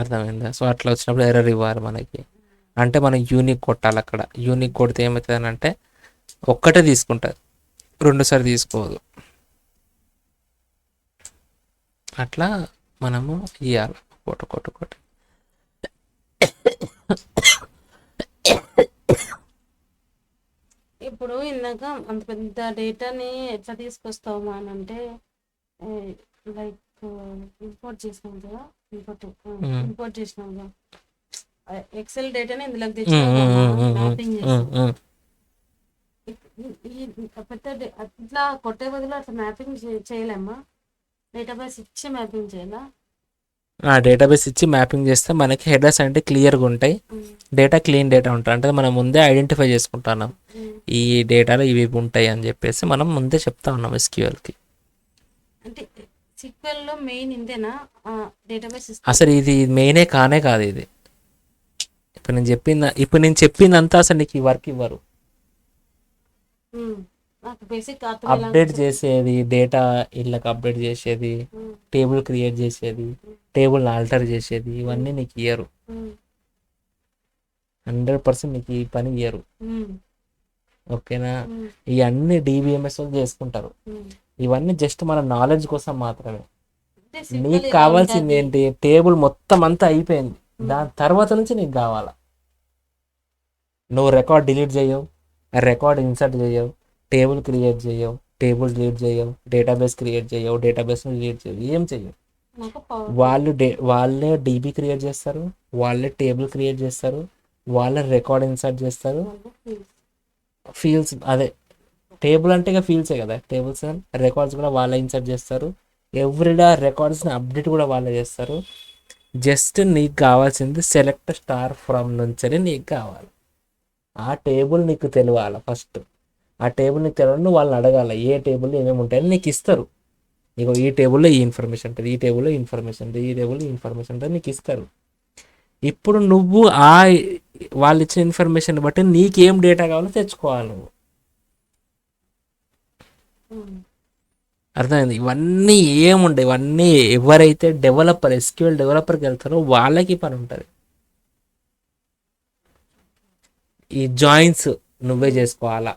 అర్థమైందా? సో అట్లా వచ్చినప్పుడు ఎర్రర్ ఇవ్వాలి మనకి. అంటే మనం యూనిక్ కొట్టాలి. అక్కడ యూనిక్ కొడితే ఏమవుతుంది అని అంటే ఒక్కటే తీసుకుంటుంది, 2 సార్లు తీసుకోదు. అట్లా మనము ఇవ్వాలి కొట్టు. ఇప్పుడు ఇందాక అంత పెద్ద డేటాని ఎట్లా తీసుకొస్తావు అని అంటే, లైక్ ఇంపోర్ట్ చేసినాం కదా, ఇంపోర్ట్ చేసినాం కదా ఎక్సెల్ డేటాని ఇందులోకి తెచ్చినాం మ్యాపింగ్ చేసి పెద్ద ఇట్లా కొట్టే బదులు అట్లా మ్యాపింగ్ చేయలేమ్మా. డేటాబేస్ ఇచ్చి మ్యాపింగ్ చేయాలా? ఆ డేటాబేస్ ఇచ్చి మ్యాపింగ్ చేస్తే మనకి హెడర్స్ అంటే క్లియర్గా ఉంటాయి, డేటా క్లీన్ డేటా ఉంటుంది. అంటే మనం ముందే ఐడెంటిఫై చేసుకుంటున్నాం ఈ డేటాలో ఇవి ఉంటాయి అని చెప్పేసి మనం ముందే చెప్తా ఉన్నాం ఎస్క్యూఎల్కి. అంటే SQL లో మెయిన్ ఇంతేనా డేటాబేస్ అసలు ఇది మెయినే కానే కాదు ఇది. ఇప్పుడు నేను చెప్పిందంతా అసలు నీకు ఈ వర్క్ ఇవ్వరు. నాకు బేసిక్ అప్డేట్ చేసేది, డేటా ఇళ్ళకి అప్డేట్ చేసేది, టేబుల్ క్రియేట్ చేసేది, టేబుల్ ఆల్టర్ చేసేది, ఇవన్నీ నీకు ఇయ్యరు. 100% నీకు ఈ పని ఇయ్యరు. ఓకేనా? ఇవన్నీ DBMS వాళ్ళు చేసుకుంటారు. ఇవన్నీ జస్ట్ మన నాలెడ్జ్ కోసం మాత్రమే. నీకు కావాల్సింది ఏంటి? టేబుల్ మొత్తం అంతా అయిపోయింది, దాని తర్వాత నుంచి నీకు కావాలా. నువ్వు రికార్డ్ డిలీట్ చేయవు, రికార్డ్ ఇన్సర్ట్ చేయవు, టేబుల్ క్రియేట్ చేయవు, టేబుల్ డిలీట్ చేయవు, డేటాబేస్ క్రియేట్ చేయవు, డేటాబేస్ని డిలీట్ చేయవు, ఏం చేయవు. వాళ్ళే DB క్రియేట్ చేస్తారు, వాళ్ళే టేబుల్ క్రియేట్ చేస్తారు, వాళ్ళే రికార్డ్ ఇన్సర్ట్ చేస్తారు. ఫీల్డ్స్ అదే టేబుల్ అంటే ఇక ఫీల్డ్సే కదా, టేబుల్స్ రికార్డ్స్ కూడా వాళ్ళే ఇన్సర్ట్ చేస్తారు. ఎవ్రీడే రికార్డ్స్ని అప్డేట్ కూడా వాళ్ళే చేస్తారు. జస్ట్ నీకు కావాల్సింది సెలెక్ట్ స్టార్ ఫ్రమ్ నుంచి నీకు కావాలి. ఆ టేబుల్ నీకు తెలియాలి ఫస్ట్. ఆ టేబుల్ నీకు తెలియాలి, నువ్వు వాళ్ళని అడగాలి ఏ టేబుల్లో ఏమేమి ఉంటాయని నీకు ఇస్తారు. ఇగో ఈ టేబుల్లో ఈ ఇన్ఫర్మేషన్ ఉంటుంది, ఈ టేబుల్లో ఇన్ఫర్మేషన్ ఉంటుంది, ఈ టేబుల్లో ఇన్ఫర్మేషన్ ఉంటుంది నీకు ఇస్తారు. ఇప్పుడు నువ్వు వాళ్ళు ఇచ్చిన ఇన్ఫర్మేషన్ బట్టి నీకేం డేటా కావాలో తెచ్చుకోవాలి నువ్వు. అర్థమైంది? ఇవన్నీ ఏముండే, ఇవన్నీ ఎవరైతే SQL డెవలపర్కి వెళ్తారో వాళ్ళకి పని ఉంటుంది. ఈ జాయిన్స్ నువ్వే చేసుకోవాలా.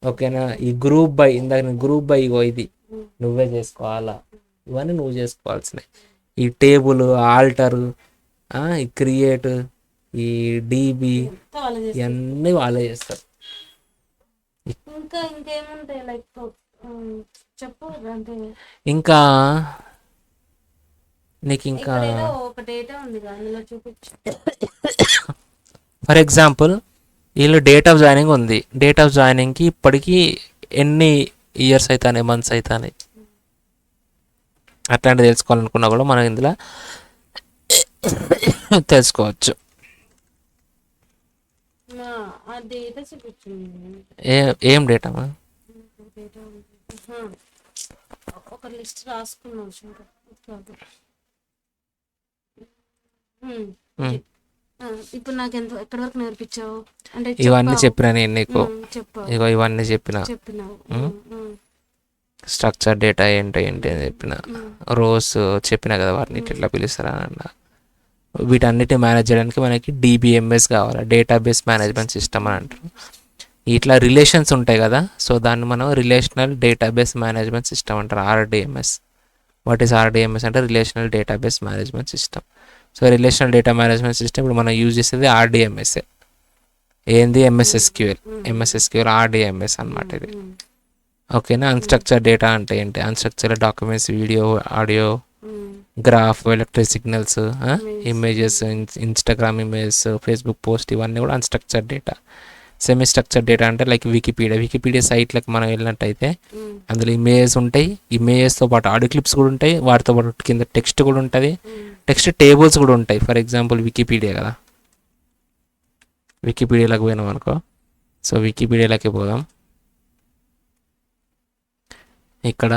ఓకేనా? ఈ గ్రూప్ బై, ఇందాక గ్రూప్ బై ఇగో ఇది నువ్వే చేసుకోవాలా. ఇవన్నీ నువ్వు చేసుకోవాల్సినవి. ఈ టేబుల్ ఆల్టర్, ఈ క్రియేట్, ఈ DB ఇవన్నీ వాళ్ళే చేస్తారు. ఇంకేముంటాయి లైక్ చెప్పు. అంటే ఇంకా నీకు ఇంకా ఒక డేటా ఉంది అందులో చూపించు. ఫర్ ఎగ్జాంపుల్ వీళ్ళు డేట్ ఆఫ్ జాయినింగ్ ఉంది, డేట్ ఆఫ్ జాయినింగ్కి ఇప్పటికీ ఎన్ని ఇయర్స్ అవుతాయి, మంత్స్ అవుతాయి, అట్లాంటివి తెలుసుకోవాలనుకున్నా కూడా మనం ఇందులో తెలుసుకోవచ్చు. ఏం డేటా? ఒక లిస్ట్ రాసుకున్నావు. ఇప్పుడు నాకు ఎక్కడి వరకు నేర్పించావు అంటే ఇవన్నీ చెప్పినా నేను నీకు. ఇగో ఇవన్నీ చెప్పినావు. స్ట్రక్చర్ డేటా ఏంటి అని చెప్పిన, రోస్ చెప్పినా కదా వాటిని ఇట్లా పిలుస్తారా అన్న. వీటన్నిటి మేనేజ్ చేయడానికి మనకి DBMS కావాలి, డేటాబేస్ మేనేజ్మెంట్ సిస్టమ్ అని అంటారు. ఇట్లా రిలేషన్స్ ఉంటాయి కదా, సో దాన్ని మనం రిలేషనల్ డేటాబేస్ మేనేజ్మెంట్ సిస్టమ్ అంటారు, RDMS. వాట్ ఈస్ RDMS అంటే relational database management system. So relational data management system ఇప్పుడు మనం యూజ్ చేసేది RDMS. ఏంది? MS SQL RDMS అనమాట ఇది. ఓకేనా? అన్స్ట్రక్చర్ డేటా అంటే ఏంటి? Unstructured documents, video, audio, graph, electric signals, images, Instagram images, Facebook post, ఇవన్నీ కూడా unstructured data. Semi structured data అంటే లైక్ వికీపీడియా సైట్లకు మనం వెళ్ళినట్టయితే అందులో ఇమేజెస్ ఉంటాయి, ఇమేజెస్తో పాటు ఆడియో క్లిప్స్ కూడా ఉంటాయి, వాటితో పాటు కింద టెక్స్ట్ కూడా ఉంటుంది, టెక్స్ట్ టేబుల్స్ కూడా ఉంటాయి. ఫర్ ఎగ్జాంపుల్ వికీపీడియా కదా, వికీపీడియాలోకి పోయినాం అనుకో. సో వికీపీడియాలోకి పోదాం. ఇక్కడ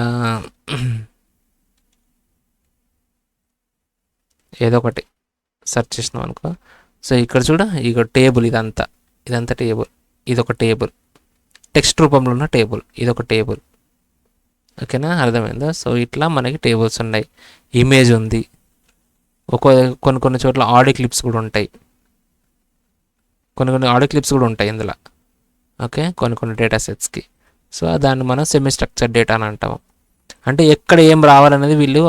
ఏదో ఒకటి సెర్చ్ చేసినాం అనుకో. సో ఇక్కడ చూడ, ఇక టేబుల్, ఇదంతా టేబుల్, ఇదొక టేబుల్, టెక్స్ట్ రూపంలో ఉన్న టేబుల్, ఇదొక టేబుల్. ఓకేనా? అర్థమైందా? సో ఇట్లా మనకి టేబుల్స్ ఉన్నాయి, ఇమేజ్ ఉంది, కొన్ని చోట్ల ఆడియో క్లిప్స్ కూడా ఉంటాయి, కొన్ని ఆడియో క్లిప్స్ కూడా ఉంటాయి ఇందులో. ఓకే, కొన్ని డేటా సెట్స్కి. సో దాన్ని మనం సెమీ స్ట్రక్చర్ డేటా అని అంటాము. అంటే ఎక్కడ ఏం రావాలనేది వీళ్ళు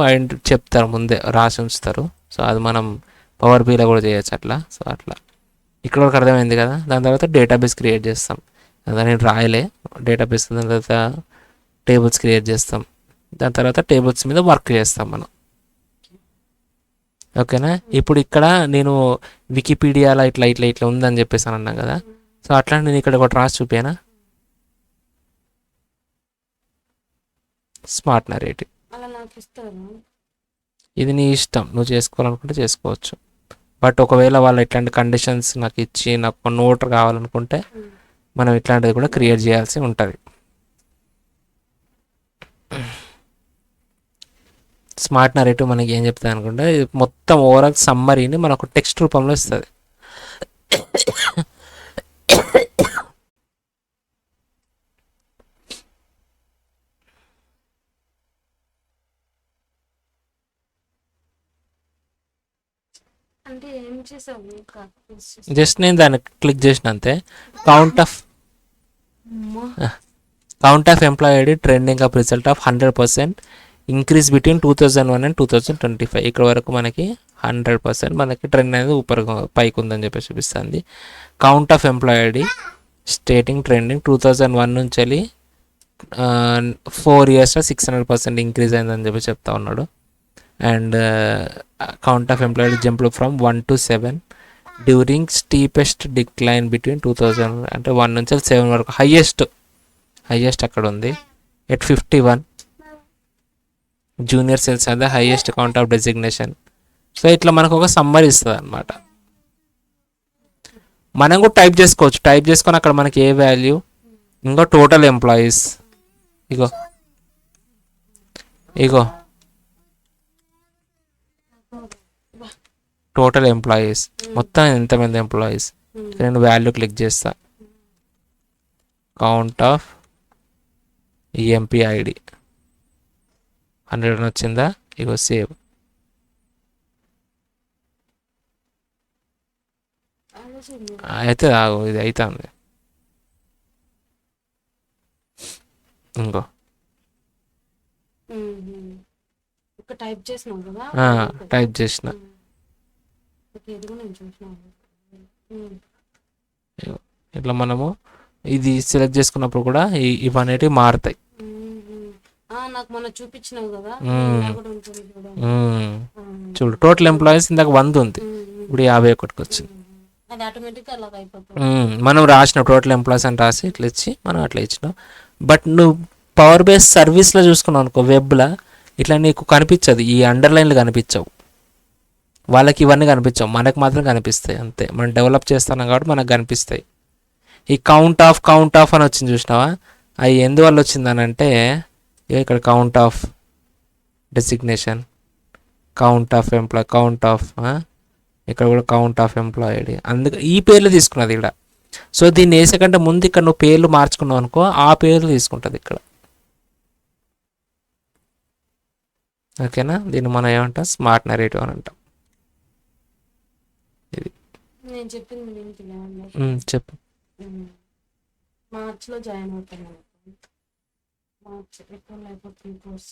చెప్తారు, ముందే రాసి ఉంచుతారు. సో అది మనం పవర్ బీలో కూడా చేయొచ్చు అట్లా. సో అట్లా ఇక్కడ వరకు అర్థమైంది కదా. దాని తర్వాత డేటాబేస్ క్రియేట్ చేస్తాం, దాన్ని రాయలే డేటాబేస్. దాని తర్వాత టేబుల్స్ క్రియేట్ చేస్తాం, దాని తర్వాత టేబుల్స్ మీద వర్క్ చేస్తాం మనం. ఓకేనా? ఇప్పుడు ఇక్కడ నేను వికీపీడియాలో ఇట్లా ఉందని చెప్పేసి అని అన్నాను కదా. సో అట్లా నేను ఇక్కడ ఒకటి రాసి చూపానా, స్మార్ట్ నరేటివ్. అలా నాకు ఇస్తాను. ఇది నీ ఇష్టం, నువ్వు చేసుకోవాలనుకుంటే చేసుకోవచ్చు. బట్ ఒకవేళ వాళ్ళు ఇట్లాంటి కండిషన్స్ నాకు ఇచ్చి నాకు నోట్ కావాలనుకుంటే మనం ఇట్లాంటిది కూడా క్రియేట్ చేయాల్సి ఉంటుంది. స్మార్ట్ నరేటివ్ మనకి ఏం చెప్తుంది అనుకుంటే మొత్తం ఓవరాల్ సమ్మరీని మనకు టెక్స్ట్ రూపంలో ఇస్తుంది. అంటే ఏం చేసావు జస్ట్ నేను దాన్ని క్లిక్ చేసిన అంతే. Count of employee ID trending of result of 100% increase between 2001 and 2025. ఇక్కడ వరకు మనకి 100% మనకి ట్రెండ్ అనేది పైకి ఉందని చెప్పి చూపిస్తుంది. Count of employee ID stating trending 2001 నుంచి వెళ్ళి 4 yearsలో 600% ఇంక్రీజ్ అయిందని చెప్పి చెప్తా ఉన్నాడు. And count of employee jump from 1 to 7 during steepest decline between 2000 అంటే 1 నుంచి 7 వరకు హైయెస్ట్ అక్కడ ఉంది. ఎట్ 51 జూనియర్ సేల్స్ అదే highest count of designation. So ఇట్లా మనకు ఒక సమ్మర్ ఇస్తుంది అనమాట. మనం కూడా టైప్ చేసుకోవచ్చు. టైప్ చేసుకొని అక్కడ మనకి ఏ వాల్యూ, ఇంకా టోటల్ ఎంప్లాయీస్, ఇగో టోటల్ ఎంప్లాయీస్ మొత్తం ఎంతమంది ఎంప్లాయీస్. నేను వాల్యూ క్లిక్ చేస్తా. కౌంట్ ఆఫ్ ఈఎంపీ ఐడి 100 వచ్చిందా? ఇగో సేవ్. అయితే ఇది అవుతుంది. ఇంకో టైప్ చేసినావు కదా, టైప్ చేసిన. ఇట్లా మనము ఇది సెలెక్ట్ చేసుకున్నప్పుడు కూడా ఇవన్నీ మారుతాయి. నాకు మొన్న చూపించినావు కదా, చూడు టోటల్ ఎంప్లాయీస్ ఇందాక 100 ఉంది, ఇప్పుడు 51కి వచ్చింది. మనం రాసిన టోటల్ ఎంప్లాయీస్ అని రాసి ఇట్లా ఇచ్చి మనం అట్లా ఇచ్చినాం. బట్ నువ్వు పవర్ బేస్ సర్వీస్లో చూసుకున్నావు అనుకో, వెబ్లో ఇట్లా నీకు కనిపించదు, ఈ అండర్లైన్లు కనిపించవు, వాళ్ళకి ఇవన్నీ కనిపించవు, మనకు మాత్రం కనిపిస్తాయి అంతే. మనం డెవలప్ చేస్తున్నాం కాబట్టి మనకు కనిపిస్తాయి. ఈ కౌంట్ ఆఫ్ అని వచ్చింది చూసినావా, అది ఎందువల్ల వచ్చిందని అంటే ఇక్కడ count of designation, count of employee, ఇక్కడ కూడా కౌంట్ ఆఫ్ ఎంప్లాయ్ ఐడి, అందుకే ఈ పేర్లు తీసుకున్నది ఇక్కడ. సో దీన్ని వేసేకంటే ముందు ఇక్కడ నువ్వు పేర్లు మార్చుకున్నావు అనుకో, ఆ పేర్లు తీసుకుంటుంది ఇక్కడ. ఓకేనా? దీన్ని మనం ఏమంటాం, స్మార్ట్ నరేటివ్ అని అంటాం. ఇది నేను చెప్పింది చెప్పు. మార్చ్లో జాయిన్ అవుతాను. మార్చ్, ఏప్రిల్ అయిపోతుంది కోర్స్.